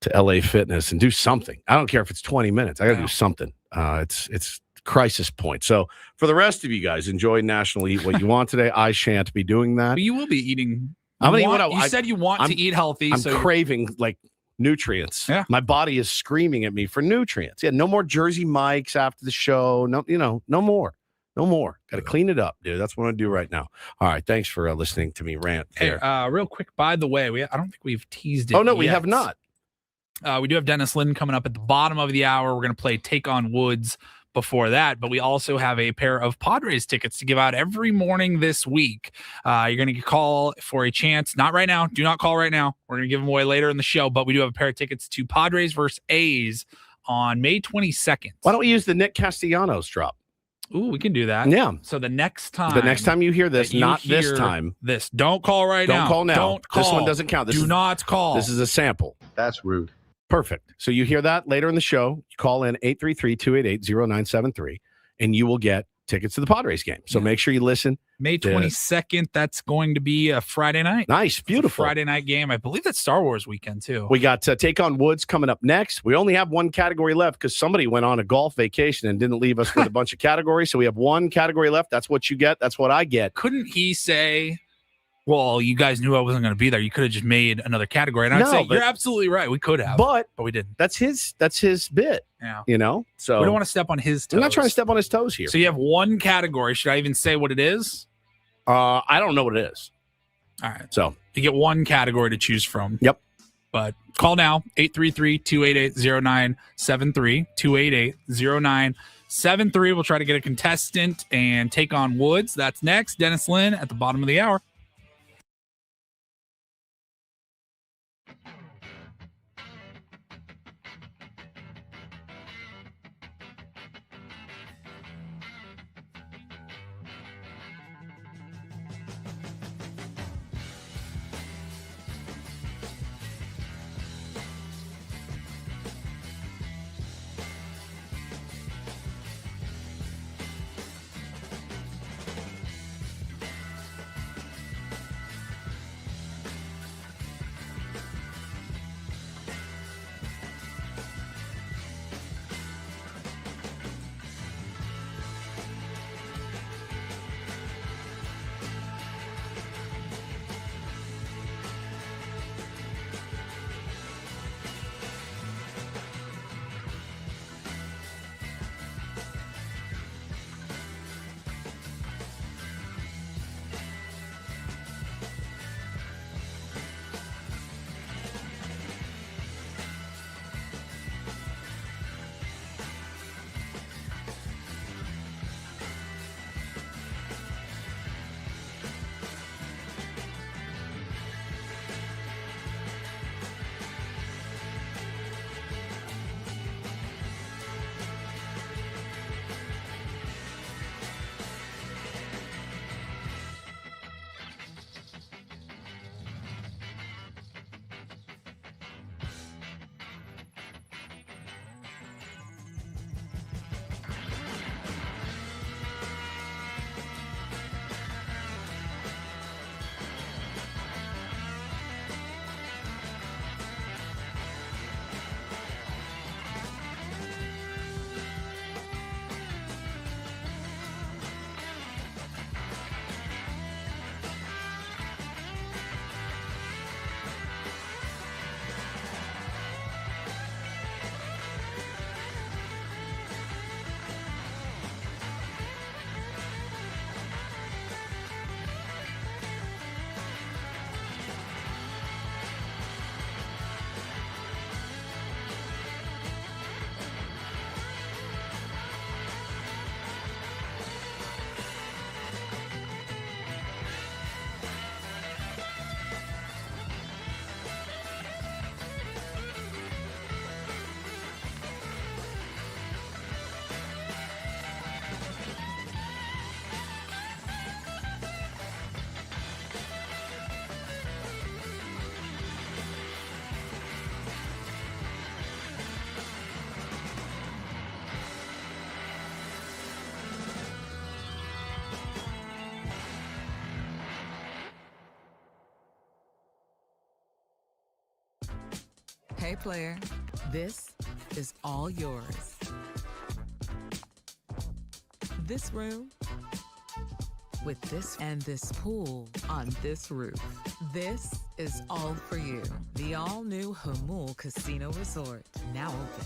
to LA Fitness and do something. I don't care if it's 20 minutes. I gotta do something. It's crisis point. So for the rest of you guys, enjoy National Eat What You Want today. I shan't be doing that. But you will be eating. You said you want to eat healthy. I'm craving like nutrients. Yeah. My body is screaming at me for nutrients. Yeah. No more Jersey Mikes after the show. No, no more. No more. Got to clean it up, dude. That's what I'm going to do right now. All right. Thanks for listening to me rant there. Hey, real quick, by the way, I don't think we've teased it. Oh, no, we have not. We do have Dennis Lynn coming up at the bottom of the hour. We're going to play Take on Woods before that, but we also have a pair of Padres tickets to give out every morning this week. You're going to call for a chance. Not right now. Do not call right now. We're going to give them away later in the show, but we do have a pair of tickets to Padres versus A's on May 22nd. Why don't we use the Nick Castellanos drop? Ooh, we can do that. Yeah. So the next time you hear this, this time. Don't call right now. Don't call now. Don't call. This one doesn't count. Do not call. This is a sample. That's rude. Perfect. So you hear that later in the show. You call in 833-288-0973, and you will get tickets to the Padres game. So make sure you listen. May 22nd, that's going to be a Friday night. Nice. Beautiful. Friday night game. I believe that's Star Wars weekend, too. We got Take on Woods coming up next. We only have one category left because somebody went on a golf vacation and didn't leave us with a bunch of categories. So we have one category left. That's what you get. That's what I get. Couldn't he say, well, you guys knew I wasn't going to be there. You could have just made another category. And I'd say, you're absolutely right. We could have. But we didn't. That's his bit. Yeah. You know? So we don't want to step on his toes. I'm not trying to step on his toes here. So you have one category. Should I even say what it is? I don't know what it is. All right. So you get one category to choose from. Yep. But call now, 833-288-0973, 288-0973. We'll try to get a contestant and take on Woods. That's next. Dennis Lynn at the bottom of the hour. Hey player, this is all yours. This room with this and this pool on this roof. This is all for you. The all-new Hamul Casino Resort, now open.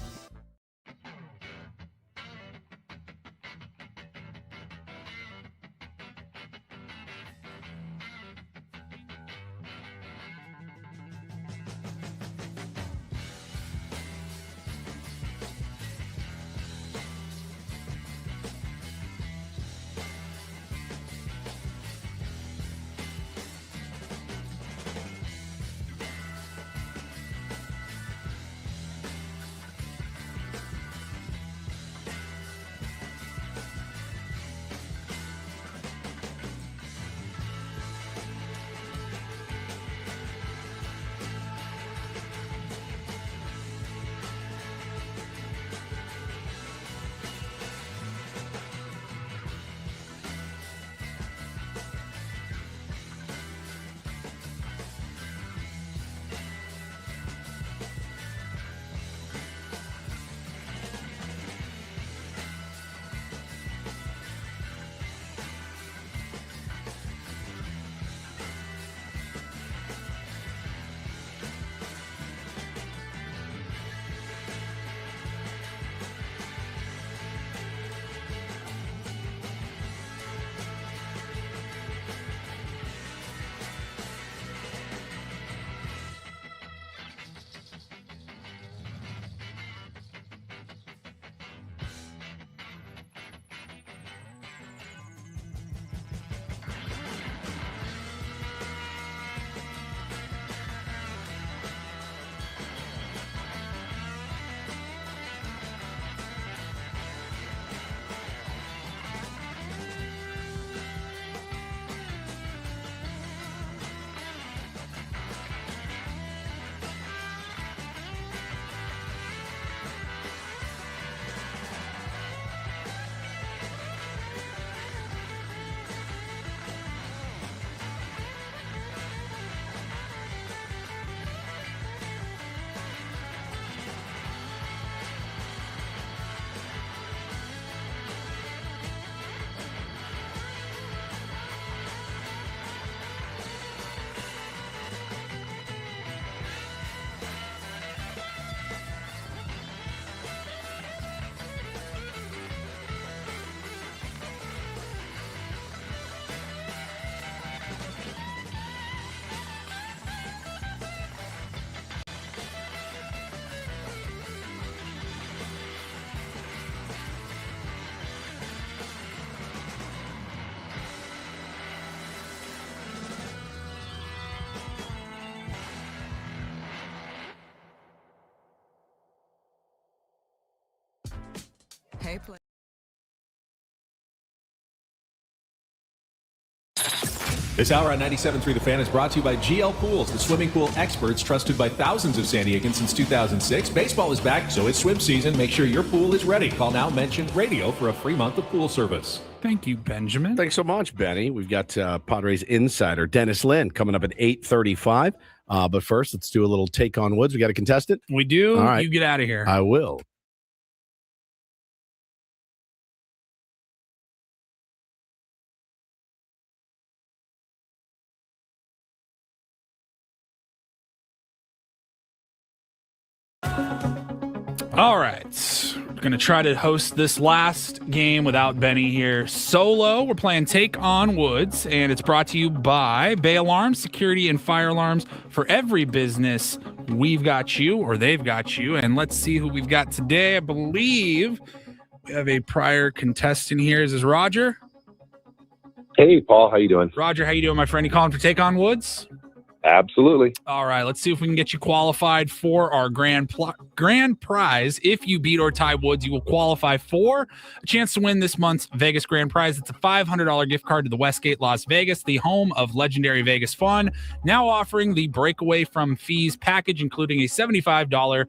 Hey player. This hour on 97.3 The Fan is brought to you by GL Pools, the swimming pool experts trusted by thousands of San Diegans since 2006. Baseball is back, so it's swim season. Make sure your pool is ready. Call now, mention radio for a free month of pool service. Thank you, Benjamin. Thanks so much, Benny. We've got Padres insider Dennis Lynn coming up at 8:35. But first, let's do a little take on Woods. We got a contestant? We do. All right. You get out of here. I will. All right. We're going to try to host this last game without Benny here solo. We're playing Take on Woods, and it's brought to you by Bay Alarms, security and fire alarms for every business. We've got you, or they've got you. And let's see who we've got today. I believe we have a prior contestant here. Is this Roger? Hey, Paul. How you doing? Roger, how you doing, my friend? You calling for Take on Woods? Absolutely. All right, let's see if we can get you qualified for our grand prize. If you beat or tie Woods, you will qualify for a chance to win this month's Vegas grand prize. It's a $500 gift card to the Westgate Las Vegas, the home of legendary Vegas fun. Now offering the breakaway from fees package, including a $75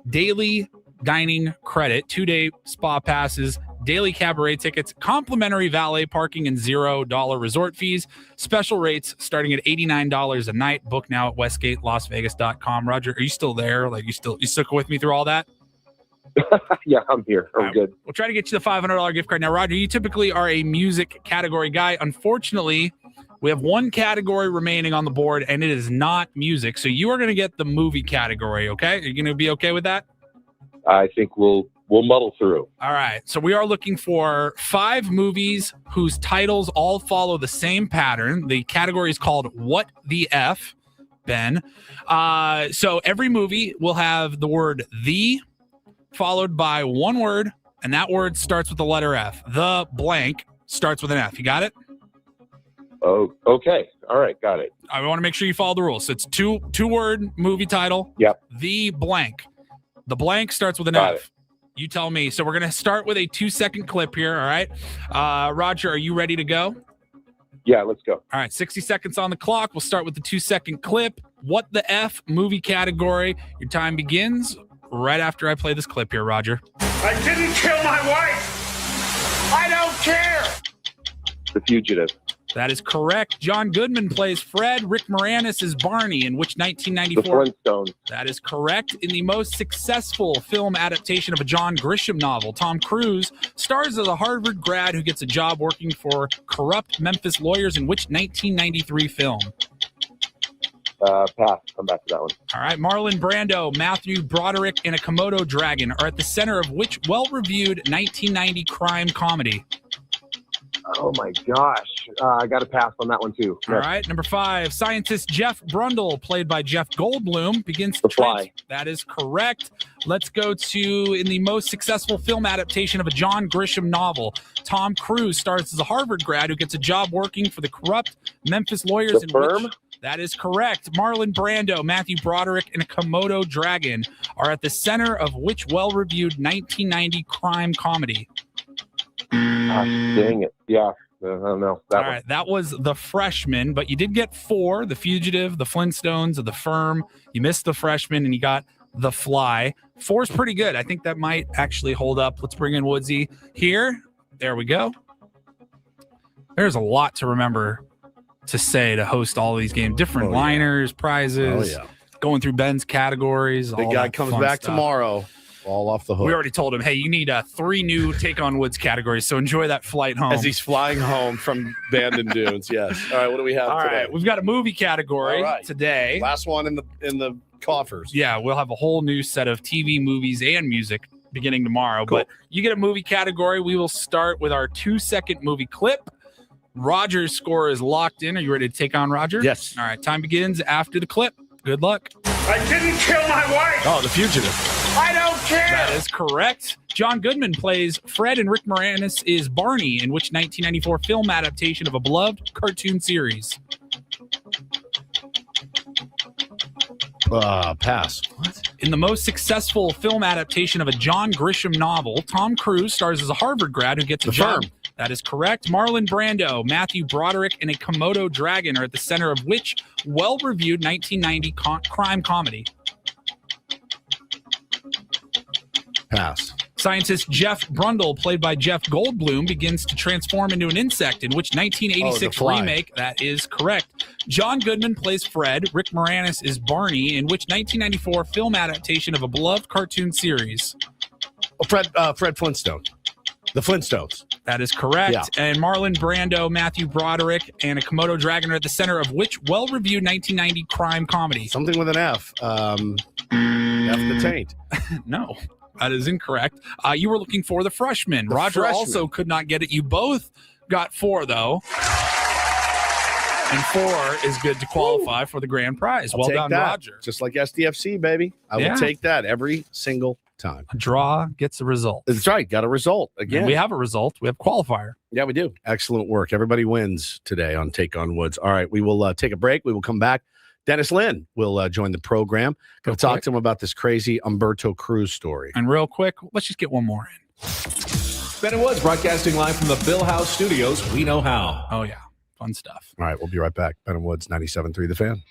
daily dining credit, 2-day spa passes, daily cabaret tickets, complimentary valet parking, and $0 resort fees. Special rates starting at $89 a night. Book now at westgatelasvegas.com. Roger, are you still there? Like, you stuck with me through all that? Yeah, I'm here. I'm good. We'll try to get you the $500 gift card. Now, Roger, you typically are a music category guy. Unfortunately, we have one category remaining on the board, and it is not music. So you are going to get the movie category, okay? Are you going to be okay with that? I think we'll muddle through. All right. So we are looking for 5 movies whose titles all follow the same pattern. The category is called What the F, Ben. So every movie will have the word the followed by one word, and that word starts with the letter F. The blank starts with an F. You got it? Oh, okay. All right, got it. I want to make sure you follow the rules. So it's two-word movie title. Yep. The blank. The blank starts with an Got F. it. You tell me. So we're going to start with a 2-second clip here, all right? Roger, are you ready to go? Yeah, let's go. All right, 60 seconds on the clock. We'll start with the 2-second clip. What the F movie category. Your time begins right after I play this clip here, Roger. I didn't kill my wife. I don't care. The Fugitive. That is correct. John Goodman plays Fred. Rick Moranis is Barney in which The 1994? Flintstones. That is correct. In the most successful film adaptation of a John Grisham novel, Tom Cruise stars as a Harvard grad who gets a job working for corrupt Memphis lawyers in which 1993 film? Pass. Come back to that one. All right. Marlon Brando, Matthew Broderick, and a Komodo dragon are at the center of which well-reviewed 1990 crime comedy? Oh my gosh. I got to pass on that one too. All right. Number 5, scientist Jeff Brundle, played by Jeff Goldblum, begins to Fly. That is correct. Let's go to in the most successful film adaptation of a John Grisham novel. Tom Cruise stars as a Harvard grad who gets a job working for the corrupt Memphis lawyers. The Firm? That is correct. Marlon Brando, Matthew Broderick, and a Komodo dragon are at the center of which well-reviewed 1990 crime comedy? Dang it. Yeah. I don't know. All right, that was The Freshman, but you did get 4, The Fugitive, The Flintstones, The Firm. You missed The Freshman, and you got The Fly. 4 is pretty good. I think that might actually hold up. Let's bring in Woodsy here. There we go. There's a lot to remember to say to host all these games. Different liners, prizes, going through Ben's categories. Big all guy that comes fun back stuff. tomorrow. All off the hook. We already told him, hey, you need 3 new Take on Woods categories, so enjoy that flight home. As he's flying home from Bandon Dunes, yes. All right, what do we have All today? right, we've got a movie category today. Last one in the coffers. Yeah, we'll have a whole new set of TV, movies, and music beginning tomorrow. Cool. But you get a movie category. We will start with our 2-second movie clip. Roger's score is locked in. Are you ready to take on Roger? Yes. All right, time begins after the clip. Good luck. I didn't kill my wife. Oh, The Fugitive. I don't care. That is correct. John Goodman plays Fred, and Rick Moranis is Barney in which 1994 film adaptation of a beloved cartoon series? Pass. What? In the most successful film adaptation of a John Grisham novel, Tom Cruise stars as a Harvard grad who gets a The job. Firm. That is correct. Marlon Brando, Matthew Broderick, and a Komodo dragon are at the center of which well-reviewed 1990 crime comedy? Pass. Scientist Jeff Brundle, played by Jeff Goldblum, begins to transform into an insect in which 1986 The Fly. remake. That is correct. John Goodman plays Fred. Rick Moranis is Barney in which 1994 film adaptation of a beloved cartoon series? Fred Flintstone. The Flintstones. That is correct. Yeah. And Marlon Brando, Matthew Broderick, and a Komodo dragon are at the center of which well-reviewed 1990 crime comedy? Something with an F. F the Taint. No. That is incorrect. You were looking for The Freshman. Roger Freshman. also could not get it. You both got 4, though. And 4 is good to qualify for the grand prize. I'll Well take done, that. Roger. Just like SDFC, baby. I Yeah. will take that every single time. A draw gets a result. That's right. Got a result again. And we have a result. We have qualifier. Yeah, we do. Excellent work. Everybody wins today on Take on Woods. All right, we will take a break. We will come back. Dennis Lynn will join the program. Going to talk to him about this crazy Umberto Cruz story. And real quick, let's just get one more in. Ben and Woods broadcasting live from the Bill House Studios. We know how. Oh, yeah. Fun stuff. All right, we'll be right back. Ben and Woods, 97.3 The Fan.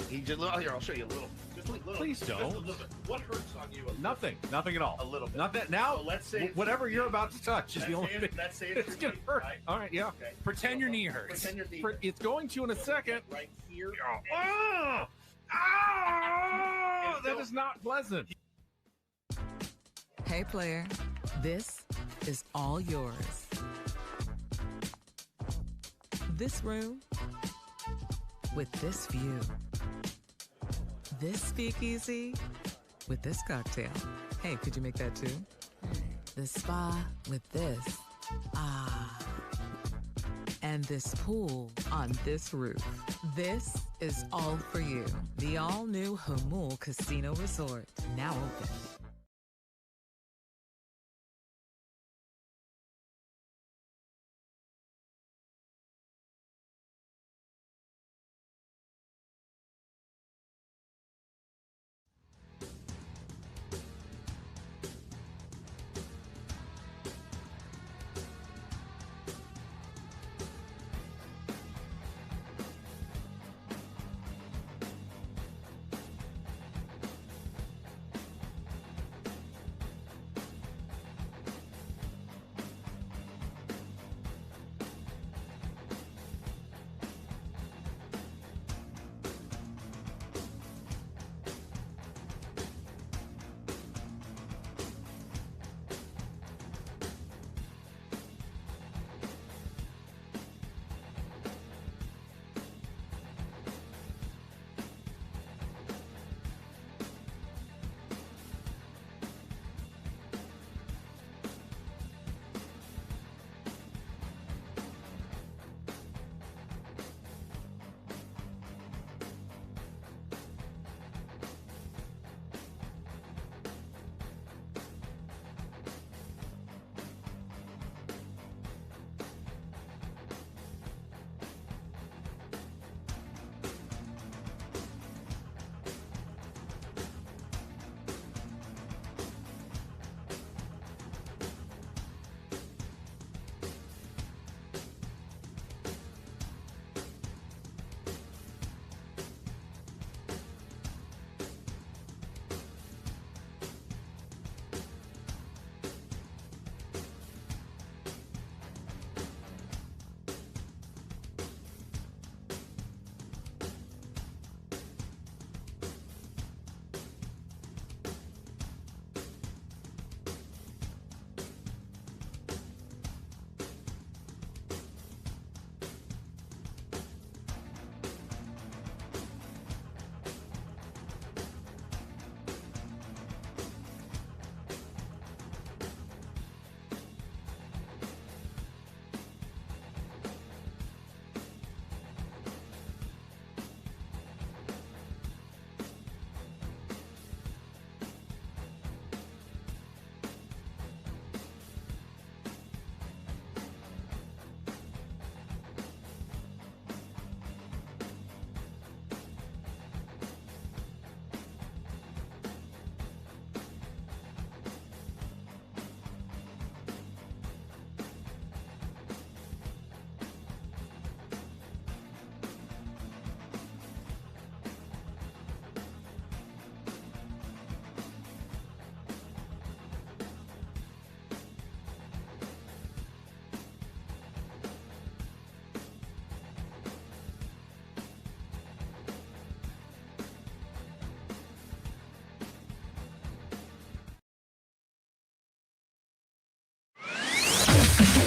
He just, here, I'll show you a little. Just a little. Please don't. Just a little bit. What hurts on you? Nothing at all. A little bit. Nothing. Now, So let's say whatever you're about to touch is the only thing. Let's say it's going to hurt. Right? All right, yeah. Okay. Pretend your knee hurts. Pretend your knee. It's going to in a second. Right here. That is not pleasant. Hey, player, this is all yours. This room with this view. This speakeasy with this cocktail. Hey, could you make that too? The spa with this. Ah. And this pool on this roof. This is all for you. The all-new Hamul Casino Resort, now open.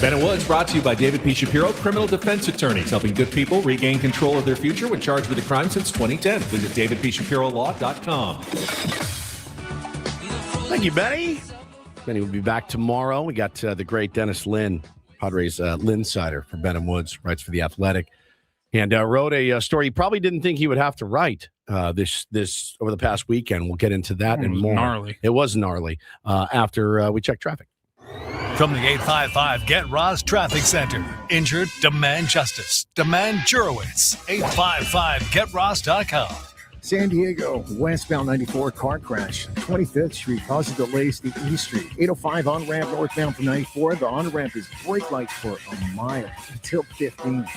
Ben & Woods brought to you by David P. Shapiro, criminal defense attorneys, helping good people regain control of their future when charged with a crime since 2010. Visit davidpshapirolaw.com. Thank you, Benny. Benny will be back tomorrow. We got the great Dennis Lynn, Padres Linsider for Ben & Woods, writes for The Athletic, and wrote a story he probably didn't think he would have to write this over the past weekend. We'll get into that and more. Gnarly. It was gnarly after we checked traffic. From the 855 Get Ross Traffic Center. Injured? Demand justice. Demand Jurowitz. 855GetRoss.com. San Diego, westbound 94 car crash. 25th Street causes delays to East Street. 805 on-ramp northbound from 94. The on-ramp is brake lights for a mile until 15.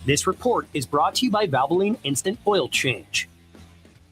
This report is brought to you by Valvoline Instant Oil Change.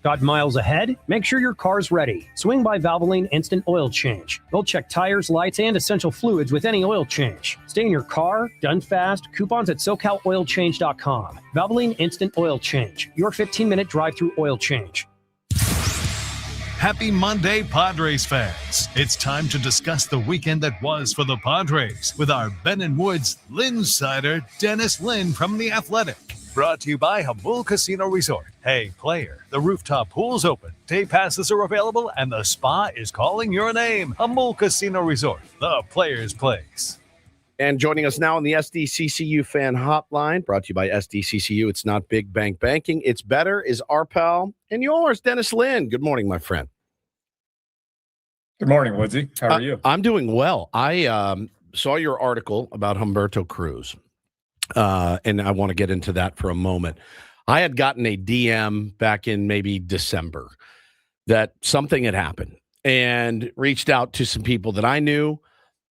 Got miles ahead? Make sure your car's ready. Swing by Valvoline Instant Oil Change. They'll check tires, lights, and essential fluids with any oil change. Stay in your car, done fast. Coupons at SoCalOilChange.com. Valvoline Instant Oil Change. Your 15-minute drive-through oil change. Happy Monday, Padres fans. It's time to discuss the weekend that was for the Padres with our Ben & Woods Linsider, Dennis Lin from The Athletic. Brought to you by Hamul Casino Resort. Hey, player, the rooftop pool's open. Day passes are available, and the spa is calling your name. Hamul Casino Resort, the player's place. And joining us now on the SDCCU fan hotline, brought to you by SDCCU. It's not big bank banking. It's better, is our pal and yours, Dennis Lin. Good morning, my friend. Good morning, Woodsy. How are you? I'm doing well. I saw your article about Humberto Cruz, and I want to get into that for a moment. I had gotten a DM back in maybe December that something had happened and reached out to some people that I knew.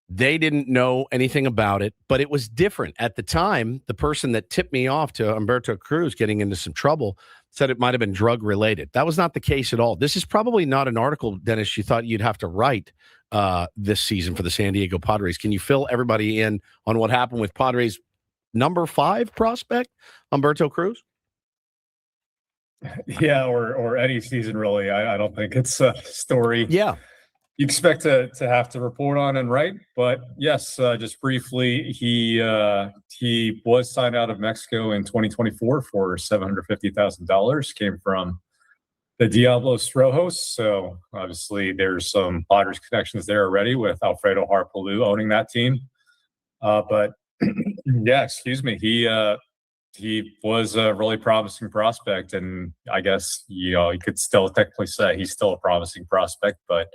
They didn't know anything about it, but it was different. At the time, the person that tipped me off to Humberto Cruz getting into some trouble said it might have been drug-related. That was not the case at all. This is probably not an article, Dennis, you thought you'd have to write this season for the San Diego Padres. Can you fill everybody in on what happened with Padres number 5 prospect, Humberto Cruz? Yeah, or any season, really. I don't think it's a story. Yeah. You expect to have to report on and write, but yes, just briefly, he was signed out of Mexico in 2024 for $750,000. Came from the Diablos Rojos, so obviously there's some Padres connections there already with Alfredo Harpelou owning that team. But yeah, excuse me, he was a really promising prospect, and I guess you could still technically say he's still a promising prospect, but.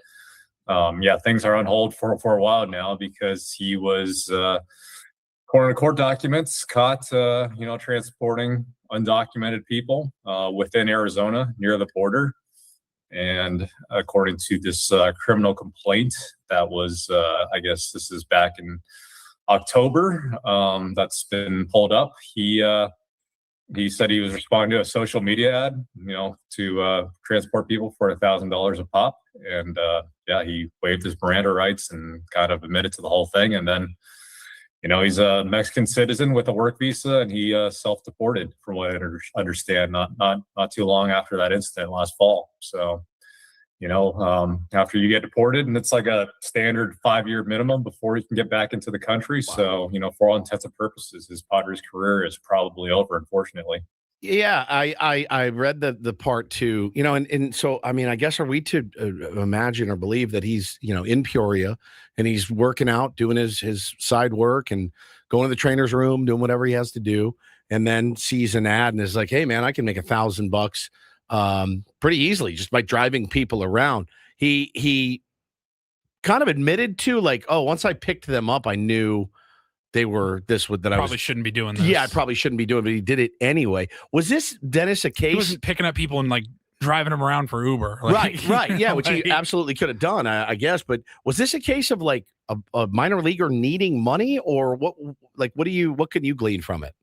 Yeah, things are on hold for a while now because he was, according to court documents, caught, transporting undocumented people within Arizona near the border. And according to this criminal complaint that was, I guess this is back in October, that's been pulled up. He said he was responding to a social media ad, to transport people for $1,000 a pop. And he waived his Miranda rights and kind of admitted to the whole thing. And then, he's a Mexican citizen with a work visa, and he self-deported, from what I understand, not too long after that incident last fall. So, after you get deported, and it's like a standard 5-year minimum before you can get back into the country. Wow. So, for all intents and purposes, his Padres career is probably over, unfortunately. Yeah, I read the part too, and so, I mean, I guess, are we to imagine or believe that he's, in Peoria and he's working out, doing his side work and going to the trainer's room, doing whatever he has to do, and then sees an ad and is like, hey man, I can make $1,000 pretty easily just by driving people around. He kind of admitted to, like, oh, once I picked them up, I knew they were probably shouldn't be doing this. Yeah, I probably shouldn't be doing it, but he did it anyway. Was this, Dennis, a case? He wasn't picking up people and like driving them around for Uber. Right. Yeah, which he absolutely could have done, I guess. But was this a case of like a minor leaguer needing money, or what? Like, what can you glean from it?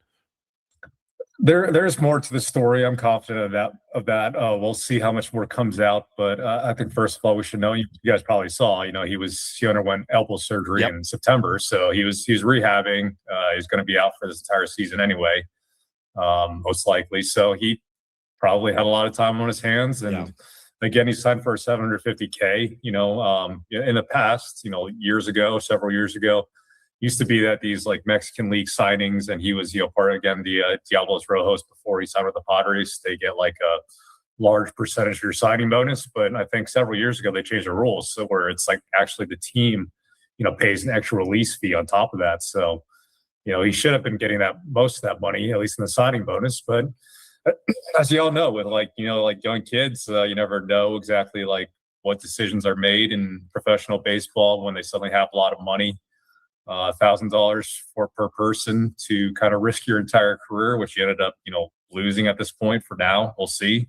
There's more to the story. I'm confident of that. We'll see how much more comes out. But I think, first of all, we should know, you guys probably saw, he underwent elbow surgery in September. So he was rehabbing. He's going to be out for this entire season anyway, most likely. So he probably had a lot of time on his hands. And again, he signed for $750K. In the past, several years ago, used to be that these like Mexican League signings, and he was, part of, again, the Diablos Rojos before he signed with the Padres. They get like a large percentage of your signing bonus. But I think several years ago, they changed the rules. So where it's like actually the team, pays an extra release fee on top of that. So, he should have been getting most of that money, at least in the signing bonus. But as you all know, with young kids, you never know exactly like what decisions are made in professional baseball when they suddenly have a lot of money. $1,000 per person to kind of risk your entire career, which you ended up, losing at this point. For now, we'll see.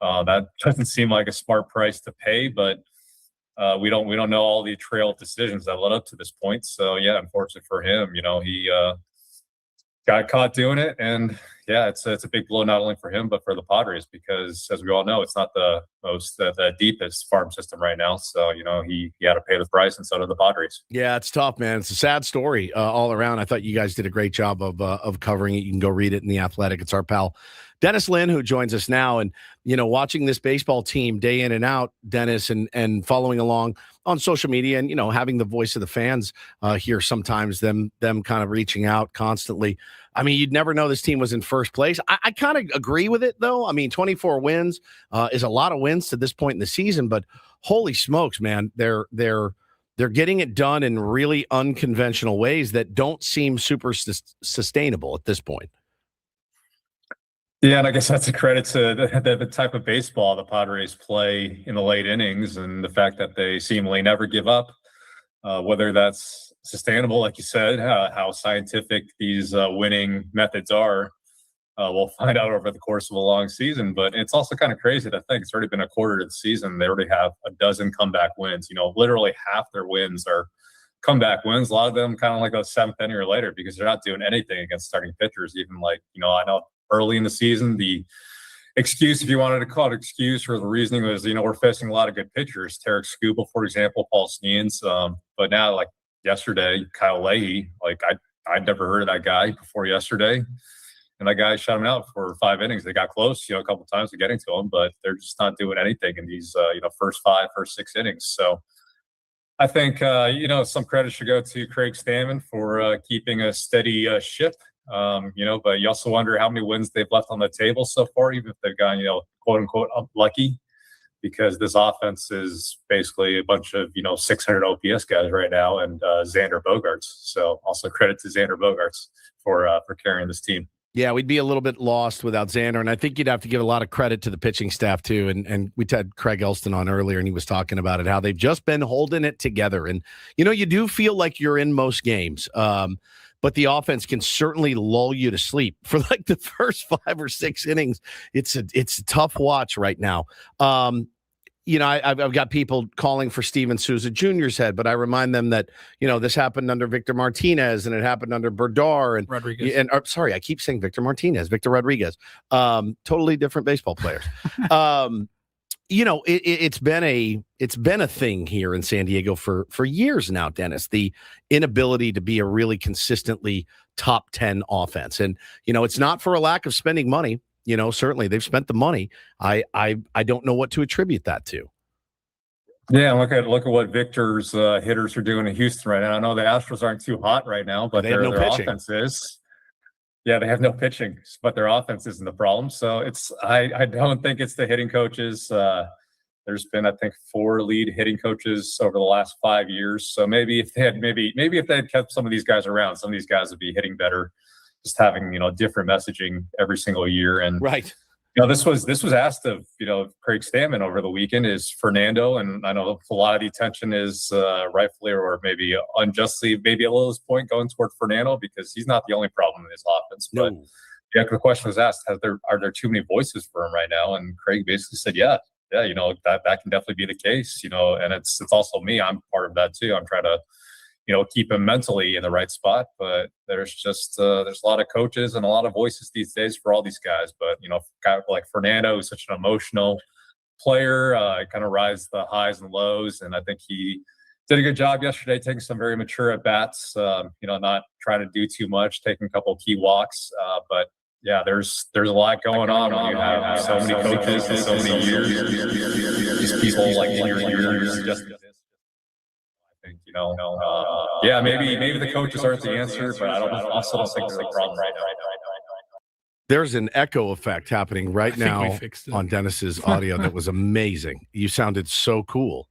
That doesn't seem like a smart price to pay, but we don't know all the trail of decisions that led up to this point. So yeah, unfortunately for him, got caught doing it, and yeah, it's a big blow not only for him but for the Padres because, as we all know, it's not the most the deepest farm system right now. So he had to pay the price, and so did the Padres. Yeah, it's tough, man. It's a sad story all around. I thought you guys did a great job of covering it. You can go read it in The Athletic. It's our pal Dennis Lynn who joins us now, and watching this baseball team day in and out, Dennis, and following along on social media, and having the voice of the fans here sometimes, them kind of reaching out constantly. I mean, you'd never know this team was in first place. I kind of agree with it, though. I mean, 24 wins is a lot of wins to this point in the season, but holy smokes, man, they're getting it done in really unconventional ways that don't seem super sustainable at this point. Yeah, and I guess that's a credit to the type of baseball the Padres play in the late innings and the fact that they seemingly never give up. Whether that's sustainable, like you said, how scientific these winning methods are, we'll find out over the course of a long season. But it's also kind of crazy to think it's already been a quarter of the season. They already have a dozen comeback wins. Literally half their wins are comeback wins. A lot of them kind of like a seventh inning or later because they're not doing anything against starting pitchers. Even I know early in the season, the excuse, if you wanted to call it excuse, or the reasoning was, we're facing a lot of good pitchers. Tarek Skubal, for example, Paul Sneans. But now, like yesterday, Kyle Leahy, I'd never heard of that guy before yesterday. And that guy shut him out for 5 innings. They got close, a couple of times to getting to him, but they're just not doing anything in these, first 6 innings. So I think, some credit should go to Craig Stammen for keeping a steady ship. But you also wonder how many wins they've left on the table so far, even if they've gone, quote unquote, lucky, because this offense is basically a bunch of, 600 OPS guys right now and Xander Bogaerts. So also credit to Xander Bogaerts for carrying this team. Yeah, we'd be a little bit lost without Xander, and I think you'd have to give a lot of credit to the pitching staff too. And we had Craig Elsten on earlier, and he was talking about it, how they've just been holding it together. And you do feel like you're in most games, but the offense can certainly lull you to sleep for like the first 5 or 6 innings. It's a tough watch right now. I've got people calling for Steven Souza Jr.'s head, but I remind them that, this happened under Victor Martinez and it happened under Berdar and Rodriguez. And sorry, I keep saying Victor Rodriguez. Totally different baseball players. It's been a thing here in San Diego for years now, Dennis, the inability to be a really consistently top 10 offense. And, it's not for a lack of spending money. Certainly they've spent the money. I don't know what to attribute that to. Yeah, look at what Victor's hitters are doing in Houston right now. I know the Astros aren't too hot right now, but their offense is. Yeah, they have no pitching, but their offense isn't the problem. So I don't think it's the hitting coaches. There's been, I think, 4 lead hitting coaches over the last 5 years. So maybe if they had kept some of these guys around, some of these guys would be hitting better. Just having different messaging every single year. And right. This was asked of Craig Stammen over the weekend. Is Fernando, and I know a lot of the attention is rightfully or maybe unjustly, maybe a little point going toward Fernando because he's not the only problem in his offense. But the question was asked: are there too many voices for him right now? And Craig basically said, yeah, that can definitely be the case. And it's also me. I'm part of that too. I'm trying to keep him mentally in the right spot. But there's just there's a lot of coaches and a lot of voices these days for all these guys. But guy like Fernando is such an emotional player, kind of rides the highs and lows, and I think he did a good job yesterday, taking some very mature at bats. Not trying to do too much, taking a couple of key walks. But yeah, there's a lot going on when you have so many coaches and so many years. These people like in your ears just. Maybe the coaches aren't the answer, but I also don't think they're the problem right now. There's an echo effect happening right now on Dennis's audio that was amazing. You sounded so cool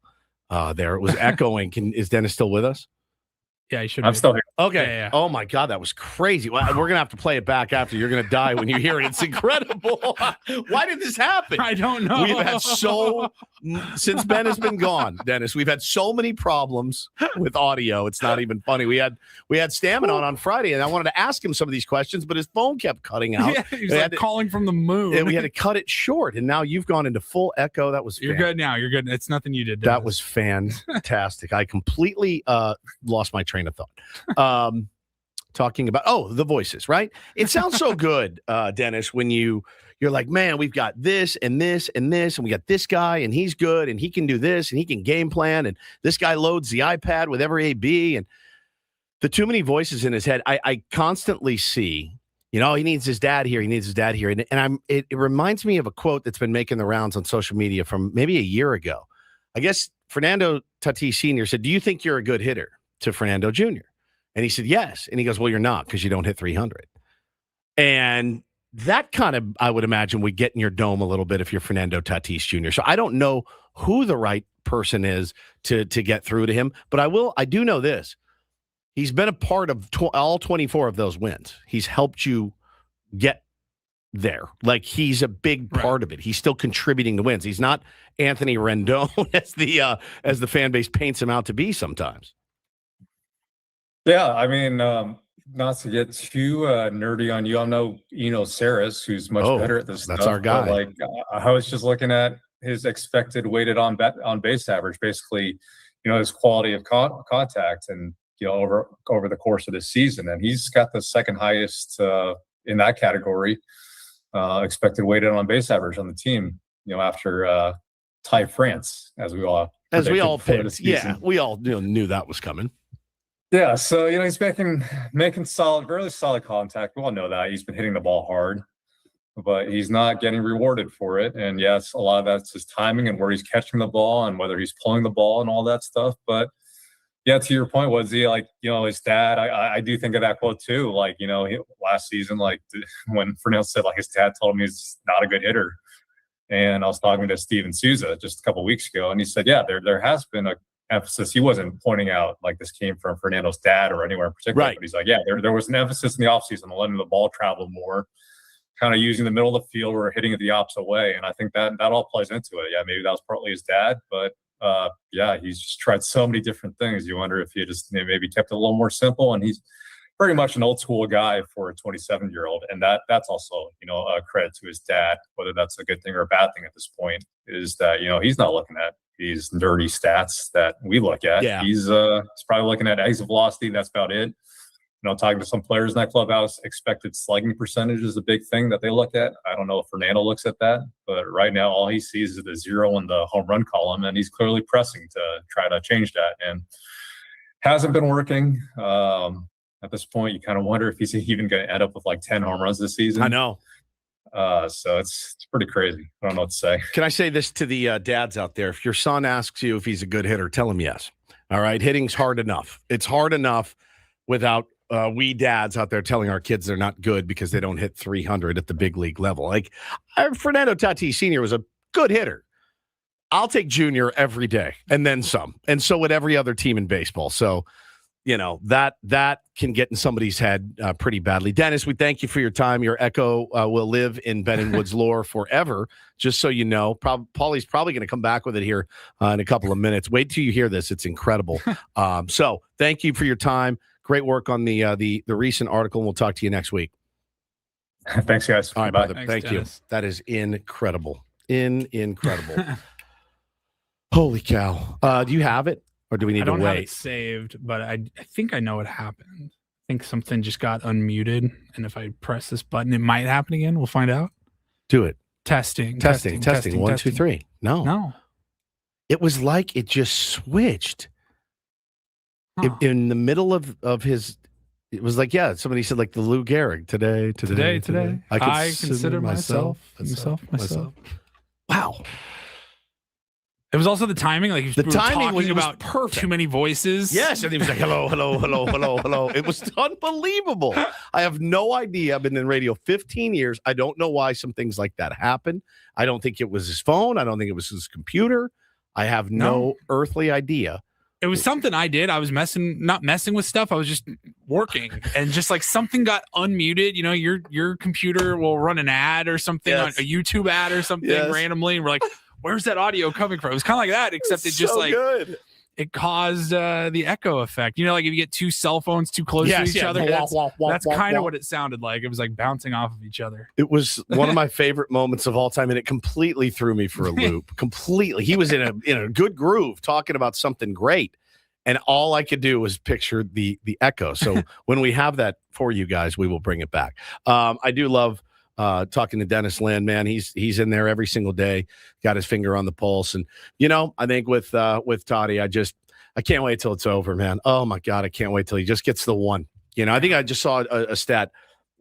there. It was echoing. Is Dennis still with us? Yeah, he should. I'm still here. Okay. Yeah. Oh my God, that was crazy. Well, we're gonna have to play it back after. You're gonna die when you hear it. It's incredible. Why did this happen? I don't know. We've had since Ben has been gone, Dennis. We've had so many problems with audio. It's not even funny. We had Stammen on Friday, and I wanted to ask him some of these questions, but his phone kept cutting out. Yeah, he was calling from the moon. And we had to cut it short, and now you've gone into full echo. That was You're good now. You're good. It's nothing you did. Dennis. That was fantastic. I completely lost my train of thought. talking about the voices, right? It sounds so good, Dennis, when you're like, man, we've got this and this and this, and we got this guy, and he's good, and he can do this, and he can game plan, and this guy loads the iPad with every AB, and the too many voices in his head. I constantly see, he needs his dad here, and it reminds me of a quote that's been making the rounds on social media from maybe a year ago. I guess Fernando Tati Sr. said, "Do you think you're a good hitter?" to Fernando Jr. And he said, "Yes." And he goes, "Well, you're not, because you don't hit 300. And that kind of, I would imagine, would get in your dome a little bit if you're Fernando Tatis Jr. So I don't know who the right person is to get through to him, but I do know this. He's been a part of all 24 of those wins. He's helped you get there. Like, he's a big part of it. He's still contributing to wins. He's not Anthony Rendon as the fan base paints him out to be sometimes. Yeah, I mean, not to get too nerdy on you, I know Saris, who's much better at this. That's stuff, our guy. But, like, I was just looking at his expected weighted on base average, basically, his quality of contact, and over the course of the season, and he's got the second highest in that category expected weighted on base average on the team. After Ty France, as we all picked. Yeah, we all knew that was coming. Yeah, so he's making really solid contact. We all know that he's been hitting the ball hard, but he's not getting rewarded for it. And yes, a lot of that's his timing and where he's catching the ball and whether he's pulling the ball and all that stuff. But yeah, to your point, was he his dad? I do think of that quote too. Like, last season, like when Fernando said like his dad told him he's not a good hitter. And I was talking to Steven Souza just a couple of weeks ago, and he said, yeah, there has been a emphasis. He wasn't pointing out like this came from Fernando's dad or anywhere in particular, but he's like, yeah, there was an emphasis in the offseason on letting the ball travel more, kind of using the middle of the field or hitting it the opposite way. And I think that all plays into it. Yeah, maybe that was partly his dad, but yeah, he's just tried so many different things. You wonder if he just maybe kept it a little more simple. And he's very much an old school guy for a 27-year-old. And that's also, a credit to his dad, whether that's a good thing or a bad thing at this point, is that, he's not looking at these nerdy stats that we look at. Yeah. He's probably looking at exit velocity. That's about it. Talking to some players in that clubhouse, expected slugging percentage is a big thing that they look at. I don't know if Fernando looks at that, but right now all he sees is the 0 in the home run column, and he's clearly pressing to try to change that, and hasn't been working. At this point, you kind of wonder if he's even going to end up with like 10 home runs this season. I know. So it's pretty crazy. I don't know what to say. Can I say this to the dads out there? If your son asks you if he's a good hitter, tell him yes. All right. Hitting's hard enough. It's hard enough without we dads out there telling our kids they're not good because they don't hit 300 at the big league level. Like Fernando Tatis Sr. was a good hitter. I'll take Junior every day and then some. And so would every other team in baseball. So, that can get in somebody's head pretty badly. Dennis, we thank you for your time. Your echo will live in Ben and Wood's lore forever, just so you know. Paulie's probably going to come back with it here in a couple of minutes. Wait till you hear this. It's incredible. So thank you for your time. Great work on the recent article, and we'll talk to you next week. Thanks, guys. All right, Bye. brother. Thank you. That is incredible. Incredible. Holy cow. Do you have it? Or do we need to wait? I don't have it saved, but I think I know what happened. I think something just got unmuted, and if I press this button, it might happen again. We'll find out. Do it. Testing. 1, 2, 3. No. It was like it just switched. In the middle of his, it was like, yeah, somebody said like the Lou Gehrig today. I consider myself. Wow. It was also the timing. Like the timing was about perfect. Too many voices. Yes, and he was like, hello. It was unbelievable. I have no idea. I've been in radio 15 years. I don't know why some things like that happen. I don't think it was his phone. I don't think it was his computer. I have no earthly idea. It was something I did. I was not messing with stuff. I was just working, and just like something got unmuted. Your computer will run an ad or something, a YouTube ad or something randomly, and we're like, where's that audio coming from? It was kind of like that, except it just good. It caused the echo effect. Like if you get two cell phones too close to each other, that's kind of what it sounded like. It was like bouncing off of each other. It was one of my favorite moments of all time, and it completely threw me for a loop. Completely. He was in a good groove talking about something great, And all I could do was picture the echo. So when we have that for you guys, we will bring it back. I do love talking to Dennis Lynn, man. He's in there every single day, got his finger on the pulse. And, I think with Tati, I can't wait till it's over, man. Oh, my God, I can't wait till he just gets the one. I think I just saw a stat,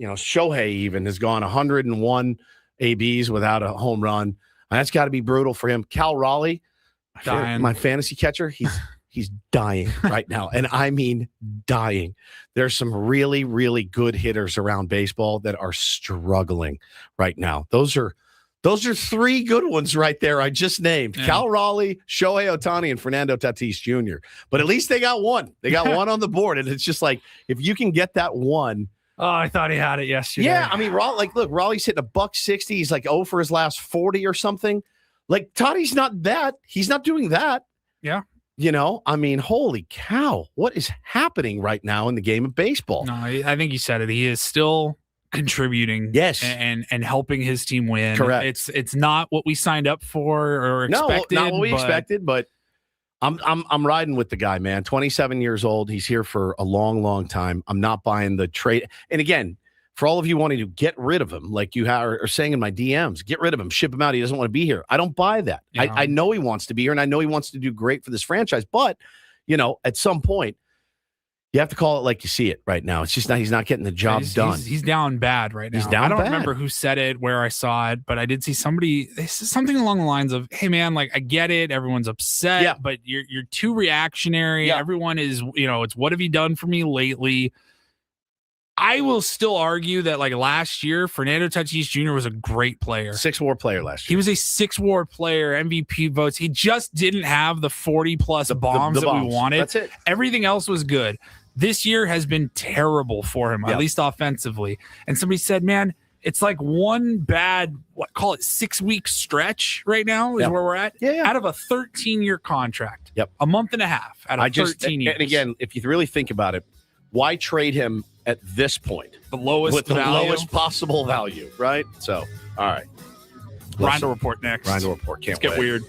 Shohei even has gone 101 ABs without a home run. And that's got to be brutal for him. Cal Raleigh, my fantasy catcher, he's dying right now. And I mean dying. There's some really, really good hitters around baseball that are struggling right now. Those are 3 good ones right there I just named. Yeah. Cal Raleigh, Shohei Ohtani, and Fernando Tatis Jr. But at least they got one. They got one on the board. And it's just like, if you can get that one. Oh, I thought he had it yesterday. Yeah, I mean, Raleigh's hitting $160. He's like 0 for his last 40 or something. Like, Tati's not that. He's not doing that. Yeah. I mean, holy cow. What is happening right now in the game of baseball? No, I think you said it. He is still contributing. Yes. And helping his team win. Correct. It's not what we signed up for or expected. No, not what we expected, but I'm riding with the guy, man. 27 years old. He's here for a long, long time. I'm not buying the trade. And again, for all of you wanting to get rid of him, like you are saying in my DMs, get rid of him, ship him out. He doesn't want to be here. I don't buy that. Yeah. I know he wants to be here, and I know he wants to do great for this franchise. But, at some point, you have to call it like you see it right now. It's just he's not getting the job done. He's down bad right now. He's down I don't bad. remember who said it, where I saw it, but I did see something along the lines of, hey, man, like, I get it. Everyone's upset, but you're too reactionary. Yeah. Everyone is, it's what have you done for me lately? I will still argue that, like, last year, Fernando Tatis Jr. was a great player. 6 WAR player last year. He was a 6 WAR player, MVP votes. He just didn't have the 40-plus bombs that we wanted. That's it. Everything else was good. This year has been terrible for him, at least offensively. And somebody said, man, it's like one bad, call it 6-week stretch right now is where we're at. Yeah. Out of a 13-year contract. Yep. A month and a half out of 13 years. And again, if you really think about it, why trade him at this point? The lowest with the value. lowest possible value, right? So, all right. Reindl Report next. Reindl Report. Can't Let's get weird.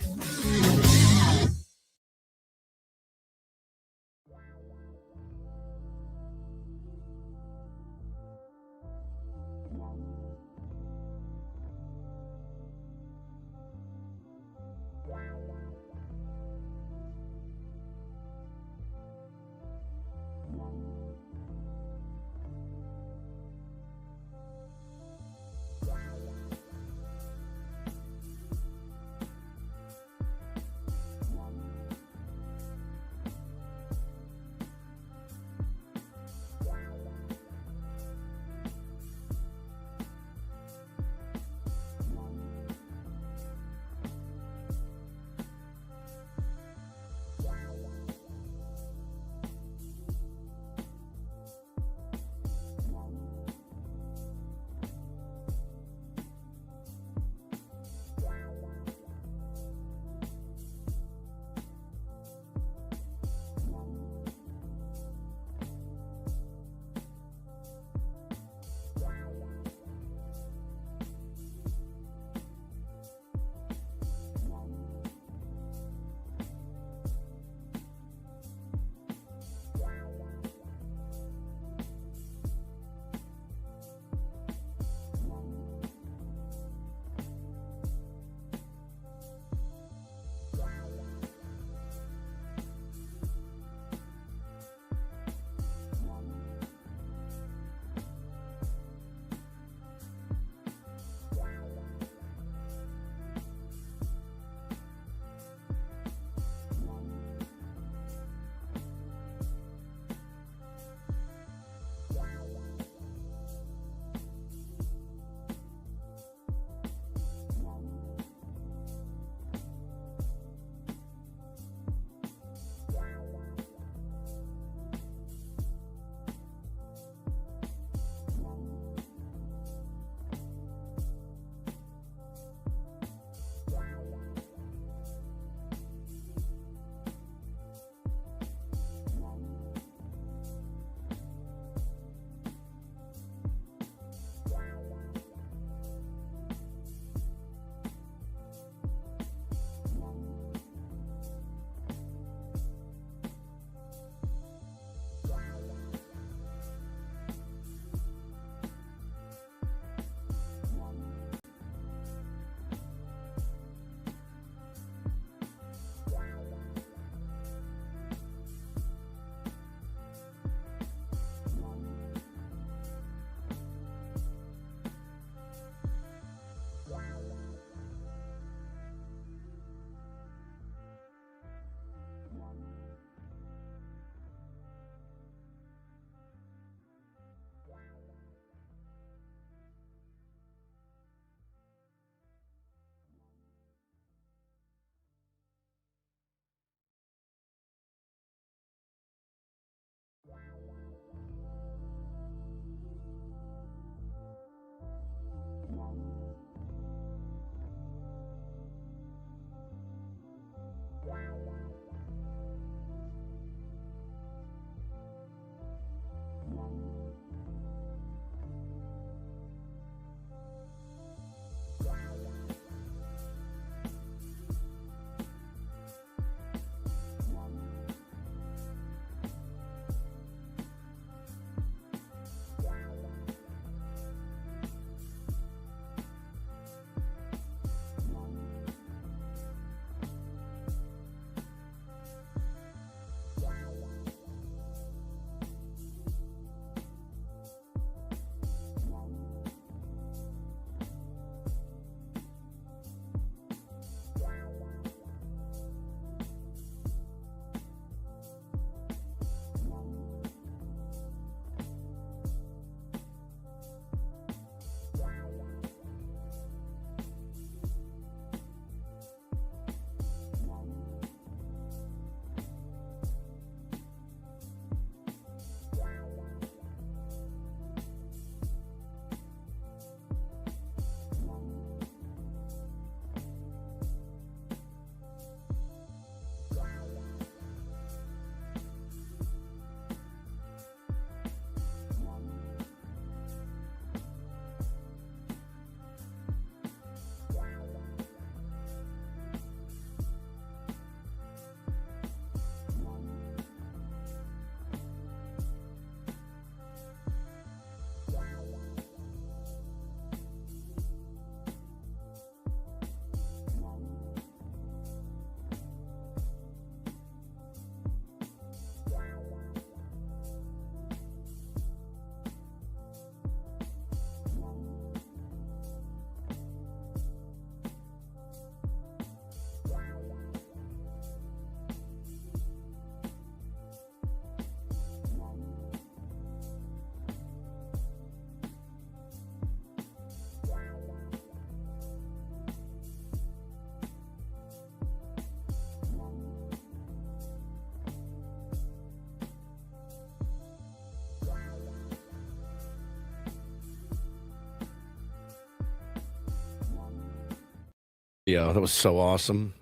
Yeah, that was so awesome.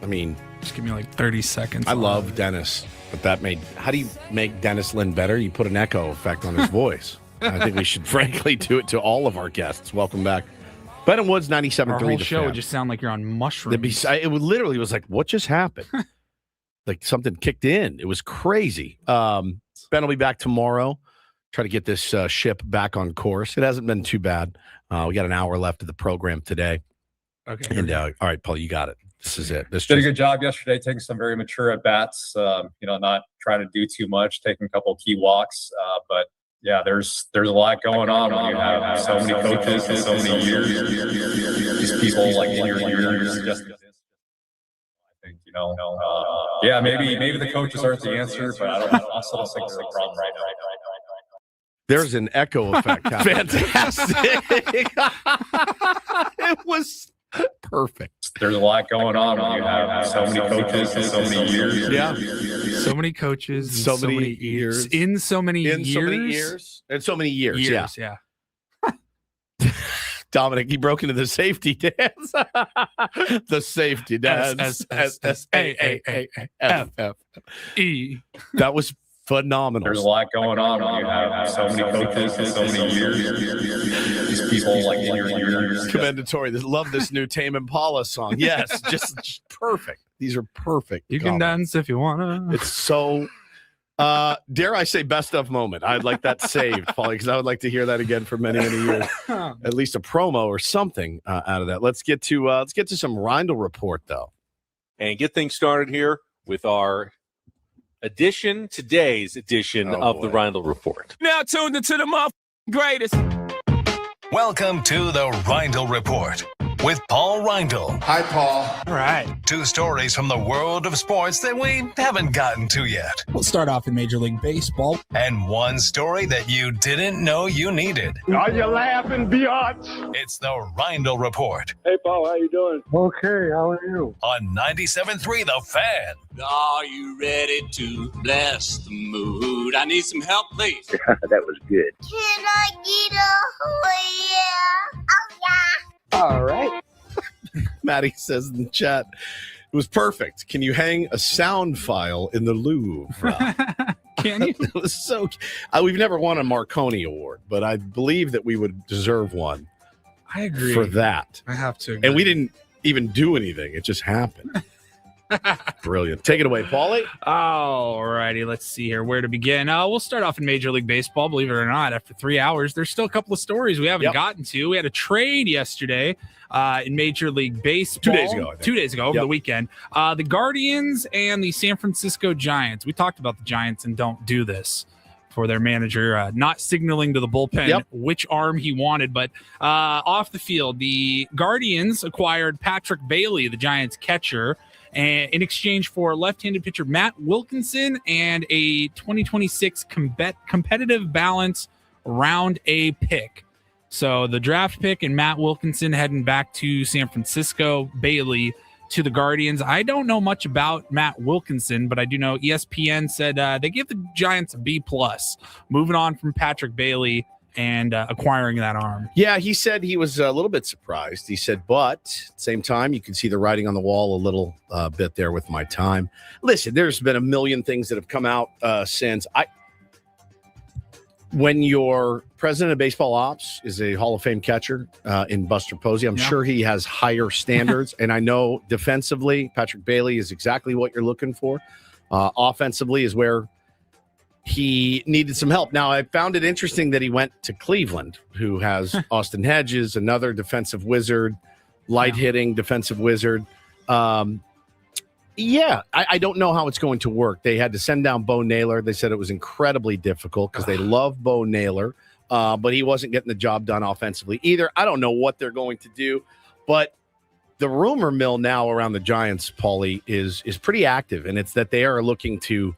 I mean, just give me like 30 seconds. I love Dennis, but how do you make Dennis Lynn better? You put an echo effect on his voice. I think we should frankly do it to all of our guests. Welcome back. Ben and Woods 97.3. Our whole The show Fan. would just sound like you're on mushrooms. It literally was like, what just happened? Like something kicked in. It was crazy. Ben will be back tomorrow. Try to get this ship back on course. It hasn't been too bad. We got an hour left of the program today. Okay. And all right, Paul, you got it. This is it. Did a good job yesterday, taking some very mature at bats. Not trying to do too much, taking a couple key walks. But yeah, there's a lot going on when you have so many coaches and so many years. These people like in your ears. Just, I think yeah, maybe the coaches aren't the answer, but I also don't think they're a problem right now. There's an echo effect happening. Fantastic. It was perfect. There's a lot going on when you have so many coaches and so many years. Yeah. So many coaches, and so many years. In so many years. And so many years. Yeah. Dominic, he broke into the safety dance. The safety dance. S-A-A-A-F-F-E. That was phenomenal. There's a lot going on when you have so many coaches and so many years. These people like in your ears. Commendatory. Love this new Tame Impala song. Yes, just perfect. These are perfect. You can dance if you wanna. It's so dare I say best of moment. I'd like that saved, Paulie, because I would like to hear that again for many years. At least a promo or something out of that. Let's get to some Reindl Report though. And get things started here with our today's edition of the Reindl Report. Now tuned into the greatest. Welcome to the Reindl Report with Paul Reindl. Hi, Paul. All right. 2 stories from the world of sports that we haven't gotten to yet. We'll start off in Major League Baseball. And 1 story that you didn't know you needed. Are you laughing, biatch? It's the Reindl Report Hey, Paul, how you doing? Okay, how are you? on 97.3 The Fan. Are you ready to bless the mood? I need some help, please. That was good. Can I get a yeah? Oh, yeah. All right. Maddie says in the chat, it was perfect. Can you hang a sound file in the Louvre? Can you? It was so. We've never won a Marconi Award, but I believe that we would deserve one. I agree for that. I have to agree. And we didn't even do anything. It just happened. Brilliant. Take it away, Paulie. All righty. Let's see here where to begin. We'll start off in Major League Baseball. Believe it or not, after 3 hours, there's still a couple of stories we haven't gotten to. We had a trade yesterday in Major League Baseball. 2 days ago, I think. 2 days ago, over the weekend. The Guardians and the San Francisco Giants. We talked about the Giants and don't do this for their manager not signaling to the bullpen which arm he wanted. But off the field, the Guardians acquired Patrick Bailey, the Giants catcher, and in exchange for left-handed pitcher Matt Wilkinson and a 2026 competitive balance round A pick. So the draft pick and Matt Wilkinson heading back to San Francisco, Bailey to the Guardians. I don't know much about Matt Wilkinson, but I do know ESPN said they give the Giants a B+. Moving on from Patrick Bailey and acquiring that arm. Yeah, he said he was a little bit surprised. He said, but at the same time, you can see the writing on the wall a little bit there with my time. Listen, there's been a million things that have come out since. When your president of baseball ops is a Hall of Fame catcher in Buster Posey, I'm sure he has higher standards. And I know defensively, Patrick Bailey is exactly what you're looking for. Offensively is where he needed some help. Now, I found it interesting that he went to Cleveland, who has Austin Hedges, another defensive wizard, light-hitting defensive wizard. I don't know how it's going to work. They had to send down Bo Naylor. They said it was incredibly difficult because they love Bo Naylor, but he wasn't getting the job done offensively either. I don't know what they're going to do, but the rumor mill now around the Giants, Paulie, is pretty active, and it's that they are looking to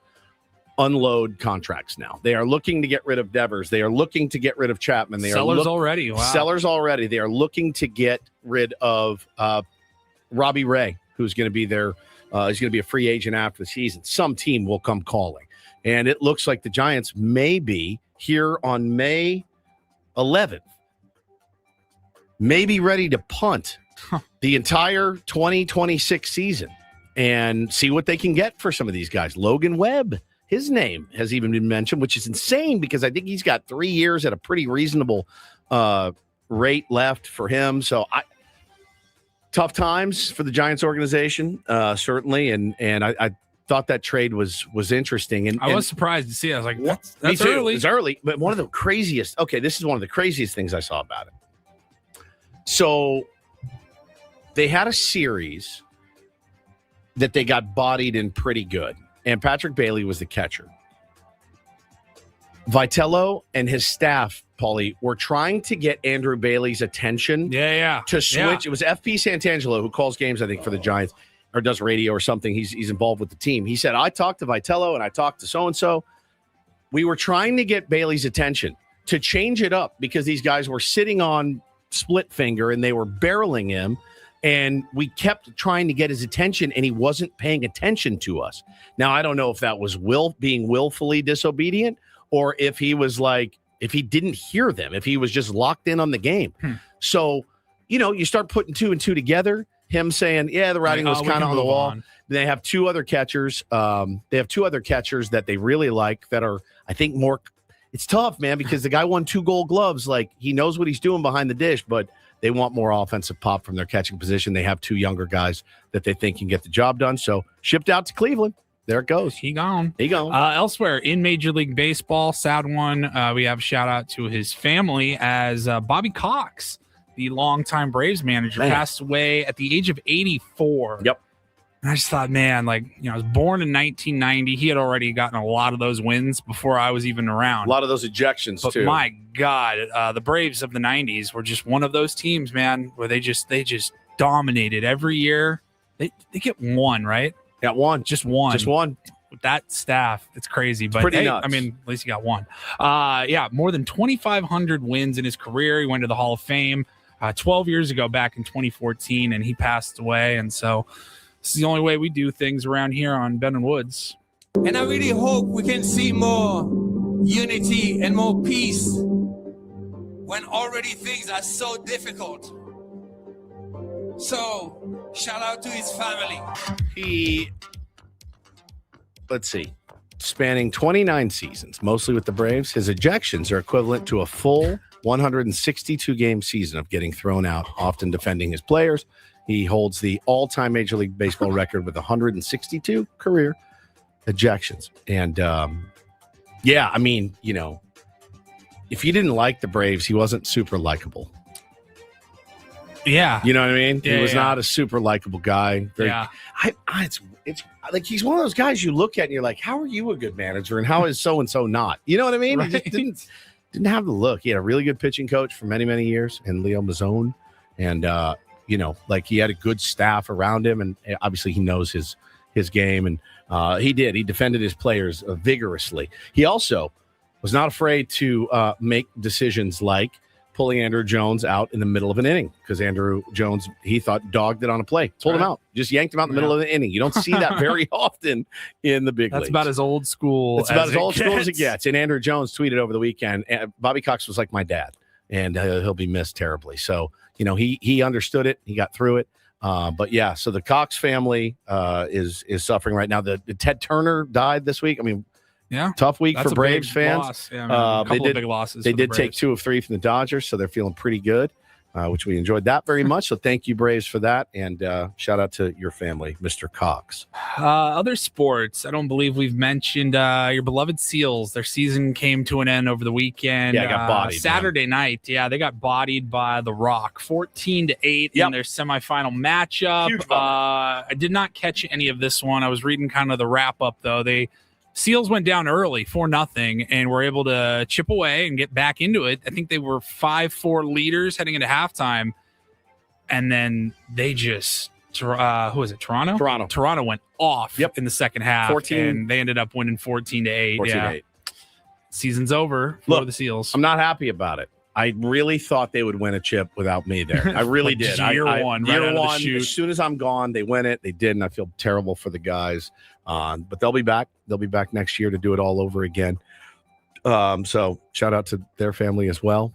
unload contracts now. They are looking to get rid of Devers. They are looking to get rid of Chapman. They Sellers already. Wow. Sellers already. They are looking to get rid of Robbie Ray, who's going to be their he's going to be a free agent after the season. Some team will come calling. And it looks like the Giants may be here on May 11th, maybe ready to punt the entire 2026 season and see what they can get for some of these guys. Logan Webb, his name has even been mentioned, which is insane because I think he's got 3 years at a pretty reasonable rate left for him. So tough times for the Giants organization, certainly. And I thought that trade was interesting. And I was surprised to see it. I was like, that's me too. early. It's early. But one of the craziest, this is one of the craziest things I saw about it. So they had a series that they got bodied in pretty good. And Patrick Bailey was the catcher. Vitello and his staff, Paulie, were trying to get Andrew Bailey's attention. To switch. Yeah. It was FP Santangelo who calls games, I think, for the Giants or does radio or something. He's involved with the team. He said, I talked to Vitello and I talked to so-and-so. We were trying to get Bailey's attention to change it up because these guys were sitting on split finger and they were barreling him. And we kept trying to get his attention, and he wasn't paying attention to us. Now, I don't know if that was being willfully disobedient or if he was if he didn't hear them, if he was just locked in on the game. So, you start putting 2 and 2 together, him saying, the writing was kind of on the wall. They have 2 other catchers. They have 2 other catchers that they really like that are, I think, more. It's tough, man, because the guy won 2 Gold Gloves. He knows what he's doing behind the dish, but they want more offensive pop from their catching position. They have 2 younger guys that they think can get the job done. So shipped out to Cleveland. There it goes. He gone. Elsewhere in Major League Baseball, sad one. We have a shout out to his family as Bobby Cox, the longtime Braves manager, passed away at the age of 84. Yep. And I just thought, man, I was born in 1990. He had already gotten a lot of those wins before I was even around. A lot of those ejections, but too. My God, the Braves of the 90s were just one of those teams, man, where they just dominated every year. They get one, right? Got one. Just one. Just one. With that staff, it's crazy. But pretty hey, nuts. I mean, at least he got one. More than 2,500 wins in his career. He went to the Hall of Fame 12 years ago, back in 2014, and he passed away. And so this is the only way we do things around here on Ben and Woods. And I really hope we can see more unity and more peace when already things are so difficult. So, shout out to his family. Let's see, spanning 29 seasons, mostly with the Braves, his ejections are equivalent to a full 162-game season of getting thrown out, often defending his players. He holds the all-time Major League Baseball record with 162 career ejections. And, I mean, if you didn't like the Braves, he wasn't super likable. Yeah. You know what I mean? Yeah, he was not a super likable guy. It's like he's one of those guys you look at and you're like, how are you a good manager and how is so-and-so not? You know what I mean? Right. He just didn't have the look. He had a really good pitching coach for many, many years, and Leo Mazzone. And, he had a good staff around him, and obviously he knows his game. And he defended his players vigorously. He also was not afraid to make decisions like pulling Andrew Jones out in the middle of an inning because Andrew Jones, he thought, dogged it on a play. Pulled him out. Just yanked him out in the middle of the inning. You don't see that very often in the big leagues. That's about as old school. It's about as old school as it gets. And Andrew Jones tweeted over the weekend, Bobby Cox was like my dad, and he'll be missed terribly. So, he understood it. He got through it. So the Cox family is suffering right now. The Ted Turner died this week. I mean, tough week for Braves fans. Loss. Yeah, a couple of big losses. They did take 2 of 3 from the Dodgers, so they're feeling pretty good, which we enjoyed that very much. So thank you, Braves, for that, and shout out to your family, Mr. Cox. Other sports, I don't believe we've mentioned your beloved Seals. Their season came to an end over the weekend. Yeah, got bodied. Saturday night, they got bodied by the Rock, 14-8 in their semifinal matchup. I did not catch any of this one. I was reading kind of the wrap-up, though. Seals went down early, 4-0, and were able to chip away and get back into it. I think they were 5-4 leaders heading into halftime, and then they just who was it? Toronto. Toronto went off in the second half, 14, and they ended up winning 14-8. 14-8. Season's over for the Seals. I'm not happy about it. I really thought they would win a chip without me there. I really did. Year one, as soon as I'm gone, they win it. They did, and I feel terrible for the guys. But they'll be back. They'll be back next year to do it all over again. So shout out to their family as well.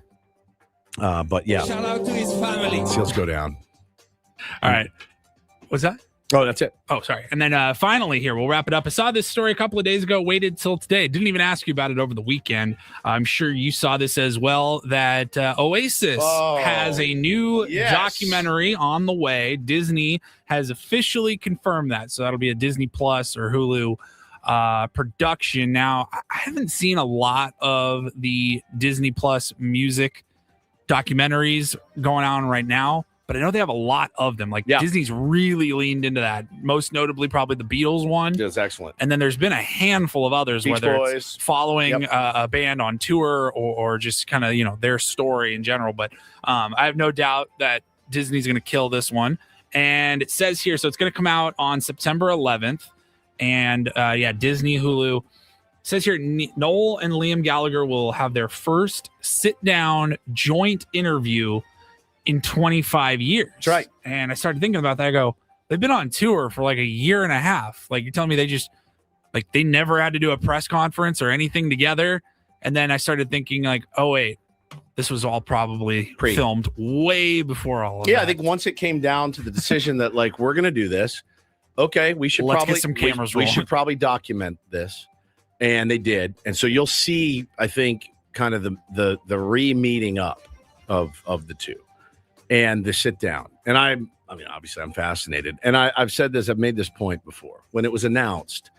Shout out to his family. Seals go down. All right. What's that? Oh, that's it. Oh, sorry. And then finally here, we'll wrap it up. I saw this story a couple of days ago, waited till today. Didn't even ask you about it over the weekend. I'm sure you saw this as well, that Oasis has a new documentary on the way. Disney has officially confirmed that. So that'll be a Disney Plus or Hulu production. Now, I haven't seen a lot of the Disney Plus music documentaries going on right now, but I know they have a lot of them. Like Disney's really leaned into that. Most notably, probably the Beatles one. That's excellent. And then there's been a handful of others, Beach whether Boys. it's following a band on tour or just kind of, their story in general. But I have no doubt that Disney's going to kill this one. And it says here, so it's going to come out on September 11th. And Disney, Hulu. It says here, Noel and Liam Gallagher will have their first sit-down joint interview in 25 years. That's right. And I started thinking about that. I go, they've been on tour for like a year and a half. Like, you're telling me they never had to do a press conference or anything together. And then I started thinking like, oh wait, this was all probably filmed way before all of that. Yeah, I think once it came down to the decision that like, we're going to do this. Okay, we should Let's probably get some cameras we rolling. should probably document this. And they did. And so you'll see, I think, kind of the re-meeting up of the two and the sit down. And obviously I'm fascinated. And I've said this, I've made this point before. When it was announced,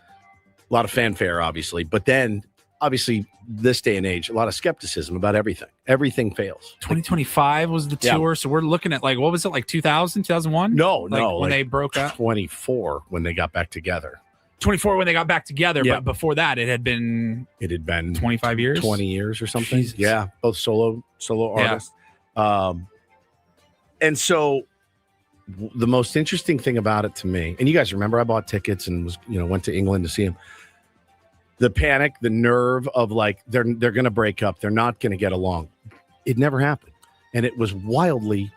a lot of fanfare, obviously, but then obviously this day and age, a lot of skepticism about everything. Everything fails. 2025 was the tour. So we're looking at what was it, like 2000, 2001? No. When they broke up? 24 when they got back together. 24 when they got back together, but before that it had been 25 years, 20 years or something. Jesus. Yeah, both solo artists. And so the most interesting thing about it to me, and you guys remember I bought tickets and went to England to see him. The panic, the nerve of like they're going to break up, they're not going to get along. It never happened, and it was wildly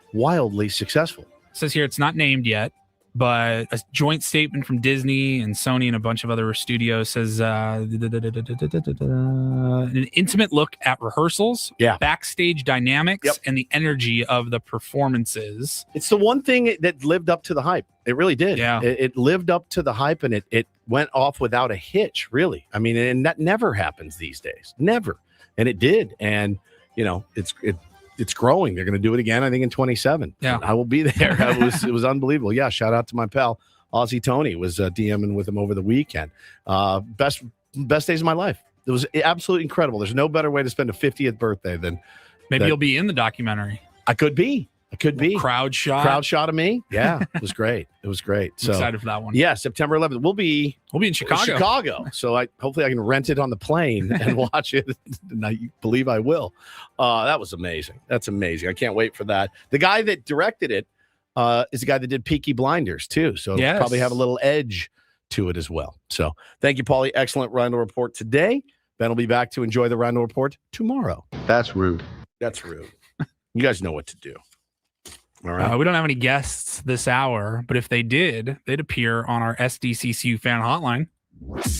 successful. It says here it's not named yet, but a joint statement from Disney and Sony and a bunch of other studios says an intimate look at rehearsals, backstage dynamics, and the energy of the performances. It's the one thing that lived up to the hype. It really did. Yeah. It lived up to the hype, and it went off without a hitch, really. I mean, and that never happens these days. Never. And it did. And, it's growing. They're going to do it again, I think, in 27. Yeah. I will be there. It was unbelievable. Yeah, shout out to my pal, Aussie Tony, was DMing with him over the weekend. Best days of my life. It was absolutely incredible. There's no better way to spend a 50th birthday than maybe you'll be in the documentary. I could be. Crowd shot of me. Yeah, it was great. It was great. I'm excited for that one. Yeah, September 11th. We'll be in Chicago. So hopefully I can rent it on the plane and watch it. And I believe I will. That was amazing. That's amazing. I can't wait for that. The guy that directed it is the guy that did Peaky Blinders too. So it'll probably have a little edge to it as well. So thank you, Paulie. Excellent Reindl Report today. Ben will be back to enjoy the Reindl Report tomorrow. That's rude. That's rude. You guys know what to do. All right. We don't have any guests this hour, but if they did, they'd appear on our SDCCU fan hotline.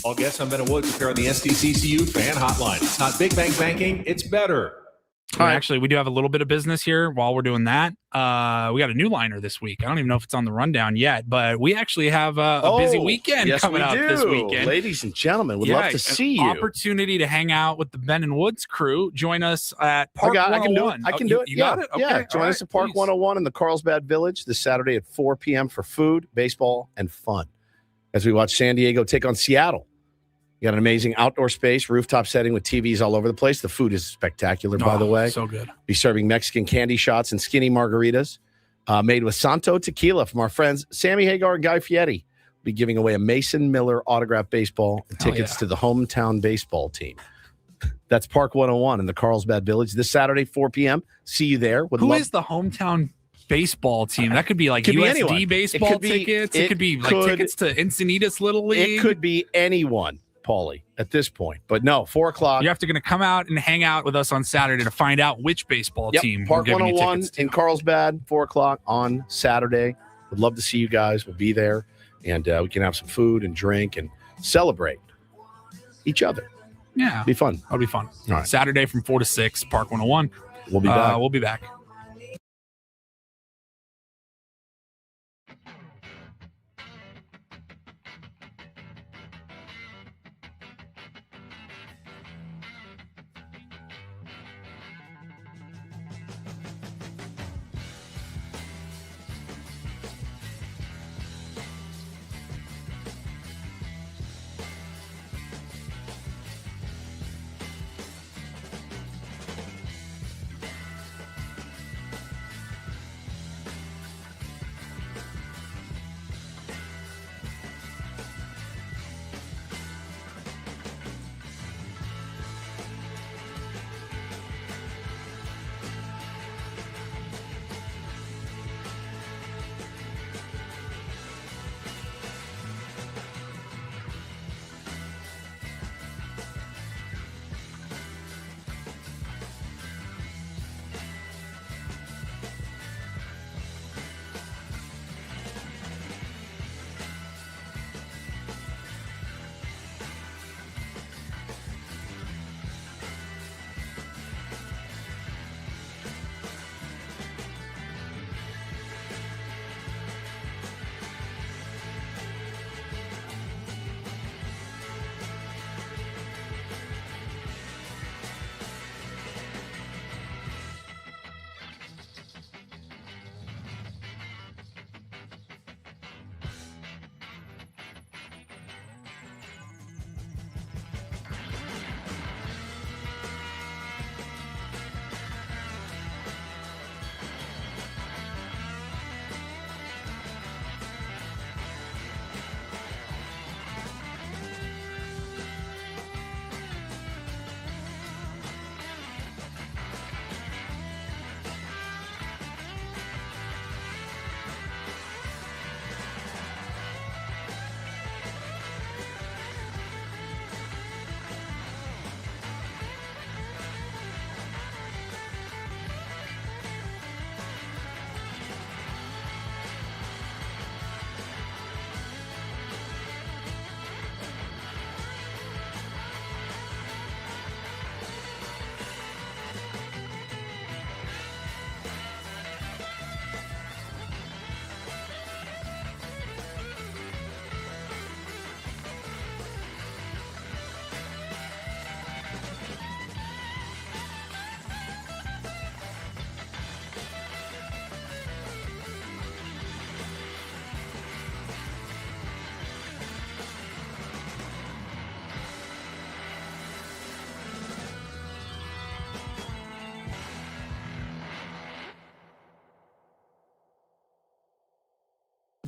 All guests on Ben and Woods appear on the SDCCU fan hotline. It's not big bang banking, it's better. Actually, we do have a little bit of business here while we're doing that. We got a new liner this week. I don't even know if it's on the rundown yet, but we actually have a busy weekend coming up this weekend. Ladies and gentlemen, would love to see you. Opportunity to hang out with the Ben and Woods crew. Join us at Park 101. I can do it. You got it? Okay. Yeah. Join us at Park 101 in the Carlsbad Village this Saturday at 4 p.m. for food, baseball, and fun as we watch San Diego take on Seattle. You got an amazing outdoor space, rooftop setting with TVs all over the place. The food is spectacular, by the way. So good. Be serving Mexican candy shots and skinny margaritas made with Santo Tequila from our friends Sammy Hagar and Guy Fieri. Be giving away a Mason Miller autographed baseball and tickets to the hometown baseball team. That's Park 101 in the Carlsbad Village this Saturday, 4 p.m. See you there. Who is the hometown baseball team? That could be like USD baseball tickets. It could be like tickets to Encinitas Little League. It could be anyone, Paulie, at this point. But no, 4 o'clock. You have to come out and hang out with us on Saturday to find out which baseball team. Park 101 in Carlsbad, 4 o'clock on Saturday. Would love to see you guys. We'll be there, and we can have some food and drink and celebrate each other. Yeah. Be fun. That'll be fun. All right. Saturday from 4 to 6, Park 101. We'll be back. We'll be back.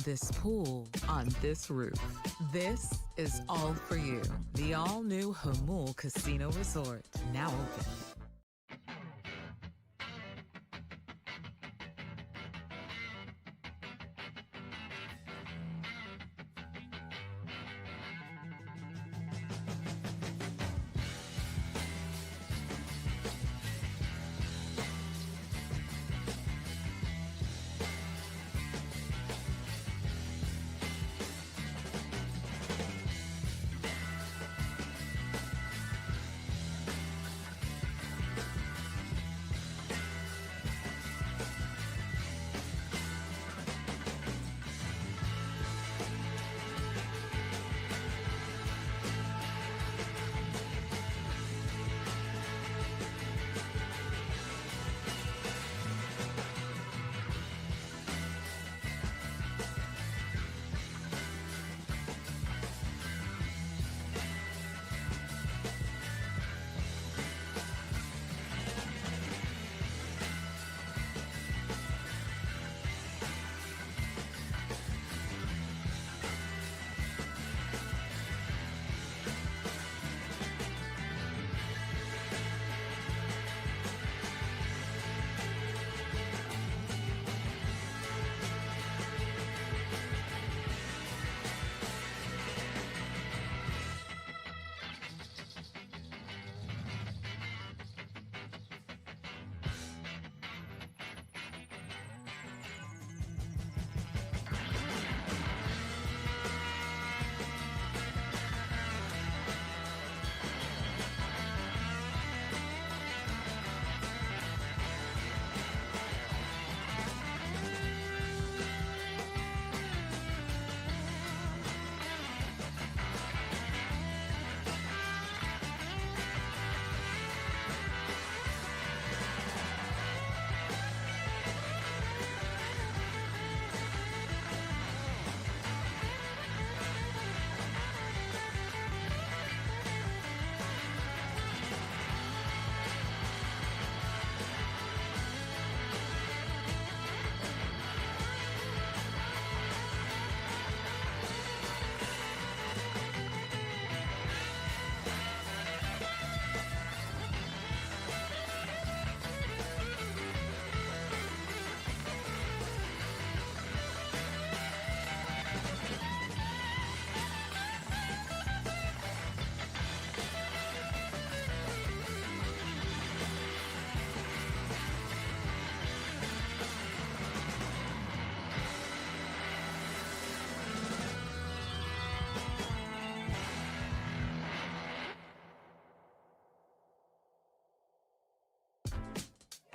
this pool on this roof. This is all for you. The all-new Hamul Casino Resort, now open.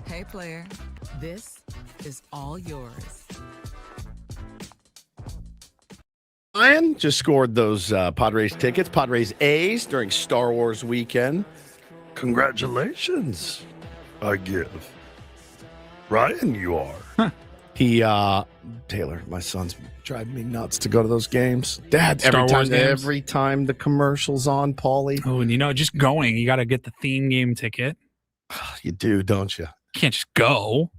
Hey player, this is all yours. Ryan just scored those Padres tickets, Padres A's during Star Wars weekend. Congratulations, I give. Ryan, you are. He, Taylor, my son's driving me nuts to go to those games. Dad, every time the commercial's on, Paulie. Oh, and just going, you got to get the theme game ticket. You do, don't you? Can't just go.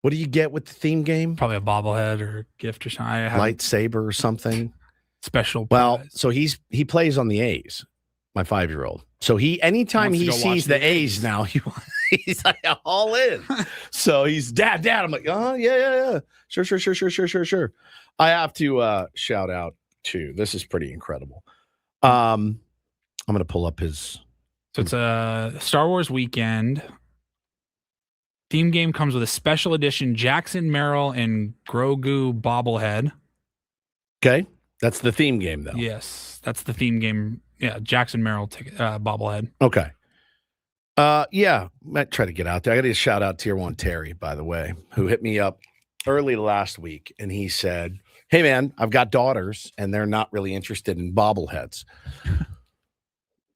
What do you get with the theme game? Probably a bobblehead or a gift or something. Lightsaber or something. Special. Well, so he plays on the A's, my 5-year-old. So anytime he sees the A's now, he's like all in. So he's dad. I'm like, oh yeah. Sure. I have to shout out to, this is pretty incredible. I'm gonna pull up his. So it's a Star Wars weekend. Theme game comes with a special edition Jackson, Merrill, and Grogu bobblehead. Okay. That's the theme game, though. Yes, that's the theme game. Yeah, Jackson, Merrill ticket, bobblehead. Okay. Yeah, might try to get out there. I got to shout out Tier 1 Terry, by the way, who hit me up early last week, and he said, hey, man, I've got daughters, and they're not really interested in bobbleheads.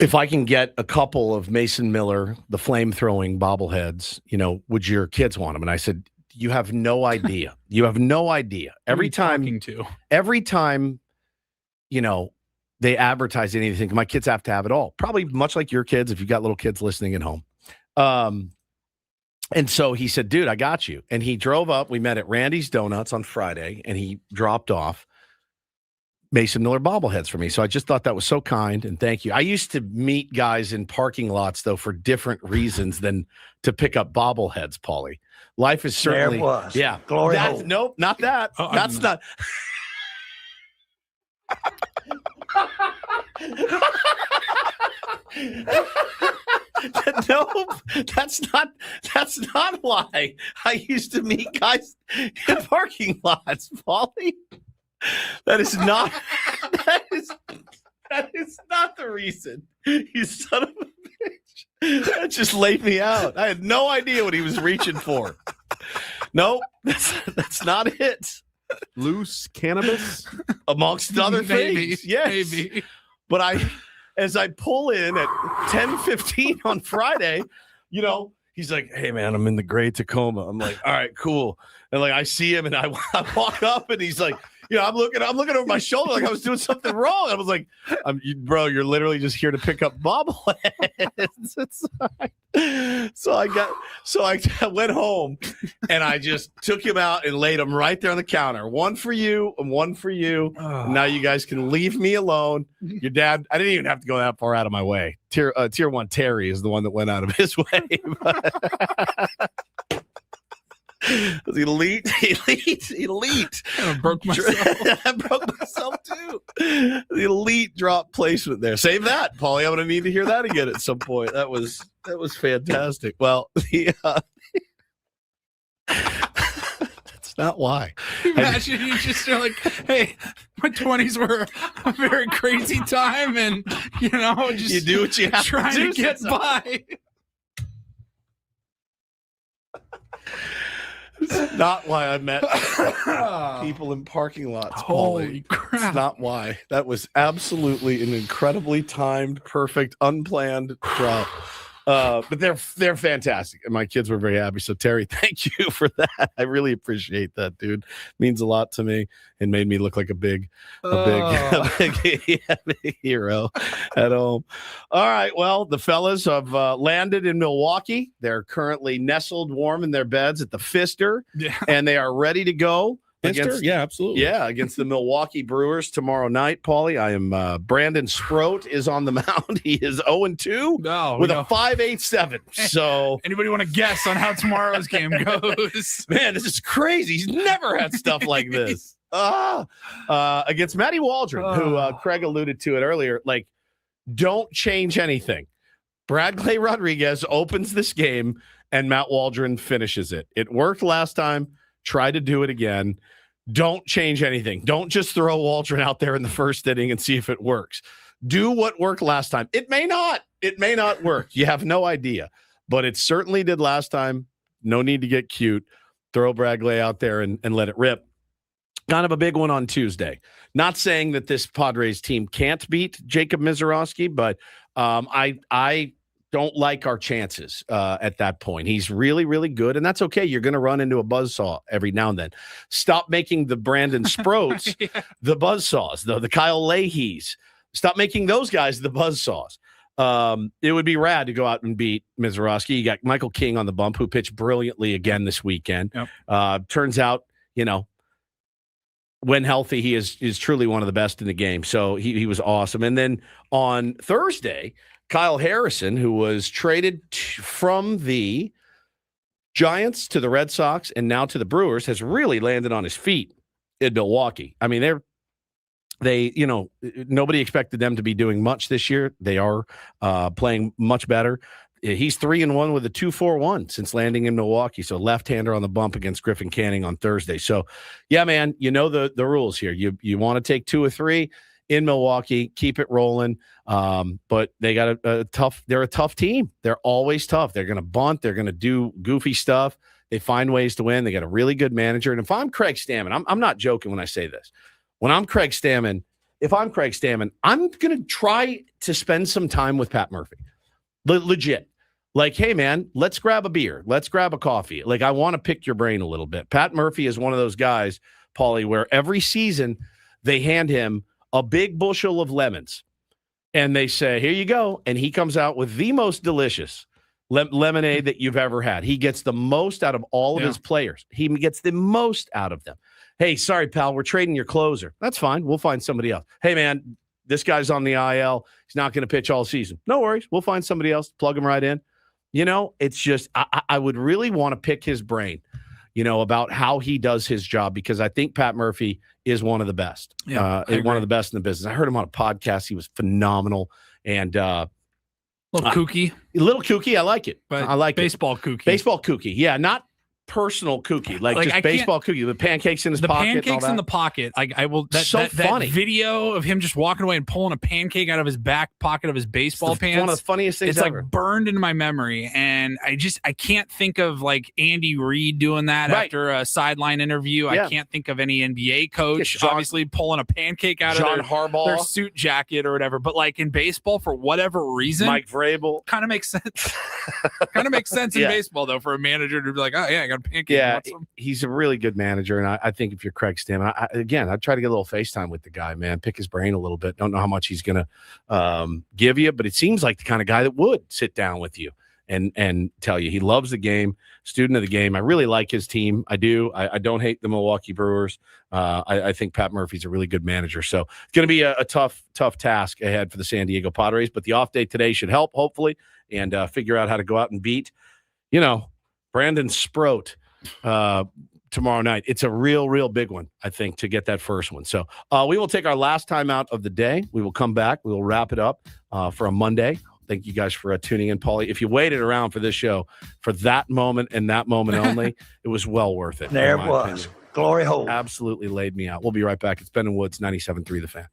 If I can get a couple of Mason Miller, the flame-throwing bobbleheads, would your kids want them? And I said, you have no idea. You have no idea. Every time, they advertise anything, my kids have to have it all. Probably much like your kids, if you've got little kids listening at home. And so he said, dude, I got you. And he drove up. We met at Randy's Donuts on Friday, and he dropped off Mason Miller bobbleheads for me. So I just thought that was so kind, and thank you. I used to meet guys in parking lots, though, for different reasons than to pick up bobbleheads, Paulie. Life is certainly... There it was. Yeah. Glory hole. Nope, not that. That's not... No, that's not why I used to meet guys in parking lots, Paulie. That is not the reason. You son of a bitch. That just laid me out. I had no idea what he was reaching for. Nope, that's not it. Loose cannabis, amongst other Maybe, things. Yes, maybe. But as I pull in at 10:15 on Friday, he's like, "Hey man, I'm in the gray Tacoma." I'm like, "All right, cool." And like I see him, and I walk up, and he's like, I'm looking over my shoulder like I was doing something wrong. I was like, "Bro, you're literally just here to pick up bobbleheads." So I went home, and I just took him out and laid him right there on the counter. One for you and one for you. Now you guys can leave me alone. Your dad, I didn't even have to go that far out of my way. Tier 1 Terry is the one that went out of his way. Elite. I broke myself. I broke myself too. The elite drop placement there. Save that, Paulie. I'm gonna need to hear that again at some point. That was fantastic. Well, that's not why. Imagine you just are like, hey, my 20s were a very crazy time, and just you do what you have trying to do, get by. It's not why I met people in parking lots. Holy crap. It's not why. That was absolutely an incredibly timed, perfect, unplanned drop. But they're fantastic, and my kids were very happy. So Terry, thank you for that. I really appreciate that, dude. It means a lot to me, and made me look like a big hero at home. All right, well, the fellas have landed in Milwaukee. They're currently nestled warm in their beds at the Pfister, and they are ready to go. Yeah, absolutely. Yeah, against the Milwaukee Brewers tomorrow night, Paulie. I am Brandon Sproat is on the mound. He is 0-2 with a 5.87. So anybody want to guess on how tomorrow's game goes? Man, this is crazy. He's never had stuff like this. Against Matty Waldron, who Craig alluded to it earlier. Like, don't change anything. Brad Clay Rodriguez opens this game, and Matt Waldron finishes it. It worked last time. Try to do it again. Don't change anything. Don't just throw Waldron out there in the first inning and see if it works. Do what worked last time. It may not. It may not work. You have no idea. But it certainly did last time. No need to get cute. Throw Brad Clay out there and let it rip. Kind of a big one on Tuesday. Not saying that this Padres team can't beat Jacob Mizorowski, but I don't like our chances at that point. He's really, really good, and that's okay. You're going to run into a buzzsaw every now and then. Stop making the Brandon Sproats the buzzsaws, the Kyle Leahys. Stop making those guys the buzzsaws. It would be rad to go out and beat Mizorowski. You got Michael King on the bump, who pitched brilliantly again this weekend. Yep. Turns out, when healthy, he is truly one of the best in the game. So he was awesome. And then on Thursday, Kyle Harrison, who was traded from the Giants to the Red Sox and now to the Brewers, has really landed on his feet in Milwaukee. I mean, nobody expected them to be doing much this year. They are playing much better. He's 3-1 with a 2.41 since landing in Milwaukee. So left-hander on the bump against Griffin Canning on Thursday. So yeah, man, the rules here. You want to take 2 or 3 in Milwaukee, keep it rolling. But they got they're a tough team. They're always tough. They're going to bunt. They're going to do goofy stuff. They find ways to win. They got a really good manager. And if I'm Craig Stammen, I'm not joking when I say this. If I'm Craig Stammen, I'm going to try to spend some time with Pat Murphy. Legit. Like, hey, man, let's grab a beer. Let's grab a coffee. Like, I want to pick your brain a little bit. Pat Murphy is one of those guys, Paulie, where every season they hand him a big bushel of lemons and they say, here you go. And he comes out with the most delicious lemonade that you've ever had. He gets the most out of all of his players. He gets the most out of them. Hey, sorry, pal, we're trading your closer. That's fine. We'll find somebody else. Hey, man, this guy's on the IL. He's not going to pitch all season. No worries. We'll find somebody else. Plug him right in. It's just I would really want to pick his brain, about how he does his job, because I think Pat Murphy is one of the best. One of the best in the business. I heard him on a podcast. He was phenomenal. And a little kooky. A little kooky. I like it. But I like baseball kooky. Baseball kooky. Yeah, not personal kooky, like just baseball kooky. The pancakes in his pocket. The pancakes in the pocket. I will. That funny video of him just walking away and pulling a pancake out of his back pocket of his baseball pants. One of the funniest things it's ever. Like burned into my memory, and I can't think of like Andy Reid doing that after a sideline interview. I can't think of any NBA coach obviously pulling a pancake out of their suit jacket or whatever. But like in baseball, for whatever reason, Mike Vrabel kind of makes sense. Kind of makes sense in baseball though for a manager to be like, oh yeah, I got a pancake. Yeah, he's a really good manager, and I think if you're Craig Stammen, I'd try to get a little FaceTime with the guy, man. Pick his brain a little bit. Don't know how much he's going to give you, but it seems like the kind of guy that would sit down with you and tell you he loves the game, student of the game. I really like his team. I do. I don't hate the Milwaukee Brewers. I think Pat Murphy's a really good manager. So it's going to be a tough task ahead for the San Diego Padres, but the off day today should help, hopefully, and figure out how to go out and beat, Brandon Sproat tomorrow night. It's a real big one, I think, to get that first one. So we will take our last time out of the day. We will come back. We will wrap it up for a Monday. Thank you guys for tuning in, Paulie. If you waited around for this show for that moment and that moment only, it was well worth it. There it was. Opinion. Glory hole. Absolutely laid me out. We'll be right back. It's Ben and Woods, 97.3 The Fan.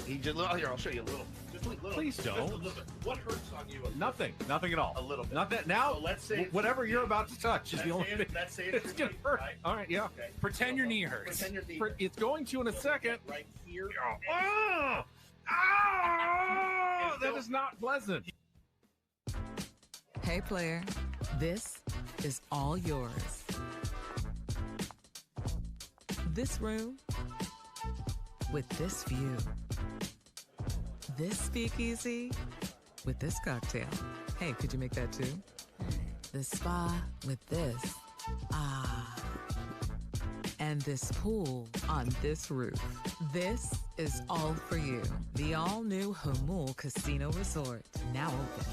He just here. I'll show you a little. Just a little. Please don't. Just a little bit. What hurts on you? Nothing at all. A little bit. Nothing. Now, so let's say whatever you're about to touch is the only thing. Let's say it's gonna hurt. Right? All right, yeah. Okay. Pretend your knee hurts. Pretend your knee. It's going to in a second. Right here. That is not pleasant. Hey, player, this is all yours. This room with this view. This speakeasy with this cocktail. Hey, could you make that too? The spa with this. And this pool on this roof. This is all for you. The all-new Hamul Casino Resort, now open.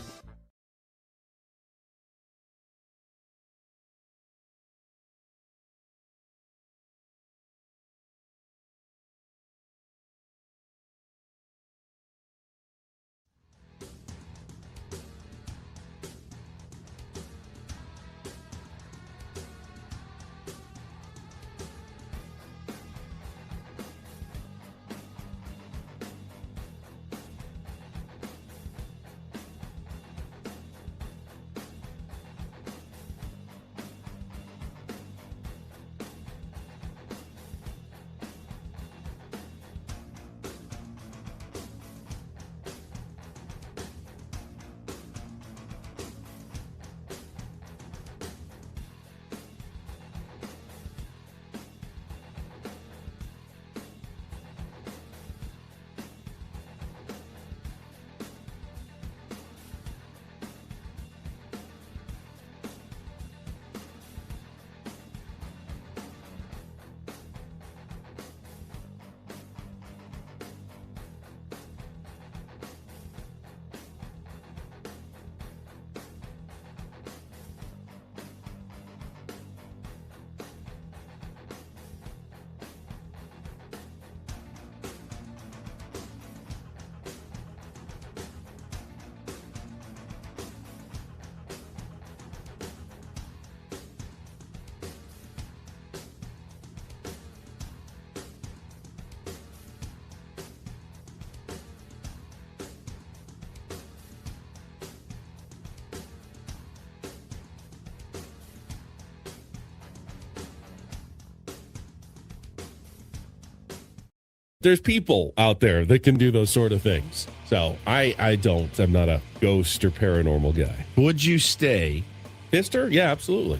There's people out there that can do those sort of things. So I don't. I'm not a ghost or paranormal guy. Would you stay? Fister? Yeah, absolutely.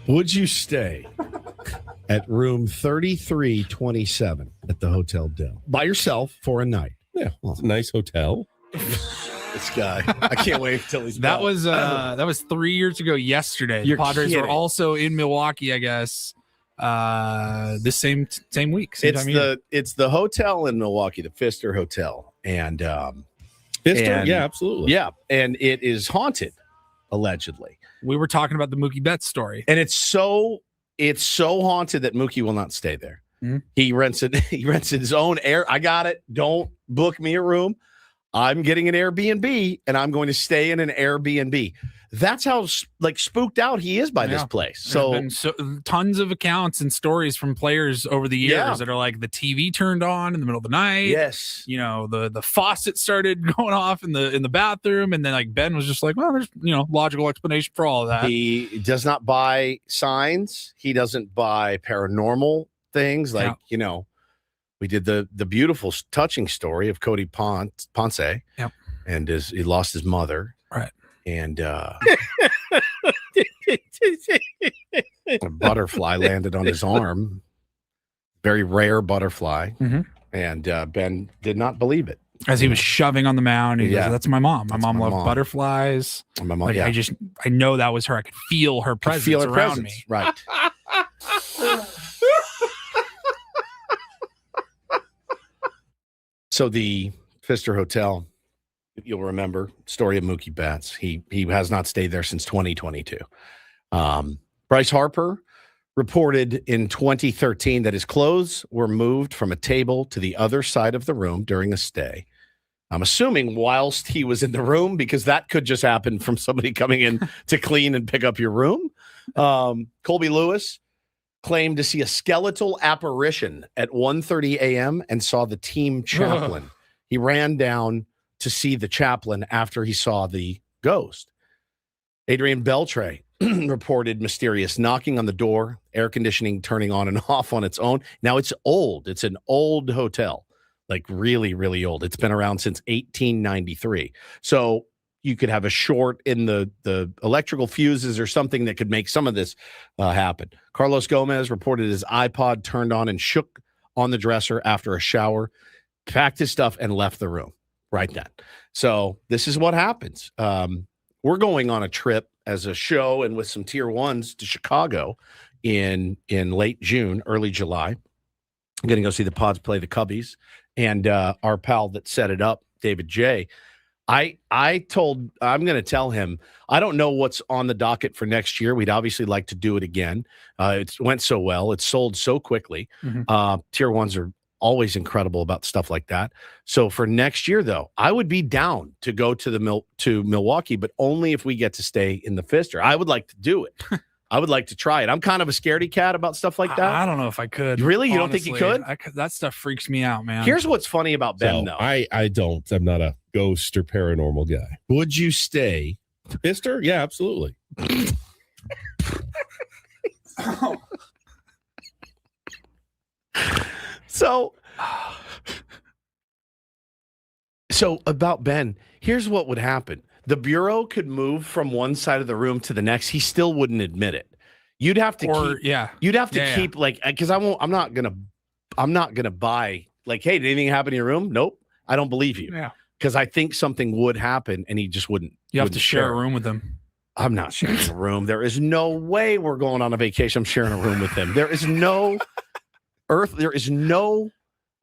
Would you stay at room 3327 at the Hotel Del by yourself for a night? Yeah, it's a nice hotel. This guy, I can't wait till he's that back. was 3 years ago yesterday. You're The Padres were kidding. also in Milwaukee, I guess. This same week. It's the hotel in Milwaukee, the Pfister Hotel, and Fister? Yeah, absolutely. Yeah, and it is haunted, allegedly. We were talking about the Mookie Betts story, and it's so haunted that Mookie will not stay there. Mm-hmm. He rents it. He rents his own air. I got it. Don't book me a room. I'm getting an Airbnb, and I'm going to stay in an Airbnb. That's how spooked out he is by this place. There's been tons of accounts and stories from players over the years that are like the TV turned on in the middle of the night. Yes, the faucet started going off in the bathroom, and then like Ben was just like, well, there's logical explanation for all of that. He does not buy signs. He doesn't buy paranormal things like we did the beautiful touching story of Cody Ponce. Yep. And he lost his mother. Right. And a butterfly landed on his arm. Very rare butterfly. Mm-hmm. And Ben did not believe it. As he was shoving on the mound, he goes, that's my mom. My mom loved butterflies. My mom, I know that was her. I could feel her presence around me. Right. So the Pfister Hotel, you'll remember, story of Mookie Betts. He has not stayed there since 2022. Bryce Harper reported in 2013 that his clothes were moved from a table to the other side of the room during a stay. I'm assuming whilst he was in the room, because that could just happen from somebody coming in to clean and pick up your room. Colby Lewis claimed to see a skeletal apparition at 1:30 a.m. and saw the team chaplain. He ran down to see the chaplain after he saw the ghost. Adrian Beltre reported mysterious knocking on the door, air conditioning turning on and off on its own. Now, it's old. It's an old hotel, like really, really old. It's been around since 1893. So you could have a short in the electrical fuses or something that could make some of this happen. Carlos Gomez reported his iPod turned on and shook on the dresser after a shower, packed his stuff, and left the room right then. So this is what happens. We're going on a trip as a show and with some tier ones to Chicago in late June, early July. I'm going to go see the Pods play the Cubbies. And our pal that set it up, David J., I'm going to tell him, I don't know what's on the docket for next year. We'd obviously like to do it again. It went so well. It sold so quickly. Tier ones are always incredible about stuff like that. So for next year, though, I would be down to go to Milwaukee, but only if we get to stay in the Pfister. I would like to do it. I would like to try it. I'm kind of a scaredy cat about stuff like that. I don't know if I could. Really? You honestly. Don't think you could? That stuff freaks me out, man. Here's what's funny about Ben, though. I don't. I'm not a ghost or paranormal guy. Would you stay? Pfister? Yeah, absolutely. So about Ben, here's what would happen. The bureau could move from one side of the room to the next. He still wouldn't admit it. You'd have to keep like, because I'm not gonna buy like, hey, did anything happen in your room? Nope. I don't believe you. Yeah. Because I think something would happen and he just wouldn't. You have to share a room with him. I'm not sharing a room. There is no way we're going on a vacation. I'm sharing a room with him. There is no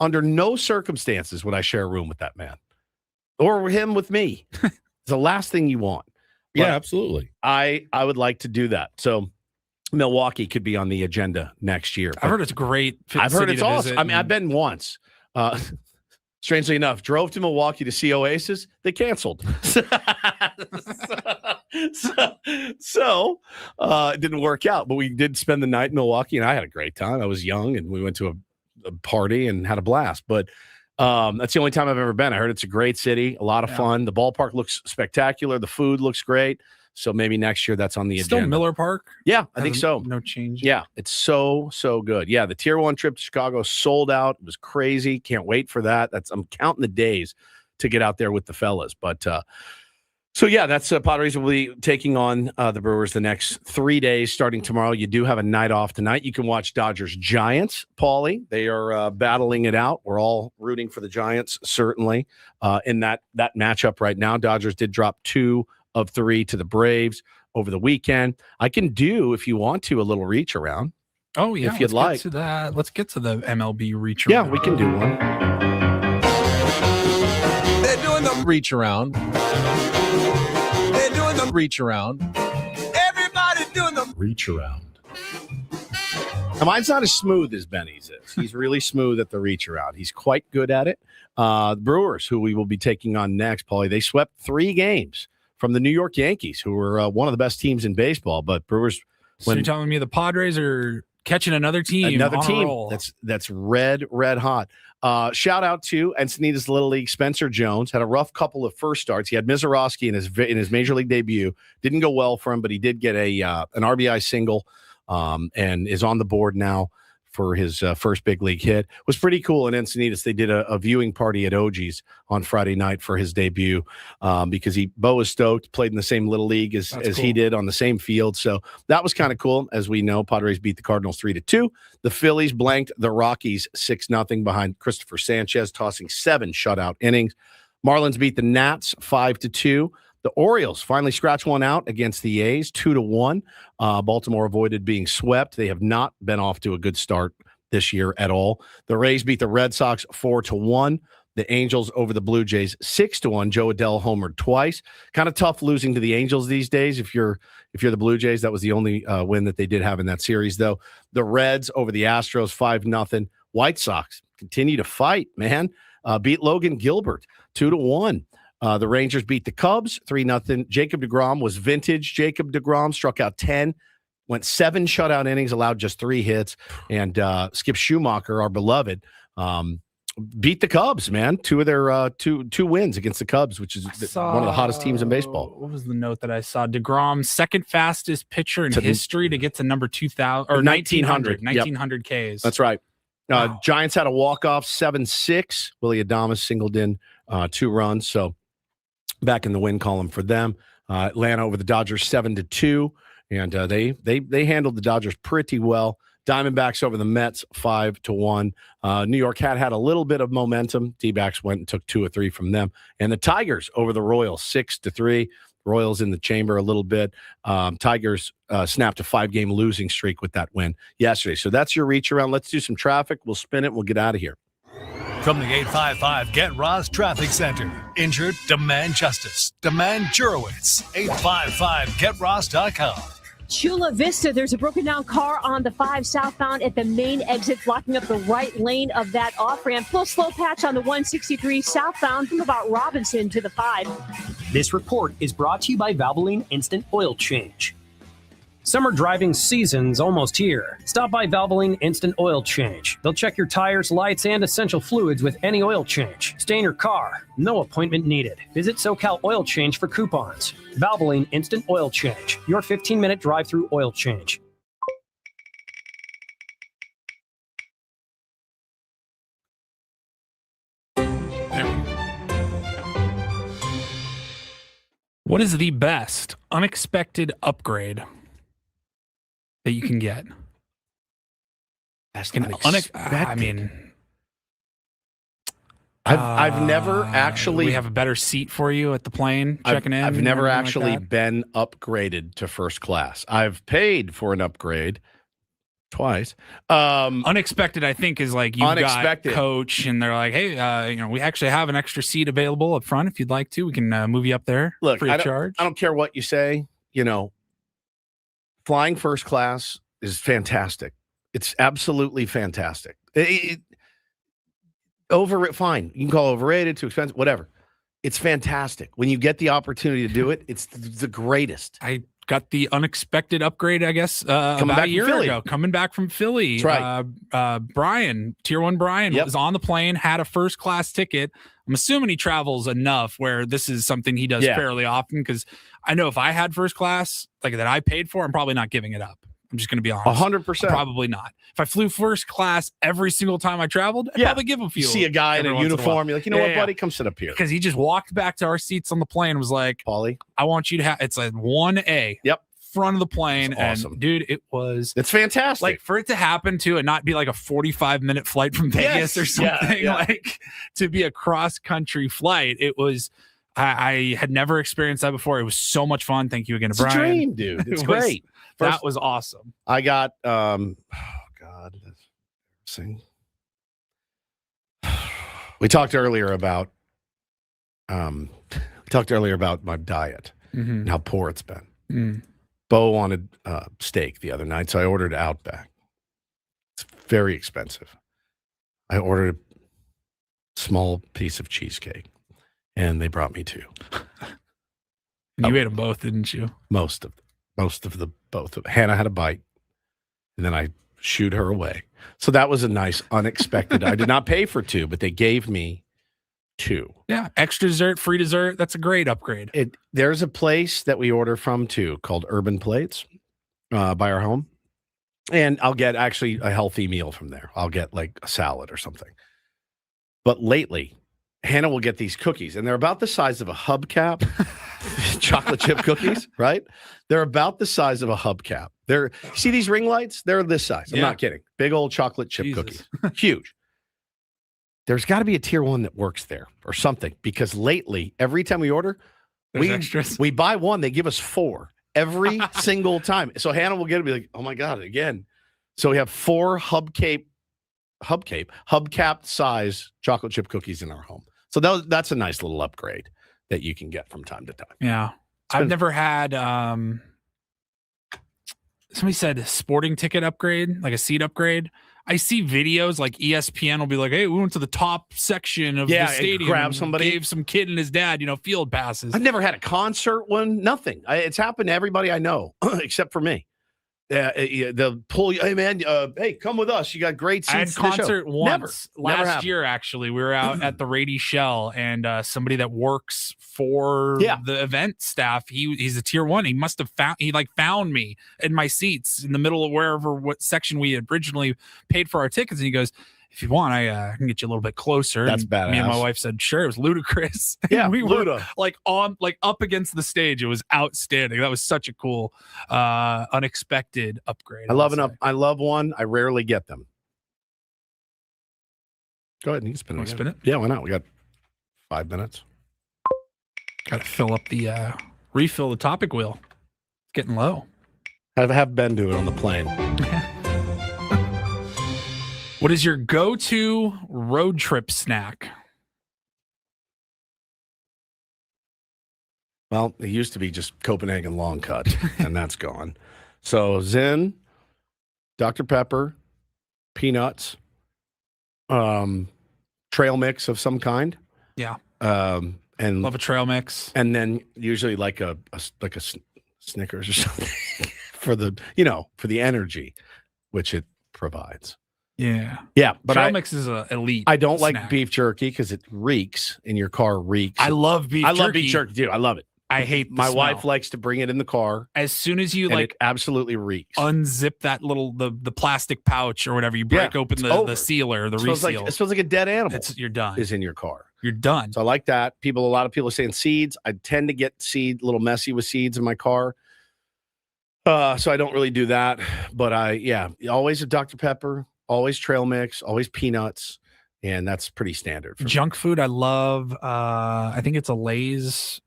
under no circumstances would I share a room with that man or him with me. It's the last thing you want. But yeah, absolutely. I would like to do that. So Milwaukee could be on the agenda next year. I've heard it's great. I've heard it's awesome. I mean, I've been once. Strangely enough, drove to Milwaukee to see Oasis. They canceled. So it didn't work out, but we did spend the night in Milwaukee, and I had a great time. I was young, and we went to a party and had a blast. But that's the only time I've ever been. I heard it's a great city, a lot of fun. The ballpark looks spectacular. The food looks great. So maybe next year that's on the agenda. Still Miller Park? Yeah, I think so. No change. Yeah, it's so good. Yeah, the tier one trip to Chicago sold out. It was crazy. Can't wait for that. I'm counting the days to get out there with the fellas. But so yeah, that's Padres will be taking on the Brewers the next 3 days starting tomorrow. You do have a night off tonight. You can watch Dodgers Giants, Paulie. They are battling it out. We're all rooting for the Giants, certainly, in that matchup right now. Dodgers did drop 2 of 3 to the Braves over the weekend. I can do, if you want to, a little reach around. Oh, yeah. If you'd like. Get to that. Let's get to the MLB reach around. Yeah, we can do one. They're doing the reach around. They're doing the reach around. Everybody's doing the reach around. Now, mine's not as smooth as Benny's is. He's really smooth at the reach around. He's quite good at it. The Brewers, who we will be taking on next, Paulie, they swept 3 games from the New York Yankees, who were one of the best teams in baseball. But Brewers, so you're telling me the Padres are catching another team that's red hot. Shout out to Encinitas Little League. Spencer Jones had a rough couple of first starts. He had Mizorowski in his major league debut. Didn't go well for him, but he did get an RBI single and is on the board now for his first big league hit. It was pretty cool in Encinitas. They did a viewing party at OG's on Friday night for his debut because Bo was stoked, played in the same little league as he did on the same field. So that was kind of cool. As we know, Padres beat the Cardinals 3-2. The Phillies blanked the Rockies 6-0 behind Christopher Sanchez, tossing 7 shutout innings. Marlins beat the Nats 5-2. The Orioles finally scratched one out against the A's 2-1. Baltimore avoided being swept. They have not been off to a good start this year at all. The Rays beat the Red Sox 4-1. The Angels over the Blue Jays 6-1. Joe Adell homered twice. Kind of tough losing to the Angels these days. If you're the Blue Jays, that was the only win that they did have in that series, though. The Reds over the Astros 5-0. White Sox continue to fight, man. Beat Logan Gilbert 2-1. The Rangers beat the Cubs 3-0. Jacob deGrom was vintage. Jacob deGrom struck out 10 went 7 shutout innings, allowed just 3 hits, and Skip Schumacher, our beloved, beat the Cubs, man. 2 of their two wins against the Cubs, which is one of the hottest teams in baseball. What was the note that I saw? DeGrom, second fastest pitcher in history to get to number 2,000 or 1,900 Ks. That's right. Wow. Giants had a walk-off 7-6. Willie Adames singled in 2 runs, so back in the win column for them. Atlanta over the Dodgers 7-2, and they handled the Dodgers pretty well. Diamondbacks over the Mets 5-1. New York had a little bit of momentum. D-backs went and took 2 or 3 from them. And the Tigers over the Royals 6-3. Royals in the chamber a little bit. Tigers snapped a 5-game losing streak with that win yesterday. So that's your reach around. Let's do some traffic. We'll spin it. We'll get out of here. From the 855 Get Ross Traffic Center. Injured? Demand justice. Demand Jurowitz. 855GetRoss.com. Chula Vista, there's a broken down car on the 5 southbound at the main exit, blocking up the right lane of that off-ramp. Full slow patch on the 163 southbound from about Robinson to the 5. This report is brought to you by Valvoline Instant Oil Change. Summer driving season's almost here. Stop by Valvoline Instant Oil Change. They'll check your tires, lights, and essential fluids with any oil change. Stay in your car. No appointment needed. Visit SoCal Oil Change for coupons. Valvoline Instant Oil Change. Your 15-minute drive-through oil change. What is the best unexpected upgrade that you can get? I mean, I've never actually. We have a better seat for you at the plane checking in. I've never actually been upgraded to first class. I've paid for an upgrade twice. Unexpected, I think, is like you've got coach, and they're like, "Hey, we actually have an extra seat available up front. If you'd like to, we can move you up there free of charge." I don't care what you say. Flying first class is fantastic. It's absolutely fantastic. Fine. You can call overrated, too expensive, whatever. It's fantastic. When you get the opportunity to do it, it's the greatest. I got the unexpected upgrade, I guess, about a year ago. Coming back from Philly. That's right. Brian, Tier 1 Brian, was on the plane, had a first class ticket. I'm assuming he travels enough where this is something he does fairly often, because I know if I had first class, like that I paid for, I'm probably not giving it up. I'm just going to be honest. 100%. Probably not. If I flew first class every single time I traveled, I'd probably give a few. You see a guy in a uniform, you're like, what, buddy? Come sit up here. Because he just walked back to our seats on the plane and was like, Paulie, I want you to have, it's a 1A. Yep. Front of the plane. That's awesome. And dude, it's fantastic. Like for it to happen to and not be like a 45-minute flight from Vegas or something, like to be a cross-country flight, it was. I had never experienced that before. It was so much fun. Thank you again to Brian. It's a dream, dude. It's great. That was awesome. I got we talked earlier about my diet and how poor it's been. Bo wanted steak the other night, so I ordered Outback. It's very expensive. I ordered a small piece of cheesecake, and they brought me 2. You ate them both, didn't you? Both of them. Hannah had a bite, and then I shooed her away. So that was a nice unexpected. I did not pay for 2, but they gave me 2. Yeah, extra dessert, free dessert. That's a great upgrade. There's a place that we order from too called Urban Plates by our home, and I'll get actually a healthy meal from there. I'll get like a salad or something. But lately, Hannah will get these cookies, and they're about the size of a hubcap. Chocolate chip cookies, right? They're about the size of a hubcap. See these ring lights? They're this size. I'm not kidding. Big old chocolate chip cookies. Huge. There's got to be a tier 1 that works there or something, because lately, every time we order, we buy 1, they give us 4 every single time. So Hannah will get it and be like, oh my God, again. So we have 4 hubcap size chocolate chip cookies in our home. So that's a nice little upgrade that you can get from time to time. Yeah. I've never had, somebody said sporting ticket upgrade, like a seat upgrade. I see videos like ESPN will be like, hey, we went to the top section of the stadium. Grab somebody. Gave some kid and his dad, field passes. I've never had a concert one, nothing. It's happened to everybody I know, except for me. they'll pull you. Hey man, hey, come with us. You got great seats. I had to the show. concert once Never last happened. year. Actually, we were out at the Rady Shell, and somebody that works for the event staff. He's a tier 1. He must have found me in my seats in the middle of what section we originally paid for our tickets, and he goes, if you want, I can get you a little bit closer. That's and badass. Me and my wife said, sure. It was ludicrous. Yeah, we were Luda. up against the stage. It was outstanding. That was such a cool, unexpected upgrade. I love one. I rarely get them. Go ahead and you can spin it. Spin it? Yeah, why not? We got 5 minutes. Got to fill up refill the topic wheel. It's getting low. Have Ben do it on the plane. What is your go-to road trip snack? Well, it used to be just Copenhagen long cut, and that's gone. So Zen, Dr. Pepper, peanuts, trail mix of some kind. Yeah. And love a trail mix. And then usually like a Snickers or something for the energy, which it provides. Yeah. Yeah. But trail mix is a elite. I don't snack. like beef jerky because it reeks in your car. Reeks. I love beef jerky. I love beef jerky too. I love it. I hate my wife likes to bring it in the car. As soon as you it absolutely reeks. Unzip that little the plastic pouch or whatever, you break open the sealer, the reseal. It smells like a dead animal. You're done. Is in your car. You're done. So I like that. A lot of people are saying seeds. I tend to get a little messy with seeds in my car. So I don't really do that. But always a Dr. Pepper, always trail mix, always peanuts. And that's pretty standard. Junk food, I love. I think it's a Lay's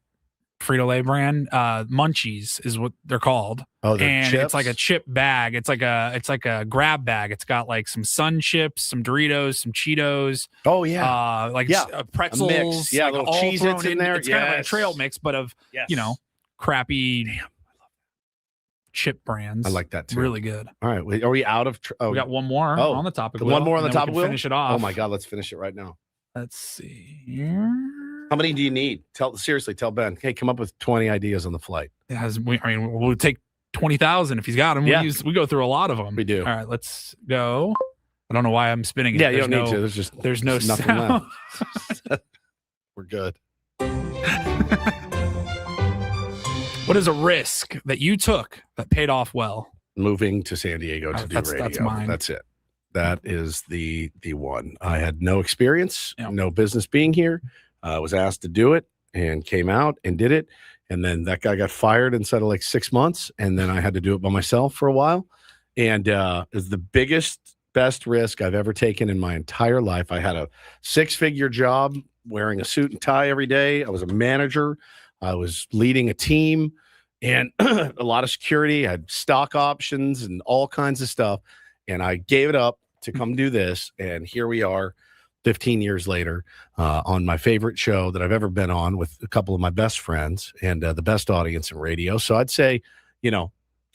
Frito-Lay brand. Munchies is what they're called. Oh, and chips? It's like a chip bag. It's like a grab bag. It's got like some Sun chips, some Doritos, some Cheetos. Oh yeah, pretzels. A mix. Yeah, like little all Cheez-Its thrown in there. It's kind of like a trail mix, but of crappy chip brands. I like that too. Really good. All right, are we out of? We got one more on the topic. One more on the topic wheel. Finish it off. Oh my God, let's finish it right now. Let's see here. How many do you need? Tell Ben. Hey, come up with 20 ideas on the flight. We'll take 20,000 if he's got them. Yeah. We go through a lot of them. We do. All right, let's go. I don't know why I'm spinning it. Yeah, you don't need to. There's no nothing sound. left. We're good. What is a risk that you took that paid off well? Moving to San Diego to do radio. That's mine. That's it. That is the one. I had no experience, no business being here. I was asked to do it and came out and did it. And then that guy got fired inside of like 6 months. And then I had to do it by myself for a while. And it was the best risk I've ever taken in my entire life. I had a 6-figure job wearing a suit and tie every day. I was a manager. I was leading a team and a lot of security. I had stock options and all kinds of stuff. And I gave it up to come do this. And here we are 15 years later on my favorite show that I've ever been on with a couple of my best friends and the best audience in radio. So I'd say,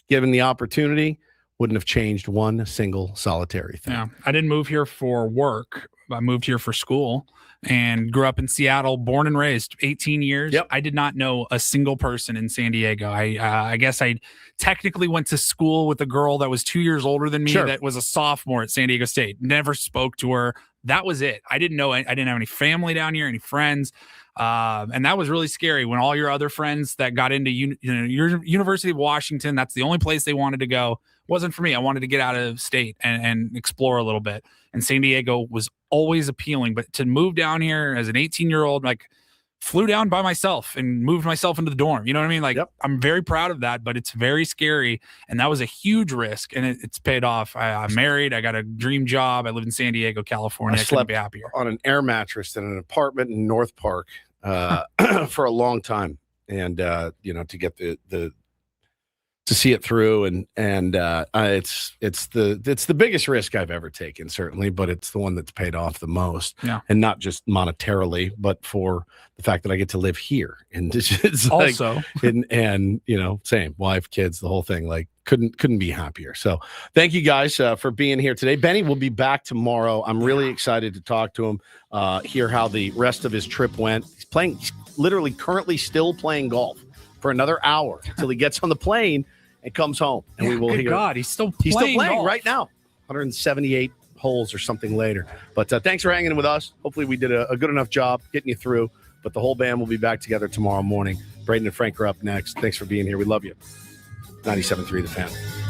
given the opportunity, wouldn't have changed one single solitary thing. Yeah, I didn't move here for work. I moved here for school and grew up in Seattle, born and raised 18 years. Yep. I did not know a single person in San Diego. I guess I technically went to school with a girl that was 2 years older than me. Sure. That was a sophomore at San Diego State. Never spoke to her. That was it. I didn't have any family down here, any friends. And that was really scary when all your other friends that got into your University of Washington, that's the only place they wanted to go. Wasn't for me. I wanted to get out of state and explore a little bit. And San Diego was always appealing. But to move down here as an 18-year-old, flew down by myself and moved myself into the dorm. You know what I mean? I'm very proud of that, but it's very scary. And that was a huge risk. And it's paid off. I'm married. I got a dream job. I live in San Diego, California. I couldn't be happier. On an air mattress in an apartment in North Park for a long time. And, to get to see it through and it's the biggest risk I've ever taken, certainly, but it's the one that's paid off the most. Yeah. And not just monetarily, but for the fact that I get to live here. And it's also and same wife, kids, the whole thing, couldn't be happier. So thank you guys for being here today. Benny will be back tomorrow. I'm really excited to talk to him, hear how the rest of his trip went. He's literally currently still playing golf for another hour until he gets on the plane and comes home. And we will Good hear. God, he's still He's still playing golf. right now. 178 holes or something later. But thanks for hanging with us. Hopefully we did a good enough job getting you through. But the whole band will be back together tomorrow morning. Braden and Frank are up next. Thanks for being here. We love you. 97.3 The Fan.